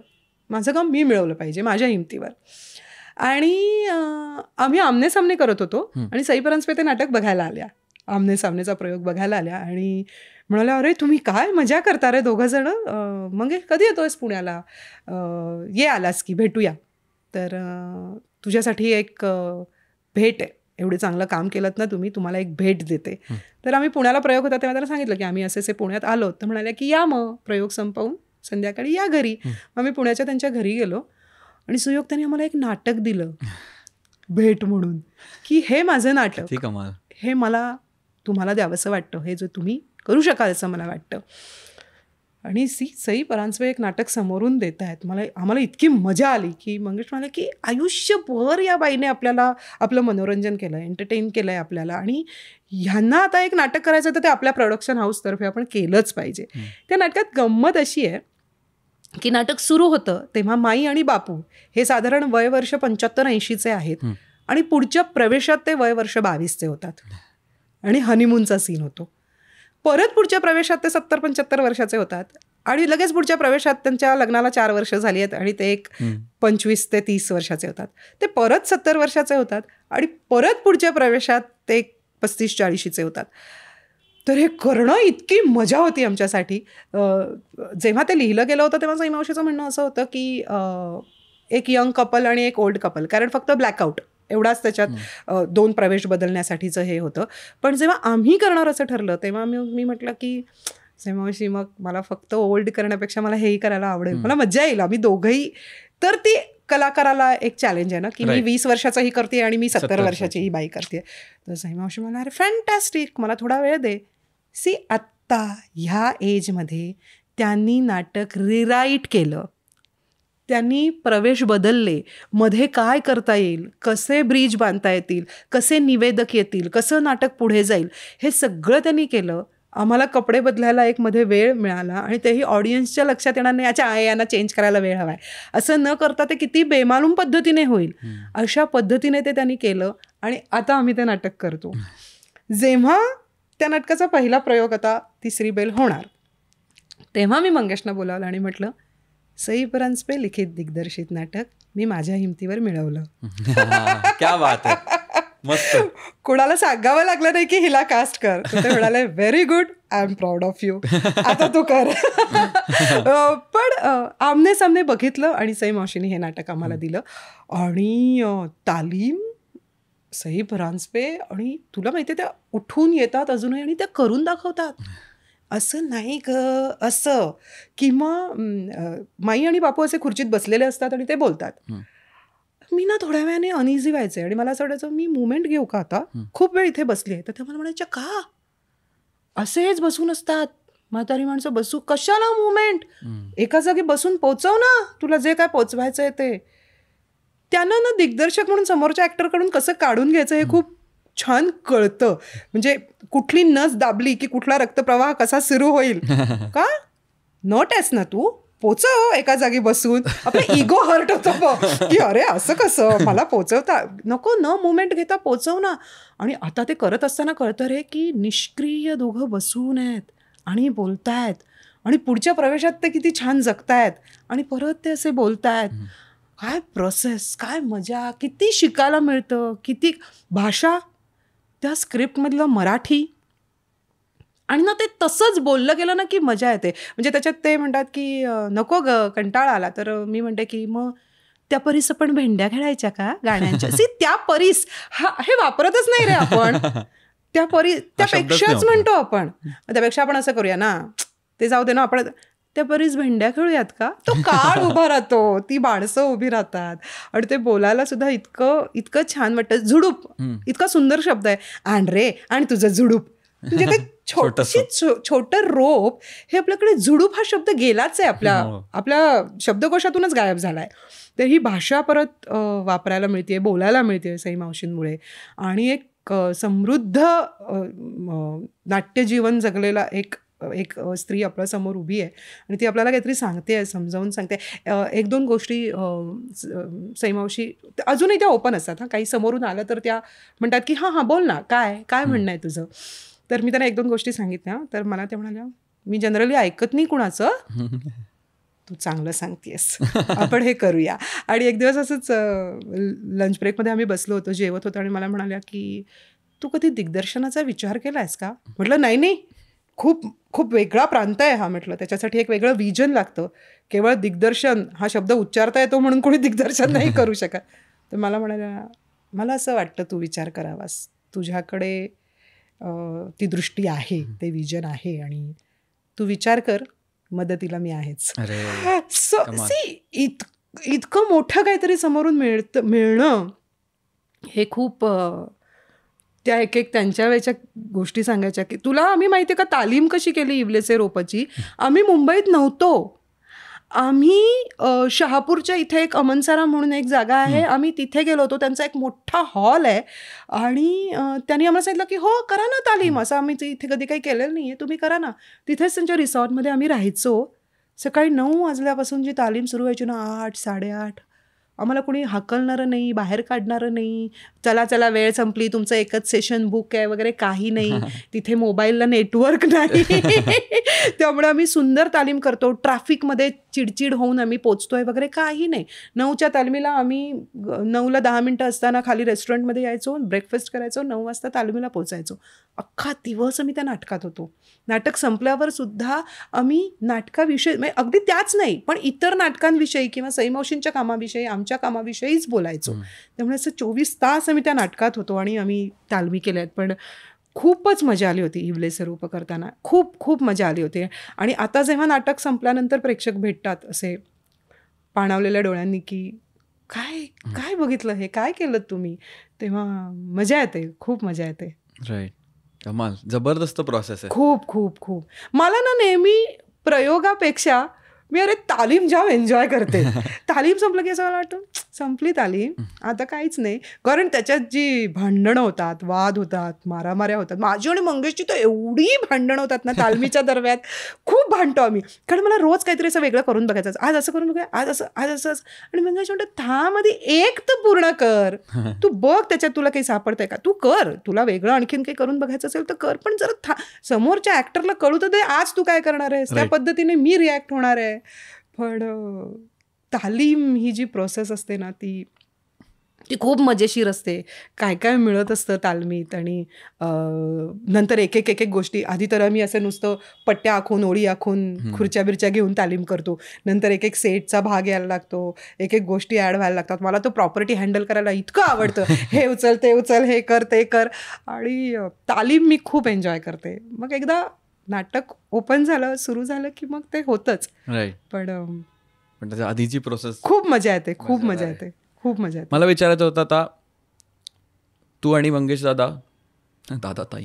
माझं काम मी मिळवलं पाहिजे माझ्या हिमतीवर. आणि आम्ही आमने सामने करत होतो आणि सई परांजपे ते नाटक बघायला आल्या, आमने सामनेचा प्रयोग बघायला आल्या. आणि म्हणाले अरे तुम्ही काय मजा करता रे दोघं जण, मग कधी येतोयस पुण्याला, ये आलास की भेटूया. तर तुझ्यासाठी एक भेट आहे, एवढे चांगलं काम केलं ना तुम्ही, तुम्हाला एक भेट देते. तर आम्ही पुण्याला प्रयोग होता तेव्हा त्यांना सांगितलं की आम्ही असे पुण्यात आलो. तर म्हणाले की या मग प्रयोग संपवून संध्याकाळी या घरी. मग आम्ही पुण्याच्या त्यांच्या घरी गेलो आणि सुयोग त्यांनी आम्हाला एक नाटक दिलं भेट म्हणून, की हे माझं नाटक, हे मला तुम्हाला द्यावंसं वाटतं, हे जे तुम्ही करू शकाल असं मला वाटतं. आणि सई परांजपे एक नाटक समोरून देत आहेत. आम्हाला इतकी मजा आली की मंगेश म्हणाले की आयुष्यभर या बाईने आपलं मनोरंजन केलं, एंटरटेन केलं आहे आपल्याला, आणि ह्यांना आता एक नाटक करायचं तर ते आपल्या प्रोडक्शन हाऊसतर्फे आपण केलंच पाहिजे. त्या नाटकात गंमत अशी आहे की नाटक सुरू होतं तेव्हा माई आणि बापू हे साधारण वय वर्ष 75-80चे आहेत आणि पुढच्या प्रवेशात ते वय वर्ष 22चे होतात आणि हनीमूनचा सीन होतो. परत पुढच्या प्रवेशात ते 70-75 वर्षाचे होतात आणि लगेच पुढच्या प्रवेशात त्यांच्या लग्नाला 4 वर्ष झाली आहेत आणि ते एक 25 ते 30 वर्षाचे होतात. ते परत 70 वर्षाचे होतात आणि परत पुढच्या प्रवेशात ते 35-40चे होतात. तर हे करणं इतकी मजा होती आमच्यासाठी. जेव्हा ते लिहिलं गेलं होतं तेव्हा सई मावशीचं म्हणणं असं होतं की एक यंग कपल आणि एक ओल्ड कपल, कारण फक्त ब्लॅकआउट एवढाच त्याच्यात 2 प्रवेश बदलण्यासाठीचं हे होतं. पण जेव्हा आम्ही करणार असं ठरलं तेव्हा मी म्हटलं की सई मावशी मग मला फक्त ओल्ड करण्यापेक्षा मला हेही करायला आवडेल, मला मजा येईल, आम्ही दोघंही. तर ती कलाकाराला एक चॅलेंज आहे ना की मी 20 वर्षाचाही करते आणि मी 70 वर्षाची ही बाई करते. तर सई मावशी मला अरे फॅन्टॅस्टिक, मला थोडा वेळ दे. आत्ता ह्या एजमध्ये त्यांनी नाटक रिराईट केलं, त्यांनी प्रवेश बदलले, मध्ये काय करता येईल, कसे ब्रिज बांधता येतील, कसे निवेदक येतील, कसं नाटक पुढे जाईल, हे सगळं त्यांनी केलं. आम्हाला कपडे बदलायला एक मध्ये वेळ मिळाला आणि तेही ऑडियन्सच्या लक्षात येणार नाही अच्छा यांना चेंज करायला वेळ हवा आहे असं न करता ते किती बेमालूम पद्धतीने होईल अशा पद्धतीने ते त्यांनी केलं आणि आता आम्ही ते नाटक करतो. जेव्हा त्या नाटकाचा पहिला प्रयोग आता तिसरी बेल होणार तेव्हा मी मंगेशना बोलावलं आणि म्हटलं सई परांजपे लिखित दिग्दर्शित नाटक मी माझ्या हिमतीवर मिळवलं. क्या बात आहे, मस्त. कोणाला सांगावं लागलं नाही की हिला कास्ट कर. ते म्हणाले very good, I am proud of you, आता तू कर. पण आमने सामने बघितलं आणि सई मावशीने हे नाटक आम्हाला दिलं आणि तालीम सई परांजपे, आणि तुला माहिती आहे त्या उठून येतात अजूनही आणि त्या करून दाखवतात. असं नाही ग असं, किंवा माई आणि बापू असे खुर्चीत बसलेले असतात आणि ते बोलतात. मी ना थोड्या वेळाने अनइझी व्हायचे आणि मला असं वाटायचं मी मुवमेंट घेऊ का आता, खूप वेळ इथे बसली आहे. तर ते मला म्हणायच्या का असेच बसून असतात म्हातारी माणसं, बसू कशाला मुवमेंट, एका जागी बसून पोचव ना तुला जे काय पोचवायचं आहे ते. त्यांना ना दिग्दर्शक म्हणून समोरच्या ॲक्टरकडून कसं काढून घ्यायचं हे खूप छान कळतं. म्हणजे कुठली नस दाबली की कुठला रक्तप्रवाह कसा सुरू होईल. का नट आहेस ना तू, पोचव एका जागी बसून. आपला इगो हर्ट होतो की अरे असं कसं मला पोचवता नको, न मुवमेंट घेता पोचव ना. आणि आता ते करत असताना कळतं रे की निष्क्रिय दोघं बसून आहेत आणि बोलतायत आणि पुढच्या प्रवेशात ते किती छान जगतायत आणि परत ते असे बोलतायत. काय प्रोसेस, काय मजा, किती शिकायला मिळतं, किती भाषा, त्या स्क्रिप्टमधलं मराठी, आणि ना ते तसंच बोललं गेलं ना की मजा येते. म्हणजे त्याच्यात ते म्हणतात की नको ग कंटाळा आला, तर मी म्हणते की मग त्या परीस आपण भेंड्या खेळायच्या का गाण्यांच्या. त्या परीस हे वापरतच नाही रे आपण, त्यापेक्षाच म्हणतो आपण. त्यापेक्षा आपण असं करूया ना, ते जाऊ दे ना, आपण त्या परीस भेंड्या खेळूयात का. तो काळ उभा राहतो, ती माणसं उभी राहतात आणि ते बोलायला सुद्धा इतकं छान वाटतं. झुडूप इतका सुंदर शब्द आहे, आण रे आणि तुझं झुडूप. म्हणजे ते छोटं रोप, हे आपल्याकडे झुडूप हा शब्द गेलाच आहे, आपल्या शब्दकोशातूनच गायब झालाय. तर ही भाषा परत वापरायला मिळते, बोलायला मिळते सई मावशींमुळे. आणि एक समृद्ध नाट्यजीवन जगलेला एक स्त्री आपल्या समोर उभी आहे आणि ती आपल्याला काहीतरी सांगते, समजावून सांगते. 1-2 गोष्टी सई मावशी अजूनही त्या ओपन असतात. काही समोरून आलं तर त्या म्हणतात की हां बोल ना, काय म्हणणं आहे तुझं. तर मी त्यांना 1-2 गोष्टी सांगितल्या. तर मला त्या म्हणाल्या मी जनरली ऐकत नाही कुणाचं, तू चांगलं सांगतेस, आपण हे करूया. आणि एक दिवस असंच लंच ब्रेकमध्ये आम्ही बसलो होतो, जेवत होतो आणि मला म्हणाल्या की तू कधी दिग्दर्शनाचा विचार केला आहेस का. म्हटलं नाही, खूप खूप वेगळा प्रांत आहे हा म्हटलं, त्याच्यासाठी एक वेगळं विजन लागतं. केवळ दिग्दर्शन हा शब्द उच्चारता येतो म्हणून कोणी दिग्दर्शन नाही करू शकत. तर मला म्हणाला, मला असं वाटतं तू विचार करावास, तुझ्याकडे ती दृष्टी आहे, ते विजन आहे आणि तू विचार कर, मदतीला मी आहेच. इतकं मोठं काहीतरी समोरून मिळणं हे खूप त्या एक त्यांच्या वेळच्या गोष्टी सांगायच्या की तुला आम्ही माहिती आहे का तालीम कशी केली इवलेसे रोपची. आम्ही मुंबईत नव्हतो, आम्ही शहापूरच्या इथे एक अमनसारा म्हणून एक जागा आहे, आम्ही तिथे गेलो होतो. त्यांचा एक मोठा हॉल आहे आणि त्यांनी आम्हाला सांगितलं की हो करा ना तालीम, असं आम्ही इथे कधी काही केलेलं नाही आहे, तुम्ही करा ना. तिथेच त्यांच्या रिसॉर्टमध्ये आम्ही राहायचो. सकाळी 9 वाजल्यापासून जी तालीम सुरू व्हायची ना, 8, 8:30, आम्हाला कोणी हाकलणारं नाही, बाहेर काढणारं नाही, चला चला वेळ संपली, तुमचं एकच सेशन बुक आहे वगैरे काही नाही. तिथे मोबाईलला नेटवर्क नाही. त्यामुळे आम्ही सुंदर तालीम करतो. ट्रॅफिकमध्ये चिडचिड होऊन आम्ही पोचतोय वगैरे काही नाही. 9च्या तालमीला आम्ही 9ला 10 मिनटं असताना खाली रेस्टॉरंटमध्ये यायचो, ब्रेकफास्ट करायचो, 9 वाजता तालमीला पोचायचो. अख्खा दिवस आम्ही त्या नाटकात होतो. नाटक संपल्यावर सुद्धा आम्ही नाटकाविषयी म्हणजे अगदी त्याच नाही पण इतर नाटकांविषयी किंवा सईमावशींच्या कामाविषयी, आमच्या कामाविषयीच बोलायचो. त्यामुळे असं 24 तास आम्ही त्या नाटकात होतो आणि आम्ही तालमी केल्या आहेत. पण खूपच मजा आली होती इवलेसे रोप करताना, खूप खूप मजा आली होती. आणि आता जेव्हा नाटक संपल्यानंतर प्रेक्षक भेटतात असे पाणावलेल्या डोळ्यांनी की काय काय बघितलं, हे काय केलं तुम्ही, तेव्हा मजा येते, खूप मजा येते. राईट. कमाल, जबरदस्त प्रोसेस आहे. खूप खूप खूप. मला ना नेहमी प्रयोगापेक्षा मी तालीम जाम एन्जॉय करते. तालीम संपलं की असं मला वाटतं संपली तालीम, आता काहीच नाही. कारण त्याच्यात जी भांडणं होतात, वाद होतात, मारामाऱ्या होतात. माझी आणि मंगेशची तर एवढी भांडणं होतात ना तालमीच्या दरम्यान, खूप भांडतो आम्ही. कारण मला रोज काहीतरी असं वेगळं करून बघायचं, आज असं करून बघूया, आज असं, आज असंच. आणि मंगेश म्हणतो थांबमध्ये एक तर पूर्ण कर, तू बघ त्याच्यात तुला काही सापडतंय का, तू कर, तुला वेगळं आणखीन काही करून बघायचं असेल तर कर, पण जरा समोरच्या ऍक्टरला कळू तर दे आज तू काय करणार आहेस, त्या पद्धतीने मी रिॲक्ट होणार आहे. पण तालीम ही जी प्रोसेस असते ना ती खूप मजेशीर असते. काय काय मिळत असतं तालमीत. आणि नंतर एक एक गोष्टी, आधी तर आम्ही असं नुसतं पट्ट्या आखून, ओळी आखून, खुर्च्या बिरच्या घेऊन तालीम करतो. नंतर एक सेटचा भाग यायला लागतो, एक गोष्टी ॲड व्हायला लागतात. मला तो प्रॉपर्टी हँडल करायला इतकं आवडतं. हे उचल, ते उचल, हे कर, ते कर. आणि तालीम मी खूप एन्जॉय करते. मग एकदा नाटक ओपन झालं, सुरू झालं की मग ते होतंच. पण त्याच्या आधीची प्रोसेस खूप मजा येते, खूप मजा येते, खूप मजा येते. मला विचारायचं होतं आता तू आणि मंगेश दादा ताई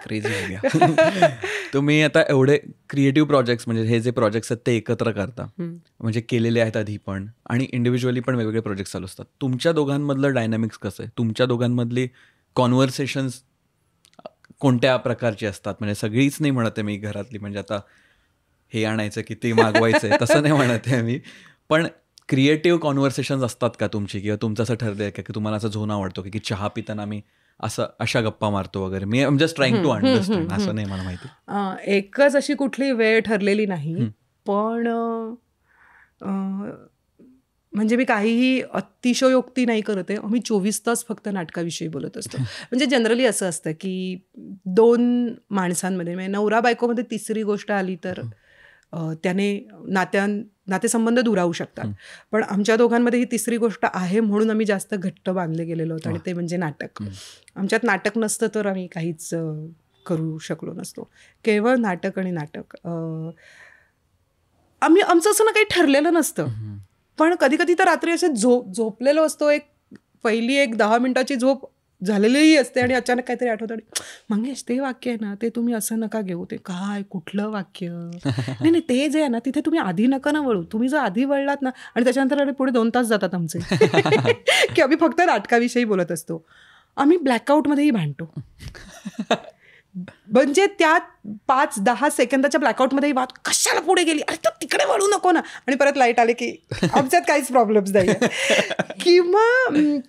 क्रेझी हो गया. तुम्ही आता एवढे क्रिएटिव्ह प्रोजेक्ट्स म्हणजे हे जे प्रोजेक्ट्स आहेत ते एकत्र करता, म्हणजे केलेले आहेत आधी पण आणि इंडिव्हिज्युअली पण वेगवेगळे प्रोजेक्ट चालू असतात. तुमच्या दोघांमधलं डायनॅमिक्स कसं आहे? तुमच्या दोघांमधली कॉन्व्हर्सेशन्स कोणत्या प्रकारची असतात? म्हणजे सगळीच नाही म्हणत आहे मी घरातली, म्हणजे आता हे आणायचं की ते मागवायचं आहे तसं नाही म्हणत आहे मी, पण क्रिएटिव्ह कॉन्व्हर्सेशन्स असतात का तुमची? किंवा तुमचं असं ठरलं आहे का की तुम्हाला असं झोन आवडतो की चहा पिताना आम्ही असं अशा गप्पा मारतो वगैरे? मी I am just trying to understand, असं नाही मला माहिती. एकच अशी कुठली वेळ ठरलेली नाही, पण म्हणजे मी काहीही अतिशयोक्ती नाही करते. आम्ही 24 तास फक्त नाटकाविषयी बोलत असतो. म्हणजे जनरली असं असतं की 2 माणसांमध्ये म्हणजे नवरा बायकोमध्ये तिसरी गोष्ट आली तर त्याने नातेसंबंध दुरावू शकतात. पण आमच्या दोघांमध्ये ही तिसरी गोष्ट आहे म्हणून आम्ही जास्त घट्ट बांधले गेलेलो होतो आणि ते म्हणजे नाटक. आमच्यात नाटक नसतं तर आम्ही काहीच करू शकलो नसतो. केवळ नाटक आणि नाटक. आमचं असं ना काही ठरलेलं नसतं, पण कधी कधी तर रात्री असे झोपलेलो असतो, पहिली 10 मिनिटाची झोप झालेलीही असते आणि अचानक काहीतरी आठवतं आणि मंगेश ते वाक्य आहे ना ते तुम्ही असं नका घेऊ. ते काय कुठलं वाक्य, नाही ते जे आहे ना तिथे तुम्ही आधी नका ना वळू. तुम्ही जर आधी वळलात ना आणि त्याच्यानंतर पुढे 2 तास जातात आमचे की आम्ही फक्त नाटकाविषयी बोलत असतो. आम्ही ब्लॅकआउटमध्येही भांडतो. म्हणजे त्या 5-10 सेकंदाच्या ब्लॅकआउटमध्येही वाद कशाला पुढे गेली, अरे तर तिकडे वळू नको ना, आणि परत लाईट आले की आमच्यात काहीच प्रॉब्लेम्स नाही. किंवा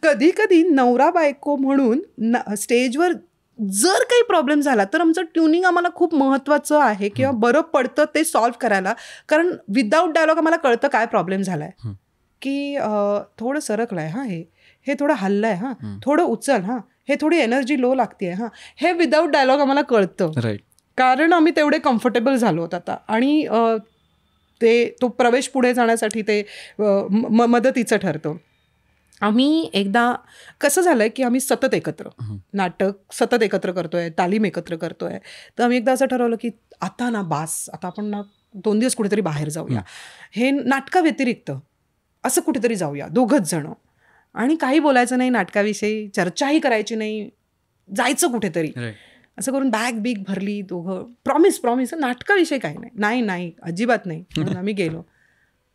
कधी कधी नवरा बायको म्हणून स्टेजवर जर काही प्रॉब्लेम झाला तर आमचं ट्युनिंग आम्हाला खूप महत्त्वाचं आहे किंवा बरं पडतं ते सॉल्व्ह करायला. कारण विदाऊट डायलॉग आम्हाला कळतं काय प्रॉब्लेम झाला की थोडं सरकलं आहे, हे थोडं हल्लं आहे, थोडं उचल, हे थोडी एनर्जी लो लागते हां, हे विदाऊट डायलॉग आम्हाला कळतं. राईट. कारण आम्ही तेवढे कम्फर्टेबल झालो होतो आता. आणि तो प्रवेश पुढे जाण्यासाठी ते मदतीचं ठरतं. आम्ही एकदा कसं झालं आहे की आम्ही सतत एकत्र नाटक सतत एकत्र करतोय, तालीम एकत्र करतोय. तर आम्ही एकदा असं ठरवलं की आता ना बास, आता आपण ना 2 दिवस कुठेतरी बाहेर जाऊया, हे नाटकाव्यतिरिक्त असं कुठेतरी जाऊया 2घंच जण, आणि काही बोलायचं नाही नाटकाविषयी, चर्चाही करायची नाही, जायचं कुठेतरी. असं करून बॅग बिग भरली दोघं. प्रॉमिस नाटकाविषयी काही नाही अजिबात नाही. म्हणून आम्ही गेलो.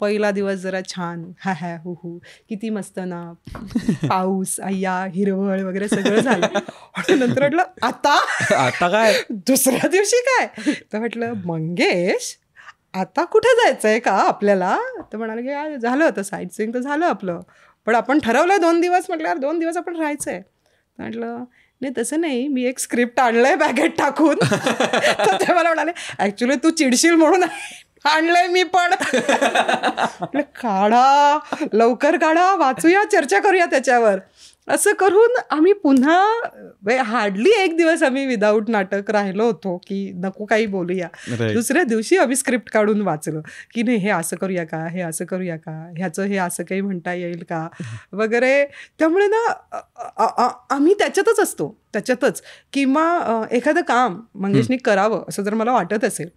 पहिला दिवस जरा छान, हा हु किती मस्त ना, पाऊस, अय्या, हिरवळ वगैरे सगळं झालं. आणि नंतर म्हटलं आता काय, दुसऱ्या दिवशी काय, तर म्हटलं मंगेश आता कुठे जायचंय का आपल्याला. तर म्हणाले की झालं होतं साईट सीइंग तर झालं आपलं, पण आपण ठरवलंय 2 दिवस. म्हटल्यावर 2 दिवस आपण राहायचंय. म्हटलं नाही तसं नाही, मी एक स्क्रिप्ट आणलंय बॅगेत टाकून. तर ते मला म्हणाले ॲक्च्युली तू चिडशील म्हणून आणलंय मी पण. काढा लवकर, काढा, वाचूया, चर्चा करूया त्याच्यावर. असं करून आम्ही पुन्हा हार्डली 1 दिवस आम्ही विदाऊट नाटक राहिलो होतो की नको काही बोलूया. दुसऱ्या दिवशी आम्ही स्क्रिप्ट काढून वाचलं की नाही हे असं करूया का, हे असं करूया का, ह्याचं हे असं काही म्हणता येईल का वगैरे. त्यामुळे ना आम्ही त्याच्यातच असतो, त्याच्यातच. किंवा एखादं काम मंगेशनी करावं असं जर मला वाटत असेल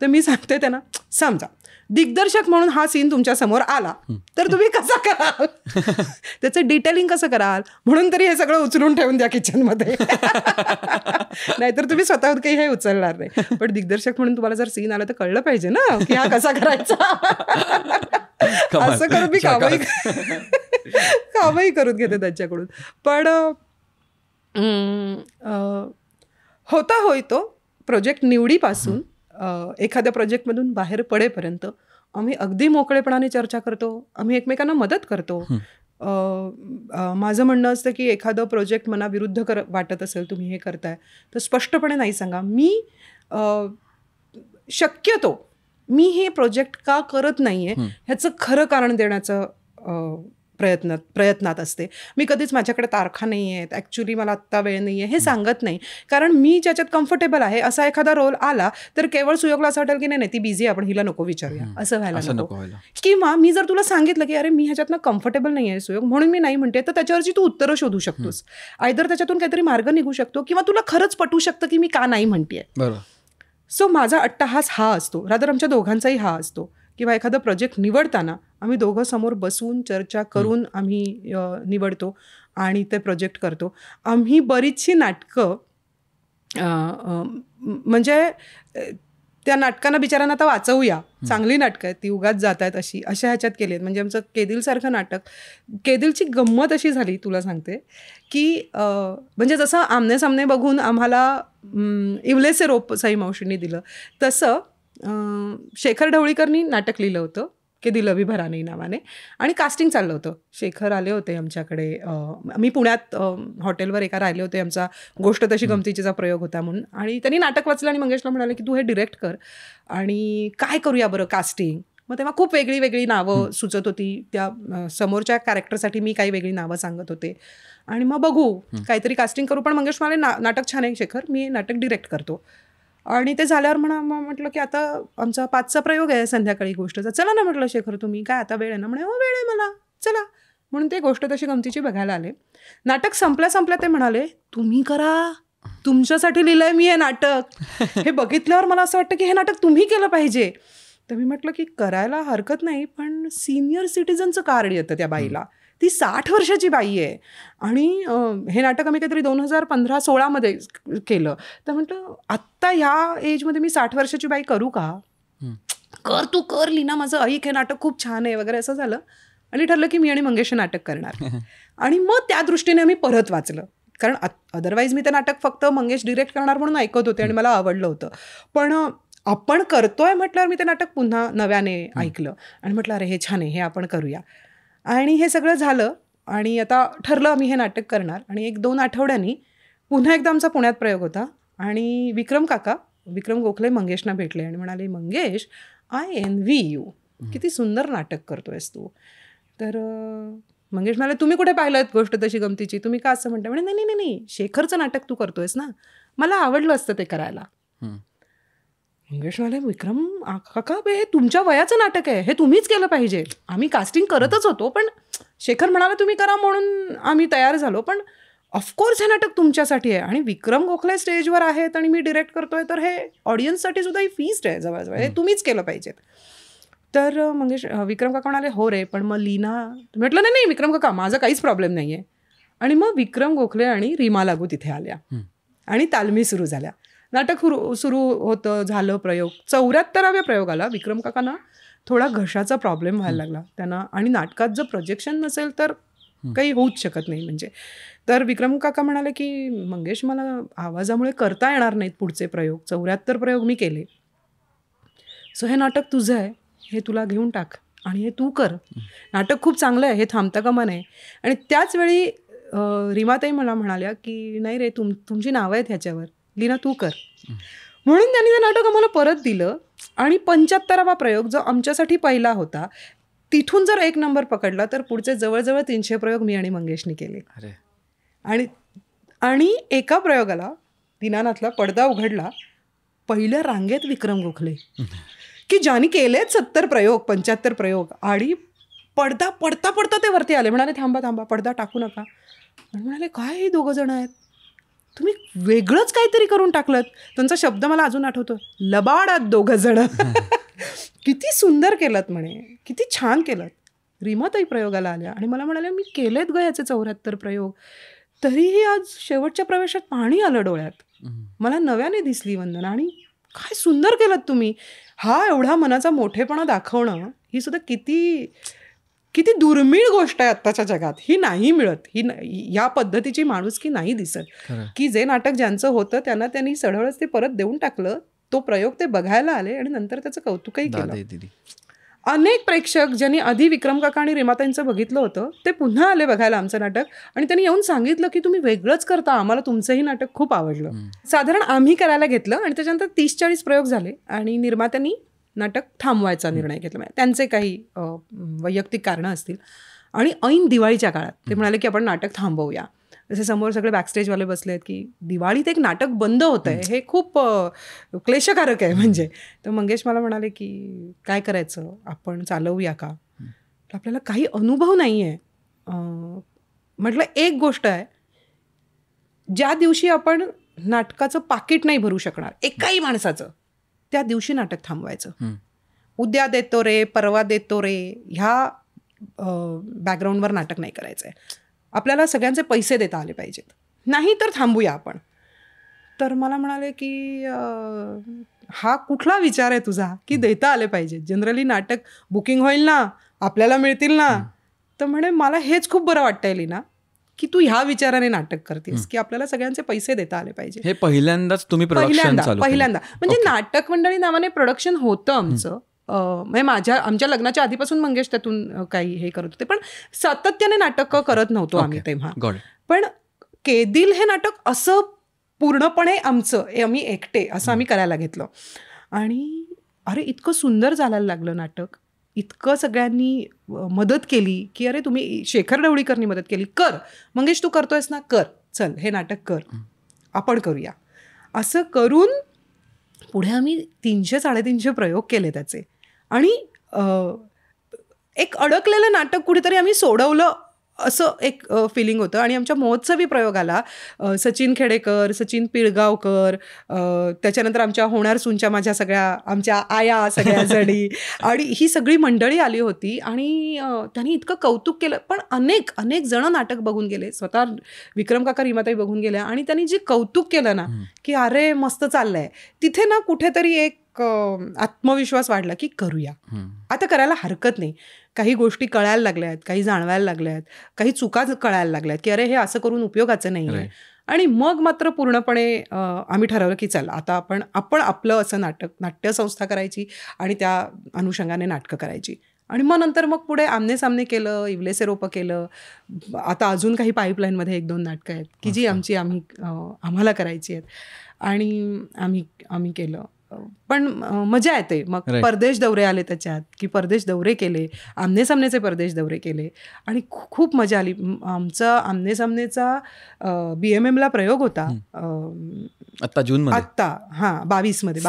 तर मी सांगते त्यांना, समजा दिग्दर्शक म्हणून हा सीन तुमच्या समोर आला तर तुम्ही कसा कराल, त्याचं डिटेलिंग कसं कराल, म्हणून तरी हे सगळं उचलून ठेवून द्या किचनमध्ये. नाहीतर तुम्ही स्वतःहून काही हे उचलणार नाही. पण दिग्दर्शक म्हणून तुम्हाला जर सीन आला तर कळलं पाहिजे ना की हा कसा करायचा. असं करून मी कामही करून घेते त्यांच्याकडून. पण होता होय तो प्रोजेक्ट निवडीपासून एखाद्या प्रोजेक्टमधून बाहेर पडेपर्यंत आम्ही अगदी मोकळेपणाने चर्चा करतो, आम्ही एकमेकांना मदत करतो. माझं म्हणणं असतं की एखादं प्रोजेक्ट मना विरुद्ध वाटत असेल, तुम्ही हे करताय तर स्पष्टपणे नाही सांगा. मी शक्यतो मी हे प्रोजेक्ट का करत नाही आहे ह्याचं खरं कारण देण्याचं प्रयत्नात असते. मी कधीच माझ्याकडे तारखा नाही आहेत, ॲक्च्युली मला आत्ता वेळ नाही आहे हे सांगत नाही. कारण मी ज्याच्यात कम्फर्टेबल आहे असा एखादा रोल आला तर केवळ सुयोगला असं वाटेल की नाही ती बिझी, आपण हिला नको विचारूया, असं व्हायला नको. किंवा मी जर तुला सांगितलं की अरे मी ह्याच्यातनं कम्फर्टेबल नाही आहे सुयोग म्हणून मी नाही म्हणते, तर त्याच्यावरची तू उत्तरं शोधू शकतोस. आयदर त्याच्यातून काहीतरी मार्ग निघू शकतो किंवा तुला खरंच पटू शकतं की मी का नाही म्हणतेय. सो माझा अट्टहास हा असतो, रादर आमच्या दोघांचाही हा असतो. किंवा एखादं प्रोजेक्ट निवडताना आम्ही दोघं समोर बसून चर्चा करून आम्ही निवडतो आणि ते प्रोजेक्ट करतो. आम्ही बरीचशी नाटकं म्हणजे त्या नाटकांना बिचारांना आता वाचवूया, चांगली नाटकं आहेत ती उगाच जात आहेत अशा ह्याच्यात केली आहेत. म्हणजे आमचं केदिलसारखं नाटक, केदिलची गंमत अशी झाली तुला सांगते की म्हणजे जसं आमने सामने बघून आम्हाला इवलेसे रोप सई मावशींनी दिलं तसं शेखर ढवळीकरनी नाटक लिहिलं होतं केदिल भराने नावाने आणि कास्टिंग चाललं होतं. शेखर आले होते आमच्याकडे, मी पुण्यात हॉटेलवर एका राहिले होते, आमचा गोष्ट तशी गमतीचीचा प्रयोग होता म्हणून. आणि त्यांनी नाटक वाचलं आणि मंगेशला म्हणाले की तू हे डिरेक्ट कर आणि काय करूया बरं कास्टिंग. मग तेव्हा खूप वेगळी वेगळी नावं सुचत होती. त्या समोरच्या कॅरेक्टरसाठी मी काही वेगळी नावं सांगत होते आणि मग बघू काहीतरी कास्टिंग करू. पण मंगेश म्हणाले नाटक छान आहे शेखर, मी नाटक डिरेक्ट करतो. आणि ते झाल्यावर म्हटलं की आता आमचा 5चा प्रयोग आहे संध्याकाळी गोष्टचा, चला ना म्हटलं शेखर तुम्ही काय आता वेळ आहे ना. म्हणे हो वेळ आहे मला, चला. म्हणून ते गोष्ट तशी गमतीची बघायला आले. नाटक संपल्या ते म्हणाले तुम्ही करा, तुमच्यासाठी लिहिलंय मी हे नाटक. हे बघितल्यावर मला असं वाटतं की हे नाटक तुम्ही केलं पाहिजे. तर मी म्हटलं की करायला हरकत नाही, पण सिनियर सिटीजनचं कार्ड येतं त्या बाईला, ती 60 वर्षाची बाई आहे. आणि हे नाटक आम्ही काहीतरी 2015-16 केलं. तर म्हटलं आत्ता ह्या एजमध्ये मी 60 वर्षाची बाई करू का. कर तू कर लीना, माझं ऐक हे नाटक खूप छान आहे वगैरे असं झालं. आणि ठरलं की मी आणि मंगेश हे नाटक करणार. आणि मग त्या दृष्टीने आम्ही परत वाचलं, कारण अदरवाईज मी ते नाटक फक्त मंगेश डिरेक्ट करणार म्हणून ऐकत होते आणि मला आवडलं होतं. पण आपण करतोय म्हटल्यावर मी ते नाटक पुन्हा नव्याने ऐकलं आणि म्हटलं अरे हे छान आहे, हे आपण करूया. आणि हे सगळं झालं आणि आता ठरलं आम्ही हे नाटक करणार. आणि 1-2 आठवड्यांनी पुन्हा एकदा आमचा पुण्यात प्रयोग होता आणि विक्रम गोखले मंगेशना भेटले आणि म्हणाले मंगेश आय एन्व्ही यू, किती सुंदर नाटक करतोयस तू. तर मंगेश म्हणाले तुम्ही कुठे पाहिलं गोष्ट तशी गमतीची, तुम्ही का असं म्हणता? म्हणे नाही नाही नाही, शेखरचं नाटक तू करतोयस ना, मला आवडलं असतं ते करायला. मंगेश म्हणाले विक्रम काका हे तुमच्या वयाचं नाटक आहे, हे तुम्हीच केलं पाहिजे. आम्ही कास्टिंग करतच होतो, पण शेखर म्हणाला तुम्ही करा म्हणून आम्ही तयार झालो, पण ऑफकोर्स हे नाटक तुमच्यासाठी आहे आणि विक्रम गोखले स्टेजवर आहेत आणि मी डिरेक्ट करतोय, तर हे ऑडियन्ससाठी सुद्धा ही फीस्ट आहे जवळजवळ, हे तुम्हीच केलं पाहिजे. तर मंगेश विक्रम काका म्हणाले हो रे, पण मग लीना, म्हटलं नाही नाही विक्रम काका माझा काहीच प्रॉब्लेम नाही आहे. आणि मग विक्रम गोखले आणि रीमा लागू तिथे आल्या आणि तालमी सुरू झाल्या. नाटक सुरू होतं, झालं प्रयोग. 74व्या प्रयोगाला विक्रम काकांना थोडा घशाचा प्रॉब्लेम व्हायला लागला त्यांना, आणि नाटकात जर प्रोजेक्शन नसेल तर काही होऊच शकत नाही म्हणजे. तर विक्रम काका म्हणाले की मंगेश मला आवाजामुळे करता येणार नाहीत पुढचे प्रयोग, 74 प्रयोग मी केले, सो हे नाटक तुझं आहे, हे तुला घेऊन टाक आणि हे तू कर, नाटक खूप चांगलं आहे, हे थांबता कामा नये. आणि त्याच वेळी रीमाताई मला म्हणाल्या की नाही रे, तुमची नावं आहेत ह्याच्यावर, लीना तू कर. म्हणून त्यांनी ते नाटक आम्हाला परत दिलं आणि 75वा प्रयोग जो आमच्यासाठी पहिला होता, तिथून जर 1 नंबर पकडला तर पुढचे जवळजवळ 300 प्रयोग मी आणि मंगेशनी केले. आणि एका प्रयोगाला दीनानाथला पडदा उघडला, पहिल्या रांगेत विक्रम गोखले की ज्यांनी केलेत 70 प्रयोग 75 प्रयोग, आणि पडदा पडता पडता ते वरती आले. म्हणाले थांबा थांबा, पडदा टाकू नका. आणि म्हणाले काय हे 2 जण आहेत, तुम्ही वेगळंच काहीतरी करून टाकलं. त्यांचा शब्द मला अजून आठवतो, लबाडात 2 जण. किती सुंदर केलं म्हणे, किती छान केलं. रीमाताई प्रयोगाला आल्या आणि मला म्हणाल्या मी केलेत ग ह्याचे 74 प्रयोग, तरीही आज शेवटच्या प्रवेशात पाणी आलं डोळ्यात. मला नव्याने दिसली वंदना, आणि काय सुंदर केलं तुम्ही. हा एवढा मनाचा मोठेपणा दाखवणं ही सुद्धा किती किती दुर्मिळ गोष्ट आहे आत्ताच्या जगात. ही नाही मिळत, या पद्धतीची माणुसकी नाही दिसत की जे नाटक ज्यांचं होतं त्यांनी सढळच ते परत देऊन टाकलं. तो प्रयोग ते बघायला आले आणि नंतर त्याचं कौतुकही केलं. अनेक प्रेक्षक ज्यांनी आधी विक्रम काका आणि रीमाताईंचं बघितलं होतं ते पुन्हा आले बघायला आमचं नाटक, आणि त्यांनी येऊन सांगितलं की तुम्ही वेगळंच करता, आम्हाला तुमचंही नाटक खूप आवडलं. साधारण आम्ही करायला घेतलं आणि त्याच्यानंतर 30-40 प्रयोग झाले आणि निर्मात्यांनी नाटक थांबवायचा निर्णय घेतला. त्यांचे काही वैयक्तिक कारणं असतील, आणि ऐन दिवाळीच्या काळात ते म्हणाले की आपण नाटक थांबवूया. जसे समोर सगळे बॅकस्टेजवाले बसले आहेत की दिवाळीत एक नाटक बंद होतं आहे, हे खूप क्लेशकारक आहे म्हणजे. तर मंगेश मला म्हणाले की काय करायचं, आपण चालवूया का, आपल्याला काही अनुभव नाही आहे. म्हटलं एक गोष्ट आहे, ज्या दिवशी आपण नाटकाचं पाकिट नाही भरू शकणार एकाही माणसाचं, त्या दिवशी नाटक थांबवायचं. उद्या देतो रे, परवा देतो रे, ह्या बॅकग्राऊंडवर नाटक नाही करायचं आहे. आपल्याला सगळ्यांचे पैसे देता आले पाहिजेत, नाही तर थांबूया आपण. तर मला म्हणाले की हा कुठला विचार आहे तुझा की देता आले पाहिजे, जनरली नाटक बुकिंग होईल ना, आपल्याला मिळतील ना. तर म्हणे मला हेच खूप बरं वाटतंय लीना की तू ह्या विचाराने नाटक करतेस की आपल्याला सगळ्यांचे पैसे देता आले पाहिजे. हे पहिल्यांदाच तुम्ही पहिल्यांदा म्हणजे नाटक मंडळी नावाने प्रोडक्शन होतं आमचं. म्हणजे आमच्या लग्नाच्या आधीपासून मंगेश त्यातून काही हे करत होते, पण सातत्याने नाटक करत नव्हतो आम्ही तेव्हा. पण केदिल हे नाटक असं पूर्णपणे आमचं, आम्ही एकटे असं आम्ही करायला घेतलं. आणि अरे इतकं सुंदर चालायला लागलं नाटक, इतकं सगळ्यांनी मदत केली की अरे तुम्ही, शेखर ढवळीकरनी मदत केली, कर मंगेश तू करतोयस ना, कर, चल हे नाटक कर, आपण करूया. असं करून पुढे आम्ही 300-350 प्रयोग केले त्याचे. आणि एक अडकलेलं नाटक कुठेतरी आम्ही सोडवलं असं एक फिलिंग होतं. आणि आमच्या महोत्सवी प्रयोगाला सचिन खेडेकर, सचिन पिळगावकर, त्याच्यानंतर आमच्या होणार सूनच्या माझ्या सगळ्या आमच्या आया सगळ्या जणी आणि ही सगळी मंडळी आली होती. आणि त्यांनी इतकं कौतुक केलं. पण अनेक जण नाटक बघून गेले, स्वतः विक्रम काका रीमाताई बघून गेल्या, आणि त्यांनी जे कौतुक केलं ना की अरे मस्त चाललंय, तिथे ना कुठेतरी एक आत्मविश्वास वाढला की करूया, आता करायला हरकत नाही. काही गोष्टी कळायला लागल्यात, काही जाणवायला लागल्यात, काही चुका कळायला लागल्यात की अरे हे असं करून उपयोगाचं नाही आहे. आणि मग मात्र पूर्णपणे आम्ही ठरवलं की चल आता आपण आपलं असं नाट्यसंस्था करायची आणि त्या अनुषंगाने नाटकं करायची. आणि मग नंतर मग पुढे आमने सामने केलं, इवलेसे रोपं केलं. आता अजून काही पाईपलाईनमध्ये 1-2 नाटकं आहेत की जी आम्हाला करायची आहेत आणि आम्ही केलं. पण मजा येते. मग परदेश दौरे आले त्याच्यात, की परदेश दौरे केले, आमने सामनेचे परदेश दौरे केले आणि खूप मजा आली. आमचा आमने सामनेचा BMMला प्रयोग होता आता जूनमध्ये, आत्ता 22 मध्ये,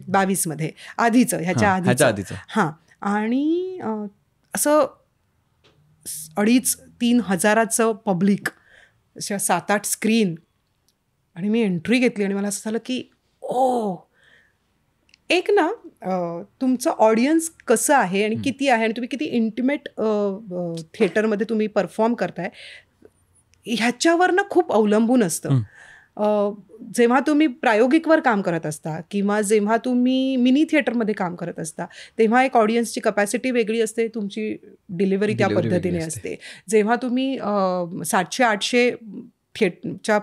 22 मध्ये आधीचं, ह्याच्या आधीचं. हां, आणि असं 2,500-3 हजाराचं पब्लिक, अशा 7-8 स्क्रीन, आणि मी एंट्री घेतली आणि मला असं झालं की एक ना तुमचं ऑडियन्स कसं आहे आणि किती आहे आणि तुम्ही किती इंटिमेट थिएटरमध्ये तुम्ही परफॉर्म करताय ह्याच्यावर ना खूप अवलंबून असतं. जेव्हा तुम्ही प्रायोगिकवर काम करत असता किंवा जेव्हा तुम्ही मिनी थिएटरमध्ये काम करत असता तेव्हा एक ऑडियन्सची कपॅसिटी वेगळी असते, तुमची डिलिव्हरी त्या पद्धतीने असते. जेव्हा तुम्ही 700-800 थिएटरच्या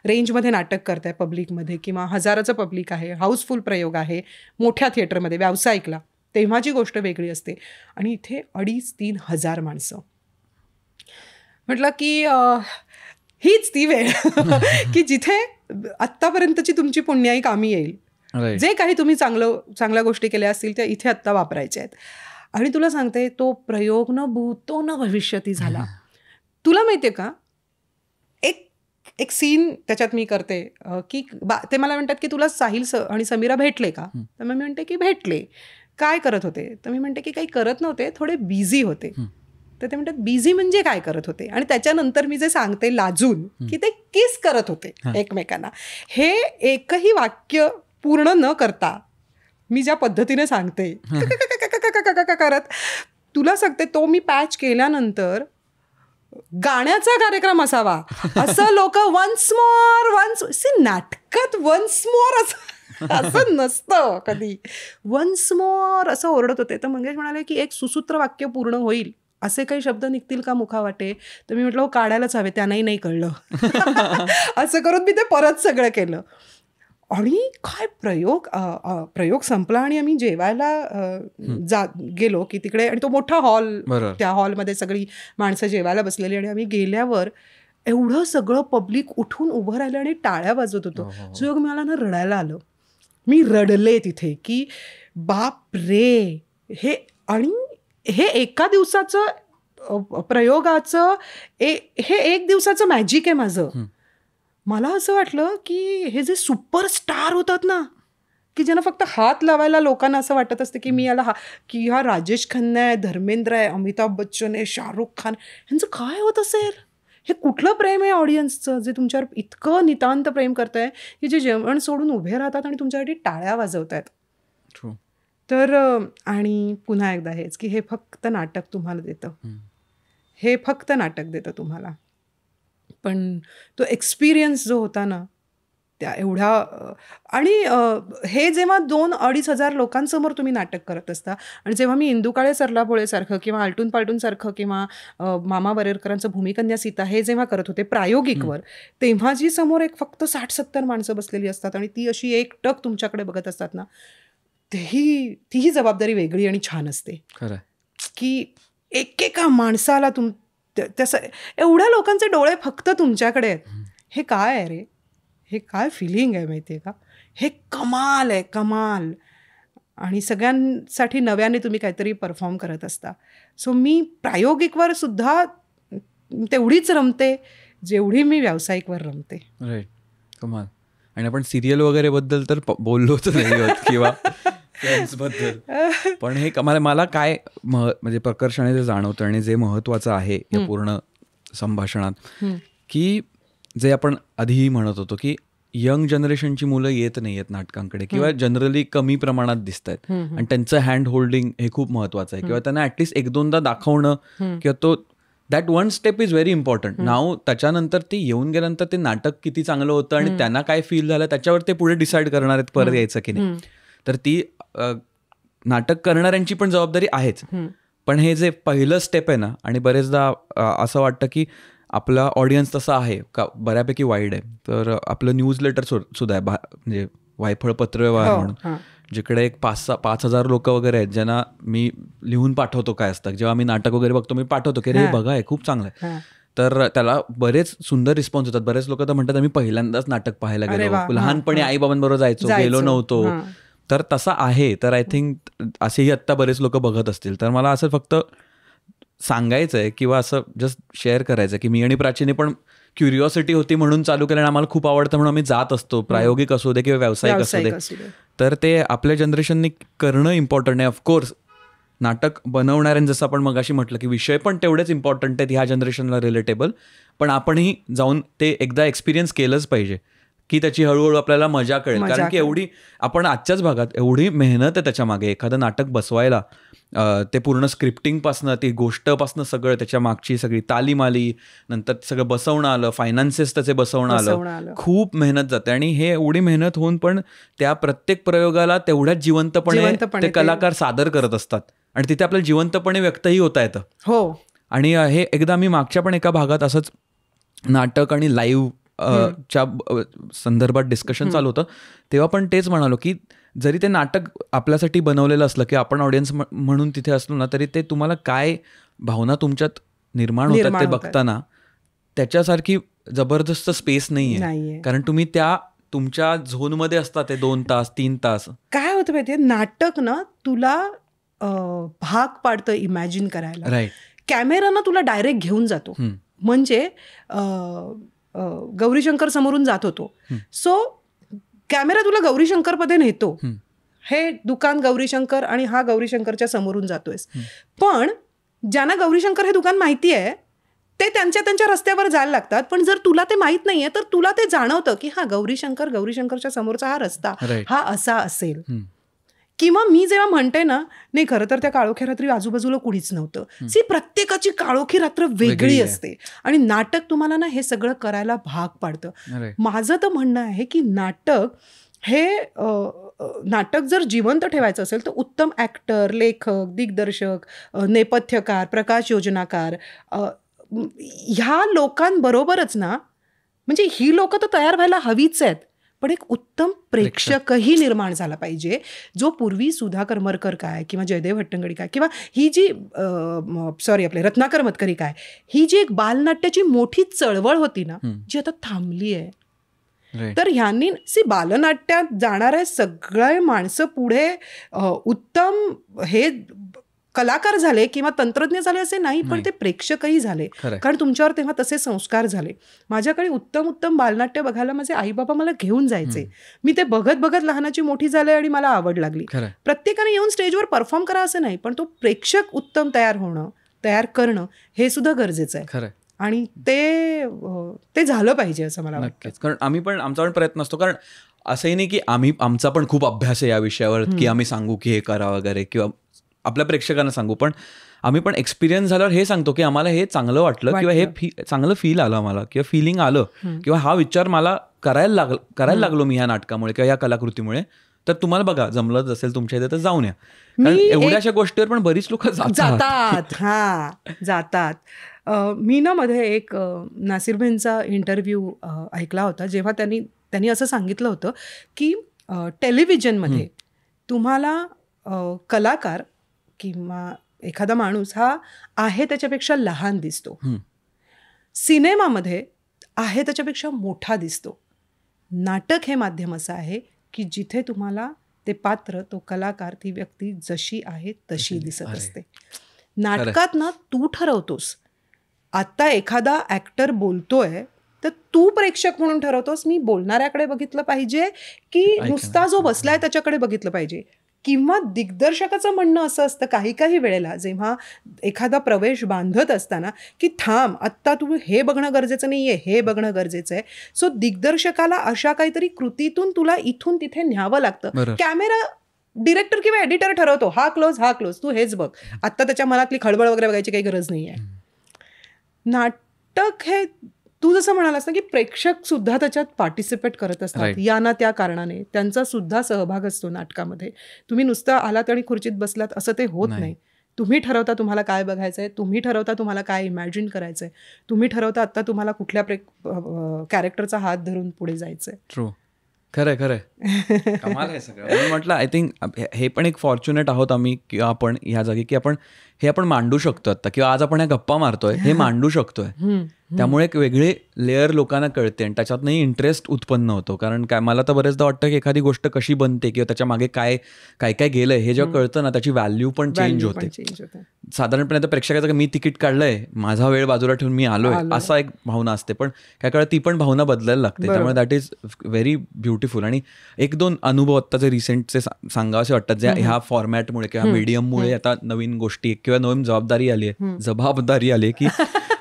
रेंजमध्ये नाटक करताय पब्लिकमध्ये किंवा हजाराचं पब्लिक आहे, हाऊसफुल प्रयोग आहे मोठ्या थिएटरमध्ये व्यावसायिकला, तेव्हाची गोष्ट वेगळी असते. आणि इथे 2,500-3 हजार माणसं. म्हटलं की हीच ती वेळ की जिथे आत्तापर्यंतची तुमची पुण्याई कामी येईल. जे काही तुम्ही चांगल्या गोष्टी केल्या असतील त्या इथे आत्ता वापरायच्या आहेत. आणि तुला सांगते, तो प्रयोग न भूतो न भविष्यती झाला. तुला माहिती आहे का, एक सीन त्याच्यात मी करते की ते मला म्हणतात की तुला साहिल आणि समीरा भेटले का? तर मी म्हणते की भेटले. काय करत होते? तर मी म्हणते की काही करत नव्हते, थोडे बिझी होते. तर ते म्हणतात बिझी म्हणजे काय करत होते? आणि त्याच्यानंतर मी जे सांगते लाजून की ते किस करत होते एकमेकांना. हे एकही वाक्य पूर्ण न करता मी ज्या पद्धतीने सांगते करत, तुला सांगते तो मी पॅच केल्यानंतर गाण्याचा कार्यक्रम असावा असं लोक वन्स मोर नाटकात वन्स मोर असं नसतं कधी. वन्स मोर असं ओरडत होते. तर मंगेश म्हणाले की एक सुसूत्र वाक्य पूर्ण होईल असे काही शब्द निघतील का मुखावाटे? तर मी म्हटलं काढायलाच हवे, त्यांनाही नाही कळलं. असं करून मी ते परत सगळं केलं. आणि काय प्रयोग संपला आणि आम्ही जेवायला गेलो की तिकडे, आणि तो मोठा हॉल, त्या हॉलमध्ये सगळी माणसं जेवायला बसलेली, आणि आम्ही गेल्यावर एवढं सगळं पब्लिक उठून उभं राहिलं आणि टाळ्या वाजवत होतो. सो मला ना रडायला आलं. मी रडले तिथे की बाप रे, हे एका दिवसाचं प्रयोगाचं हे एक दिवसाचं मॅजिक आहे माझं. मला असं वाटलं की हे जे सुपरस्टार होतात ना, की ज्यांना फक्त हात लावायला लोकांना असं वाटत असतं की मी याला की हा राजेश खन्ना आहे, धर्मेंद्र आहे, अमिताभ बच्चन आहे, शाहरुख खान, ह्यांचं काय होत असेल? हे कुठलं प्रेम आहे ऑडियन्सचं जे तुमच्यावर इतकं नितांत प्रेम करतंय की जे जेवण सोडून उभे राहतात आणि तुमच्यासाठी टाळ्या वाजवत आहेत. तर आणि पुन्हा एकदा हेच की हे फक्त नाटक तुम्हाला देतं, हे फक्त नाटक देतं तुम्हाला. पण तो एक्सपिरियन्स जो होता ना त्या एवढ्या, आणि हे जेव्हा 2-2.5 हजार लोकांसमोर तुम्ही नाटक करत असता, आणि जेव्हा मी इंदुकाळे सरलाभोळेसारखं किंवा आलटून पालटूनसारखं किंवा मामा वरेरकरांचं भूमिकन्या सीता हे जेव्हा करत होते प्रायोगिकवर, तेव्हा जी समोर एक फक्त 60-70 माणसं बसलेली असतात आणि ती अशी एकटक तुमच्याकडे बघत असतात ना, तीही जबाबदारी वेगळी आणि छान असते. खरं की एकेका माणसाला तसं एवढ्या लोकांचे डोळे फक्त तुमच्याकडे आहेत. हे काय आहे रे, हे काय फिलिंग आहे माहिती आहे का? हे कमाल आहे, कमाल. आणि सगळ्यांसाठी नव्याने तुम्ही काहीतरी परफॉर्म करत असता. सो मी प्रायोगिकवर सुद्धा तेवढीच रमते जेवढी मी व्यावसायिकवर रमते. राईट, कमाल. आणि आपण सिरियल वगैरे बद्दल तर बोललोच नाही होत किंवा बद्दल, पण हे मला काय म्हणजे प्रकर्षाने जे जाणवतं आणि जे महत्वाचं आहे या पूर्ण संभाषणात, की जे आपण आधीही म्हणत होतो की यंग जनरेशनची मुलं येत नाही आहेत नाटकांकडे किंवा जनरली कमी प्रमाणात दिसत आहेत, आणि त्यांचं हँड होल्डिंग हे खूप महत्वाचं आहे, किंवा त्यांना ऍटलिस्ट 1-2दा दाखवणं, किंवा तो that one step is very important. नाव त्याच्यानंतर ते येऊन गेल्यानंतर ते नाटक किती चांगलं होतं आणि त्यांना काय फील झालं त्याच्यावर ते पुढे डिसाईड करणार आहेत परत यायचं की नाही. तर ती नाटक करणाऱ्यांची पण जबाबदारी आहेच. पण हे जे पहिलं स्टेप आहे ना, आणि बरेचदा असं वाटतं की आपला ऑडियन्स तसा आहे का बऱ्यापैकी वाईड आहे, तर आपलं न्यूजलेटर सुद्धा आहे, म्हणजे वायफळ पत्रव्यवहार म्हणून, जिकडे एक 5,000 लोक वगैरे आहेत ज्यांना मी लिहून पाठवतो काय असतं, जेव्हा मी नाटक वगैरे बघतो मी पाठवतो की रे बघा हे खूप चांगलं आहे. तर त्याला बरेच सुंदर रिस्पॉन्स होतात. बरेच लोक तर म्हणतात आम्ही पहिल्यांदाच नाटक पाहायला गेलो, लहानपणी आईबाबांबरोबर जायचो, गेलो नव्हतो. तर तसं आहे. तर आय थिंक असेही आत्ता बरेच लोक बघत असतील. तर मला असं फक्त सांगायचं आहे किंवा असं जस्ट शेअर करायचं की मी आणि प्राचीने पण क्युरिओसिटी होती म्हणून चालू केलं आणि आम्हाला खूप आवडतं म्हणून आम्ही जात असतो, प्रायोगिक असू दे किंवा व्यावसायिक असू दे. तर ते आपल्या जनरेशनने करणं इम्पॉर्टंट आहे. ऑफकोर्स नाटक बनवणाऱ्यांनी जसं आपण मगाशी म्हटलं की विषय पण तेवढेच इम्पॉर्टंट आहेत ह्या जनरेशनला रिलेटेबल, पण आपणही जाऊन ते एकदा एक्सपिरियन्स केलंच पाहिजे की त्याची हळूहळू आपल्याला मजा कळेल. कारण की एवढी आपण आजच्याच भागात एवढी मेहनत आहे त्याच्या मागे एखादं नाटक बसवायला, ते पूर्ण स्क्रिप्टिंगपासनं ती गोष्टपासनं सगळं त्याच्या मागची सगळी तालीम आली, नंतर सगळं बसवणं आलं, फायनान्सेस त्याचे बसवणं आलं, खूप मेहनत जाते. आणि हे एवढी मेहनत होऊन पण त्या प्रत्येक प्रयोगाला तेवढ्याच जिवंतपणे ते कलाकार सादर करत असतात आणि तिथे आपल्याला जिवंतपणे व्यक्तही होता येतं. हो. आणि हे एकदा मी मागच्या पण एका भागात असंच नाटक आणि लाईव्ह च्या संदर्भात डिस्कशन चालू होतं, तेव्हा पण तेच म्हणालो की जरी ते नाटक आपल्यासाठी बनवलेलं असलं की आपण ऑडियन्स म्हणून तिथे असलो ना, तरी ते तुम्हाला काय भावना तुमच्यात निर्माण होतात ते बघताना त्याच्यासारखी जबरदस्त स्पेस नाहीये. कारण तुम्ही त्या तुमच्या झोनमध्ये असतात ते 2 तास 3 तास. काय होतं माहितीये, नाटक ना तुला भाग पाडतं इमॅजिन करायला. राईट. कॅमेरा ना तुला डायरेक्ट घेऊन जातो. म्हणजे गौरीशंकर समोरून जात होतो, सो कॅमेरा तुला गौरीशंकरमध्ये नेतो. हे दुकान गौरीशंकर आणि हा गौरीशंकरच्या समोरून जातोयस. पण ज्यांना गौरीशंकर हे दुकान माहिती आहे ते त्यांच्या रस्त्यावर जायला लागतात. पण जर तुला ते माहित नाहीये तर तुला ते जाणवतं की हा गौरीशंकरच्या समोरचा हा रस्ता हा असा असेल. किंवा मी जेव्हा म्हणते ना, नाही खरं तर त्या काळोख्या रात्री आजूबाजूला कुणीच नव्हतं. प्रत्येकाची काळोखी रात्र वेगळी असते आणि नाटक तुम्हाला ना हे सगळं करायला भाग पाडतं. माझं तर म्हणणं आहे की नाटक जर जिवंत ठेवायचं असेल तर उत्तम ऍक्टर, लेखक, दिग्दर्शक, नेपथ्यकार, प्रकाश योजनाकार ह्या लोकांबरोबरच ना, म्हणजे ही लोक तर तयार व्हायला हवीच आहेत, पण एक उत्तम प्रेक्षकही निर्माण झाला पाहिजे, जो पूर्वी सुधा करमरकर काय किंवा जयदेव हट्टंगडी काय किंवा ही जी आपले रत्नाकर मतकरी काय, ही जी एक बालनाट्याची मोठी चळवळ होती ना, जी आता थांबली आहे. तर ह्यांनी बालनाट्यात जाणाऱ्या सगळे माणसं पुढे उत्तम हे कलाकार झाले किंवा तंत्रज्ञ झाले असे नाही, पण ते प्रेक्षकही झाले. कारण तुमच्यावर तेव्हा तसे संस्कार झाले. माझ्याकडे उत्तम बालनाट्य बघायला माझे आई बाबा मला घेऊन जायचे. मी ते बघत बघत लहानाची मोठी झाले आणि मला आवड लागली. प्रत्येकाने येऊन स्टेजवर परफॉर्म करा असं नाही, पण तो प्रेक्षक उत्तम तयार करणं हे सुद्धा गरजेचं आहे. आणि ते झालं पाहिजे असं मला वाटतं. कारण आमचा पण प्रयत्न असतो. कारण असंही नाही की आमचा पण खूप अभ्यास आहे या विषयावर की आम्ही सांगू की हे करा वगैरे किंवा आपल्या प्रेक्षकांना सांगू, पण आम्ही पण एक्सपिरियन्स झाल्यावर हे सांगतो की आम्हाला हे चांगलं वाटलं किंवा हे चांगलं फील आलं आम्हाला किंवा फिलिंग आलं किंवा हा विचार मला करायला लागलो मी ह्या नाटकामुळे किंवा या कलाकृतीमुळे. तर तुम्हाला बघा जमलं असेल तुमच्या इथे तर जाऊन या. कारण एवढ्याशा गोष्टीवर पण बरीच लोक जातात. मी ना मध्ये एक नासिरभाईंचा इंटरव्ह्यू ऐकला होता, जेव्हा त्यांनी असं सांगितलं होतं की टेलिव्हिजनमध्ये तुम्हाला कलाकार किंवा एखादा माणूस हा आहे त्याच्यापेक्षा लहान दिसतो, सिनेमामध्ये आहे त्याच्यापेक्षा मोठा दिसतो. नाटक हे माध्यम असं आहे की जिथे तुम्हाला ते पात्र, तो कलाकार, ती व्यक्ती जशी आहे तशी दिसत असते. नाटकात ना तू ठरवतोस. आता एखादा ऍक्टर बोलतोय तर तू प्रेक्षक म्हणून ठरवतोस मी बोलणाऱ्याकडे बघितलं पाहिजे की नुसता जो बसलाय त्याच्याकडे बघितलं पाहिजे. किंवा दिग्दर्शकाचं म्हणणं असं असतं काही वेळेला, जेव्हा एखादा प्रवेश बांधत असताना की थांब आत्ता तू हे बघणं गरजेचं नाहीये, हे बघणं गरजेचं आहे. सो दिग्दर्शकाला अशा काहीतरी कृतीतून तुला इथून तिथे न्यावं लागतं. कॅमेरा डिरेक्टर किंवा एडिटर ठरवतो हा क्लोज तू हेच बघ, आत्ता त्याच्या मनातली खळबळ वगैरे बघायची काही गरज नाही आहे. नाटक हे तू जसं म्हणालास ना की प्रेक्षक सुद्धा त्याच्यात पार्टिसिपेट करत असतात या ना त्या कारणाने, त्यांचा सुद्धा सहभाग असतो नाटकामध्ये. तुम्ही नुसतं आलात आणि खुर्चीत बसलात असं ते होत नाही. तुम्ही ठरवता तुम्हाला काय बघायचंय, तुम्ही ठरवता तुम्हाला काय इमॅजिन करायचंय, तुम्ही ठरवता आता तुम्हाला कुठल्या कॅरेक्टरचा हात धरून पुढे जायचंय. ट्रू, खरंय कमाल आहे सगळं. म्हणून म्हटलं आय थिंक हे पण एक फॉर्च्युनेट आहोत आम्ही किंवा आपण ह्या जागी की आपण मांडू शकतो आता, किंवा आज आपण ह्या गप्पा मारतोय हे मांडू शकतोय. त्यामुळे एक वेगळे लेअर लोकांना कळते आणि त्याच्यातनंही इंटरेस्ट उत्पन्न होतो. कारण काय मला तर बरेचदा वाटतं की एखादी गोष्ट कशी बनते किंवा त्याच्या मागे काय काय काय गेलंय हे जेव्हा कळतं ना त्याची व्हॅल्यू पण चेंज होते. साधारणपणे आता प्रेक्षकाचं मी तिकीट काढलंय, माझा वेळ बाजूला ठेवून मी आलोय, असा एक भावना असते, पण काय काळात ती पण भावना बदलायला लागते. त्यामुळे दॅट इज व्हेरी ब्युटिफुल. आणि एक दोन अनुभव आत्ताचे रिसेंटचे सांगावेसे वाटतात ज्या ह्या फॉर्मॅटमुळे किंवा मीडियममुळे आता नवीन गोष्टी किंवा नवीन जबाबदारी आली की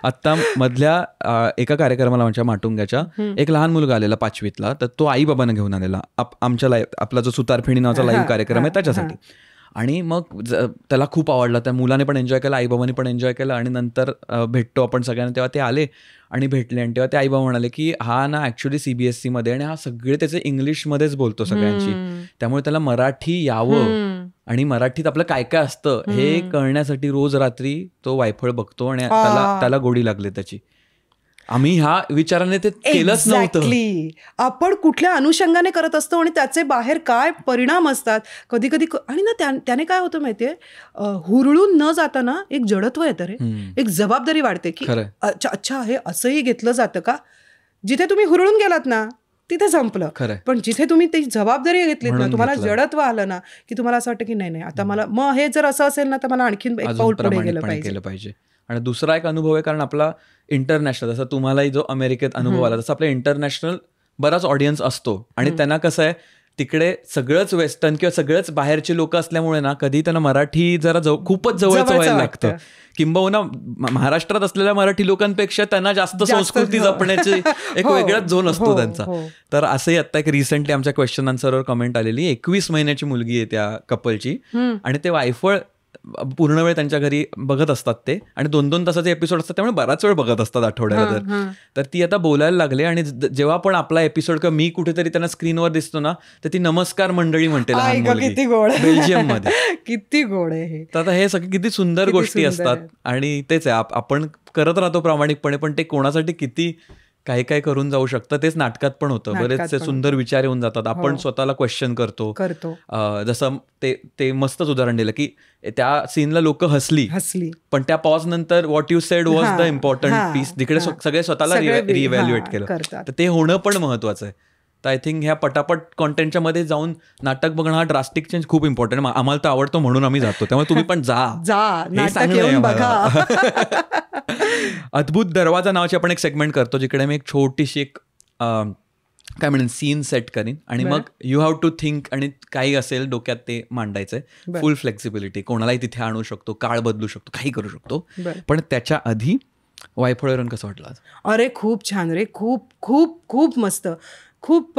आत्ता मधल्या एका कार्यक्रमाला आमच्या माटुंग्याच्या एक लहान मुलगा आलेला 5वीतला, तर तो आई बाबांना घेऊन आलेला आमच्या आपला जो सुतारफेणी नावाचा लाईव्ह कार्यक्रम आहे त्याच्यासाठी. आणि मग त्याला खूप आवडला, त्या मुलाने पण एन्जॉय केला, आईबाबांनी पण एन्जॉय केला. आणि नंतर भेटतो आपण सगळ्यांना, तेव्हा ते आले आणि भेटले आणि तेव्हा ते आईबाबा म्हणाले की हा ना ॲक्च्युली CBSE मध्ये आणि हा सगळे त्याचे इंग्लिशमध्येच बोलतो सगळ्यांशी, त्यामुळे त्याला मराठी यावं आणि मराठीत आपलं काय काय असतं हे कळण्यासाठी रोज रात्री तो वायफळ बघतो आणि त्याला गोडी लागली त्याची. आम्ही ह्या विचाराने ते केलंच नव्हतं. आपण कुठल्या अनुषंगाने करत असतो आणि त्याचे बाहेर काय परिणाम असतात कधी कधी. आणि ना त्याने काय होतं माहितीये, हुरळून न जाताना एक जडत्व येतं रे, एक जबाबदारी वाढते की अच्छा हे असंही घेतलं जातं का. जिथे तुम्ही हुरळून गेलात ना तिथे संपलं, पण जिथे तुम्ही ती जबाबदारी घेतलीत ना, तुम्हाला जडत्व आलं ना की तुम्हाला असं वाटतं की नाही आता मला मग हे जर असं असेल ना तर मला आणखीन एक पाऊल पुढे गेलं पाहिजे. आणि दुसरा एक अनुभव आहे, कारण आपला इंटरनॅशनल, जसं तुम्हालाही जो अमेरिकेत अनुभव आला तसं आपला इंटरनॅशनल बराच ऑडियन्स असतो आणि त्यांना कसं आहे तिकडे सगळंच वेस्टर्न किंवा सगळंच बाहेरचे लोक असल्यामुळे ना कधी त्यांना मराठी जरा खूपच जवळचं व्हायला लागतं. किंबहुना महाराष्ट्रात असलेल्या मराठी लोकांपेक्षा त्यांना जास्त संस्कृती जपण्याची एक वेगळाच झोन असतो त्यांचा. तर असंही आता एक रिसेंटली आमच्या क्वेश्चन आन्सरवर कमेंट आलेली, 21 महिन्याची मुलगी आहे त्या कपलची आणि ते वायफळ पूर्ण वेळ त्यांच्या घरी बघत असतात ते, आणि 2-2 तासाचे एपिसोड असतात त्यामुळे बराच वेळ बघत असतात आठवड्याला. तर ती आता बोलायला लागले आणि जेव्हा पण आपला एपिसोड किंवा मी कुठेतरी त्यांना स्क्रीनवर दिसतो ना तर ती नमस्कार मंडळी म्हणते बेल्जियम मध्ये. किती गोड आहे. तर आता हे सगळे किती सुंदर गोष्टी असतात आणि तेच आहे आपण करत राहतो प्रामाणिकपणे, पण ते कोणासाठी किती काही काय करून जाऊ शकतं तेच नाटकात पण होतं. बरेचसे सुंदर विचार येऊन जातात, आपण स्वतःला क्वेश्चन करतो. जसं ते मस्तच उदाहरण दिलं की त्या सीनला लोक हसली पण त्या पॉज नंतर what you said was the important piece, तिकडे सगळे स्वतःला रिव्हॅल्युएट केलं. तर ते होणं पण महत्वाचं आहे. तर आय थिंक ह्या पटापट कॉन्टेंटच्या मध्ये जाऊन नाटक बघणं हा ड्रास्टिक चेंज खूप इम्पॉर्टंट. आम्हाला तर आवडतो म्हणून आम्ही जातो, त्यामुळे तुम्ही पण जा. अद्भुत दरवाजा नावाची आपण एक सेगमेंट करतो जिकडे मी एक छोटीशी एक काय म्हणेन सीन सेट करीन आणि मग यू हॅव टू थिंक आणि काही असेल डोक्यात ते मांडायचंय. फुल फ्लेक्सिबिलिटी, कोणालाही तिथे आणू शकतो, काळ बदलू शकतो, काही करू शकतो. पण त्याच्या आधी वायफळवरून कसं वाटलं? अरे खूप छान रे, खूप खूप खूप मस्त, खूप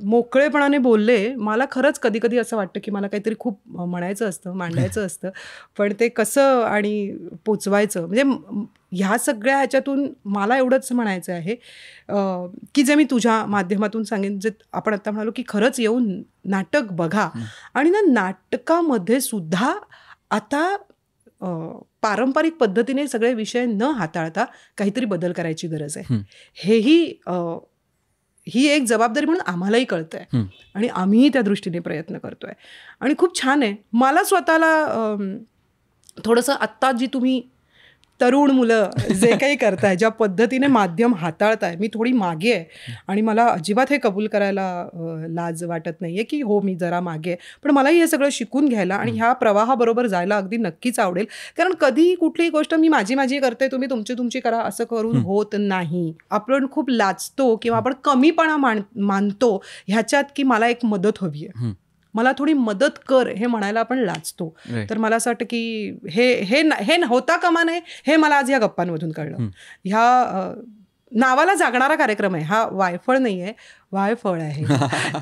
मोकळेपणाने बोलले. मला खरंच कधी कधी असं वाटतं की मला काहीतरी खूप म्हणायचं असतं, मांडायचं असतं, पण ते कसं आणि पोचवायचं. म्हणजे ह्या सगळ्या ह्याच्यातून मला एवढंच म्हणायचं आहे की जे मी तुझ्या माध्यमातून सांगेन, जे आपण आता म्हणालो की खरंच येऊन नाटक बघा. आणि ना नाटकामध्ये सुद्धा आता पारंपरिक पद्धतीने सगळे विषय न हाताळता काहीतरी बदल करायची गरज आहे. ही एक जबाबदारी म्हणून आम्हालाही कळतंय आणि आम्हीही त्या दृष्टीने प्रयत्न करतोय आणि खूप छान आहे. मला स्वतःला थोडंसं आत्ता जी तुम्ही तरुण मुलं जे काही करताय, ज्या पद्धतीने माध्यम हाताळताय, मी थोडी मागे आहे आणि मला अजिबात हे कबूल करायला लाज वाटत नाहीये की हो मी जरा मागे आहे. पण मलाही हे सगळं शिकून घ्यायला आणि ह्या प्रवाहाबरोबर जायला अगदी नक्कीच आवडेल. कारण कधी कुठलीही गोष्ट मी माझी करते, तुम्ही तुमची करा असं करून होत नाही. आपण खूप लाजतो किंवा आपण कमीपणा मानतो ह्याच्यात की मला एक मदत हवी आहे, मला थोडी मदत कर हे म्हणायला आपण लाजतो. तर मला असं वाटतं की हे होता कामा नये, हे मला आज या गप्पांमधून कळलं. ह्या नावाला जागणारा कार्यक्रम आहे हा, वायफळ नाही आहे, वायफळ आहे.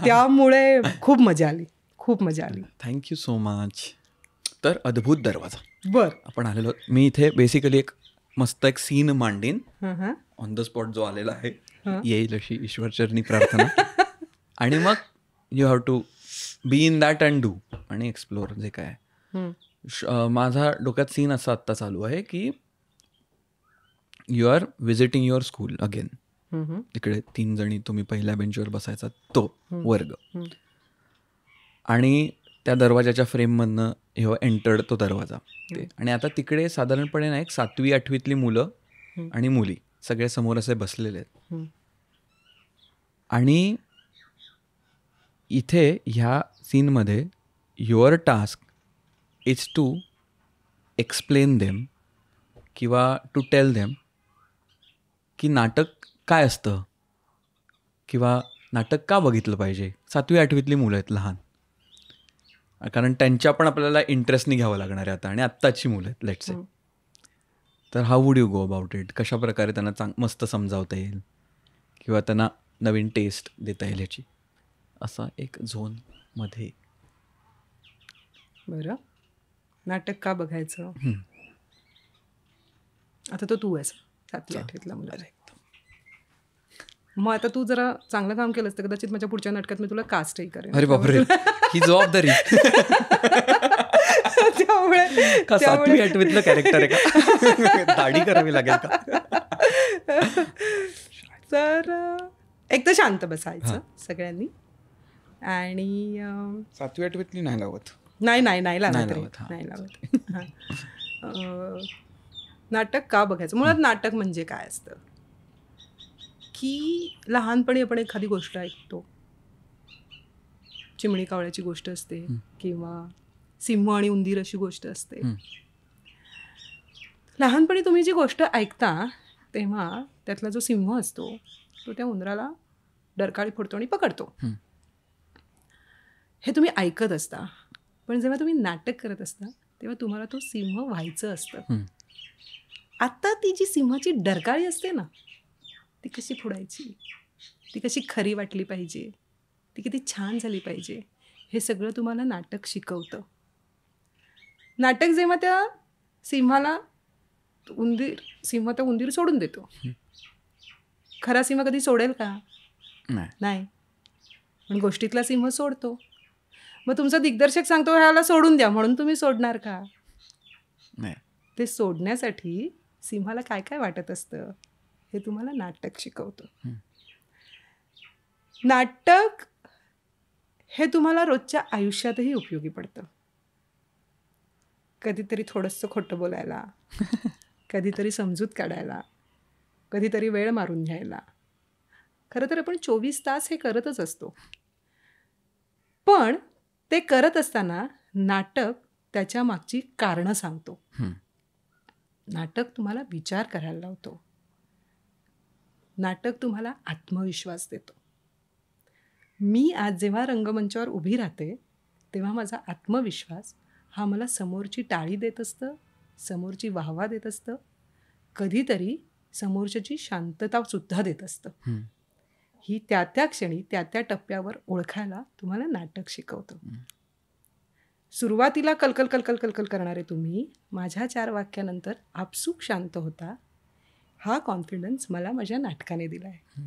त्यामुळे खूप मजा आली. Thank you so much. तर अद्भुत दरवाजा आपण आलेलो. मी इथे बेसिकली एक मस्त एक सीन मांडीन ऑन द स्पॉट, जो आलेला आहे येईल अशी ईश्वरचरणी प्रार्थना. आणि मग you have to be in that and do आणि एक्सप्लोर जे काय. माझा डोक्यात सीन असा आत्ता चालू आहे की you are visiting your school again. तिकडे 3 जणी तुम्ही पहिल्या बेंचवर बसायचा तो वर्ग, आणि त्या दरवाजाच्या फ्रेममधनं यू एंटर्ड तो दरवाजा. आणि आता तिकडे साधारणपणे ना एक 7वी-8वीतली मुलं आणि मुली सगळे समोर असे बसलेले आहेत. हम्म. आणि इथे ह्या सीनमध्ये your task is to explain them किंवा टू टेल देम की नाटक काय असतं किंवा नाटक का बघितलं पाहिजे. 7वी 8वीतली मुलं आहेत लहान, कारण त्यांच्या पण आपल्याला इंटरेस्टनी घ्यावं लागणार आहे आता, आणि आत्ताची मुलं आहेत लेट्स से. तर how would you go about it? कशा प्रकारे त्यांना मस्त समजावता येईल किंवा त्यांना नवीन टेस्ट देता येईल ह्याची, असा एक झोनमध्ये. बरं, नाटक का बघायचं? आता तो तू आहेस 7वी 8वीतला मुलं. मग आता तू जरा चांगलं काम केलंस तर कदाचित माझ्या पुढच्या नाटकात मी तुला कास्टही करेन. अरे बापरे, ही जबाबदारी. त्यामुळे का 7वी 8वीतलं कॅरेक्टर आहे का? दाढी करावी लागेल का? तर एक तर शांत बसायचं सगळ्यांनी. आणि 7वी 8वीतली नाही लावत. नाही लावत. नाटक का बघायचं? मुळात नाटक म्हणजे काय असतं की लहानपणी आपण एखादी गोष्ट ऐकतो, चिमणी कावळ्याची गोष्ट असते किंवा सिंह आणि उंदीर अशी गोष्ट असते. लहानपणी तुम्ही जी गोष्ट ऐकता तेव्हा त्यातला जो सिंह असतो तो त्या उंदराला डरकाळी फोडतो आणि पकडतो. हे तुम्ही ऐकत असता, पण जेव्हा तुम्ही नाटक करत असता तेव्हा तुम्हाला तो सिंह व्हायचं असतं. आता ती जी सिंहाची डरकाळी असते ना, ती कशी फोडायची, ती कशी खरी वाटली पाहिजे, ती किती छान झाली पाहिजे, हे सगळं तुम्हाला नाटक शिकवतं. नाटक जेव्हा त्या सिंहाला सिंह त्या उंदीर सोडून देतो, खरा सिंह कधी सोडेल का? नाही. पण गोष्टीतला सिंह सोडतो. मग तुमचा दिग्दर्शक सांगतो ह्याला सोडून द्या, म्हणून तुम्ही सोडणार का? नाही. ते सोडण्यासाठी सिंहाला काय काय वाटत असतं हे तुम्हाला नाटक शिकवतं. नाटक हे तुम्हाला रोजच्या आयुष्यातही उपयोगी पडतं. कधीतरी थोडंसं खोटं बोलायला, कधीतरी समजूत काढायला, कधीतरी वेळ मारून घ्यायला. खरं तर आपण 24 तास हे करतच असतो, पण ते करत असताना नाटक त्याच्या मागची कारणं सांगतो. नाटक तुम्हाला विचार करायला लावतो. नाटक तुम्हाला आत्मविश्वास देतो. मी आज जेव्हा रंगमंचावर उभी राहते तेव्हा माझा आत्मविश्वास हा मला समोरची टाळी देत असतं, समोरची वाहवा देत असतं, कधीतरी समोरच्याची शांततासुद्धा देत असतं. ही त्या त्या क्षणी त्या त्या टप्प्यावर ओळखायला तुम्हाला नाटक शिकवतं. सुरुवातीला कलकल कलकल कलकल करणारे तुम्ही माझ्या 4 वाक्यानंतर आपसूक शांत होता. हा कॉन्फिडन्स मला माझ्या नाटकाने दिला आहे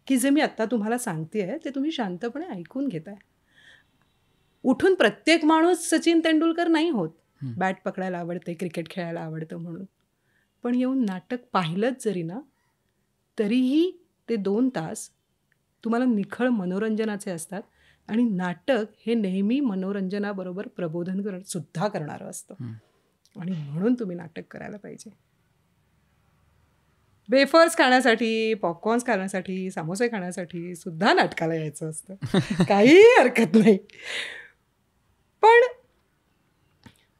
की जे मी आत्ता तुम्हाला सांगते आहे ते तुम्ही शांतपणे ऐकून घेताय. उठून प्रत्येक माणूस सचिन तेंडुलकर नाही होत. बॅट पकडायला आवडते, क्रिकेट खेळायला आवडतं म्हणून. पण येऊन नाटक पाहिलंच जरी ना, तरीही ते 2 तास तुम्हाला निखळ मनोरंजनाचे असतात. आणि नाटक हे नेहमी मनोरंजनाबरोबर प्रबोधन सुद्धा करणारं असतं. आणि म्हणून तुम्ही नाटक करायला पाहिजे. वेफर्स खाण्यासाठी, पॉपकॉर्न्स खाण्यासाठी, समोसे खाण्यासाठी सुद्धा नाटकाला यायचं असतं. काहीही हरकत नाही. पण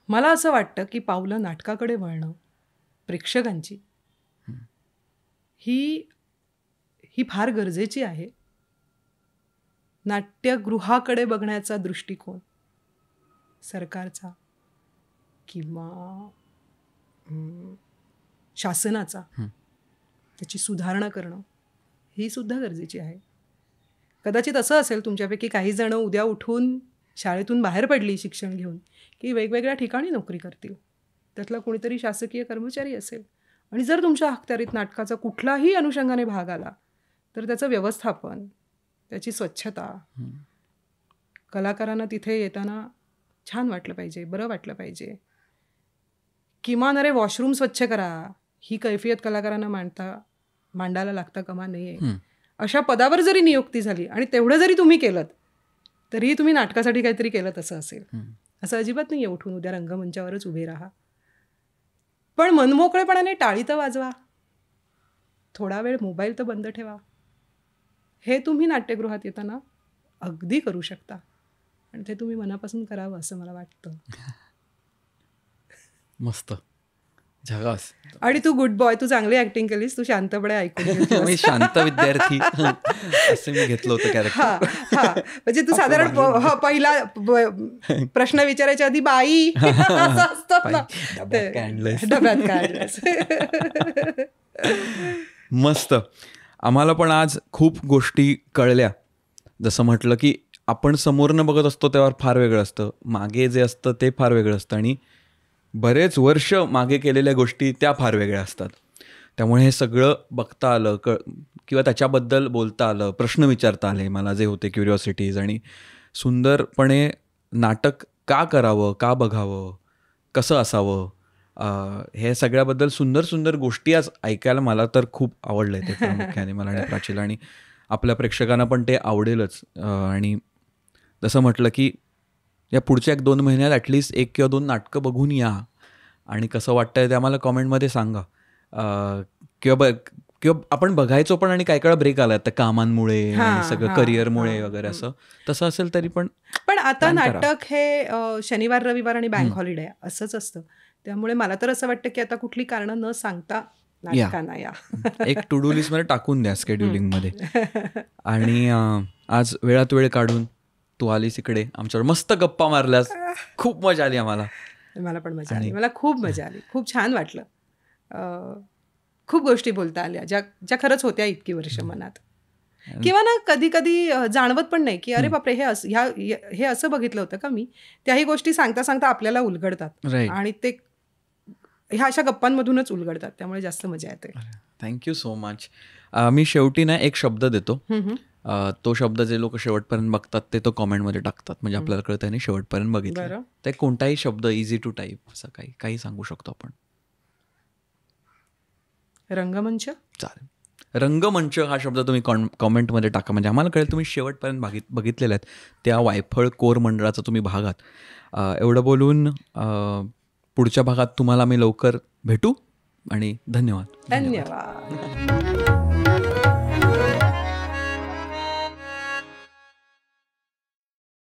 मला असं वाटतं की पावलं नाटकाकडे वळणं प्रेक्षकांची ही फार गरजेची आहे. नाट्यगृहाकडे बघण्याचा दृष्टिकोन सरकारचा किंवा शासनाचा, त्याची सुधारणा करणं ही सुद्धा गरजेची आहे. कदाचित असं असेल तुमच्यापैकी काही जण उद्या उठून शाळेतून बाहेर पडली शिक्षण घेऊन की वेगवेगळ्या ठिकाणी नोकरी करतील. त्यातला कोणीतरी शासकीय कर्मचारी असेल आणि जर तुमच्या अखत्यारीत नाटकाचा कुठलाही अनुषंगाने भाग आला तर त्याचं व्यवस्थापन, त्याची स्वच्छता, कलाकारांना तिथे येताना छान वाटलं पाहिजे, बरं वाटलं पाहिजे. किमान अरे वॉशरूम स्वच्छ करा ही कैफियत कलाकारांना मांडायला लागता कामा नये. अशा पदावर जरी नियुक्ती झाली आणि तेवढं जरी तुम्ही केलं तरीही तुम्ही नाटकासाठी काहीतरी केलं तसं असेल. असं अजिबात नाही आहे उठून उद्या रंगमंचावरच उभे राहा. पण मनमोकळेपणाने टाळी तर वाजवा. थोडा वेळ मोबाईल तर बंद ठेवा. हे तुम्ही नाट्यगृहात येताना अगदी करू शकता आणि ते तुम्ही मनापासून करावं असं मला वाटतं. मस्त, झकास. आणि तू गुड बॉय, तू चांगली ऍक्टिंग केलीस, तू शांतपणे ऐकून मी शांत विद्यार्थी असं मी घेतलं होतं कॅरेक्टर. म्हणजे तू साधारण पहिला प्रश्न विचारायच्या आधी बाई असं असतं ना, डब्यात काढलंस. मस्त. आम्हाला पण आज खूप गोष्टी कळल्या. जसं म्हटलं की आपण समोरनं बघत असतो तेव्हा फार वेगळं असतं, मागे जे असतं ते फार वेगळं असतं आणि बरेच वर्ष मागे केलेल्या गोष्टी त्या फार वेगळ्या असतात. त्यामुळे हे सगळं बघता आलं किंवा त्याच्याबद्दल बोलता आलं, प्रश्न विचारता आले मला जे होते क्युरिओसिटीज, आणि सुंदरपणे नाटक का करावं, का बघावं, कसं असावं, हे सगळ्याबद्दल सुंदर सुंदर गोष्टी आज ऐकायला मला तर खूप आवडलं आहे. ते प्रामुख्याने मला आणि प्राचीला, आणि आपल्या प्रेक्षकांना पण ते आवडेलच. आणि जसं म्हटलं की या पुढच्या 1-2 महिन्यात ॲटलिस्ट 1 किंवा 2 नाटकं बघून या आणि कसं वाटतंय ते आम्हाला कॉमेंटमध्ये सांगा. किंवा आपण बघायचो पण आणि काही काळ ब्रेक आला त्या कामांमुळे आणि सगळं करिअरमुळे वगैरे, असं तसं असेल तरी पण आता नाटक हे शनिवार, रविवार आणि बँक हॉलिडे असंच असतं. त्यामुळे मला तर असं वाटतं की आता कुठली कारणं न सांगता नाटकांना या. एक टू डू लिस्ट मध्ये टाकून द्या स्केड्युलिंगमध्ये. आणि आज वेळात वेळ काढून तू आलीस इकडे, आमच्यावर मस्त गप्पा मारल्यास, खूप मजा आली आम्हाला. मला पण मजा आली, मला खूप मजा आली, खूप छान वाटलं. खूप गोष्टी बोलता आल्या ज्या खरंच होत्या इतकी वर्ष मनात, किंवा ना कधी कधी जाणवत पण नाही की अरे बापरे हे असं बघितलं होतं का मी. त्याही गोष्टी सांगता सांगता आपल्याला उलगडतात आणि ते ह्या अशा गप्पांमधूनच उलगडतात. त्यामुळे जास्त मजा येते. Thank you so much. मी शेवटी ना एक शब्द देतो. तो शब्द जे लोक शेवटपर्यंत बघतात ते तो कॉमेंटमध्ये टाकतात, म्हणजे आपल्याला कळतं आणि शेवटपर्यंत बघितलं. ते कोणताही शब्द, इझी टू टाईप, असं काही सांगू शकतो आपण. रंगमंच. चालेल. रंगमंच हा शब्द तुम्ही कॉमेंटमध्ये टाका, म्हणजे आम्हाला कळेल तुम्ही शेवटपर्यंत बघितलेले आहेत त्या वायफळ कोर मंडळाचा तुम्ही भाग आहात. एवढं बोलून पुढच्या भागात तुम्हाला मी लवकर भेटू आणि धन्यवाद.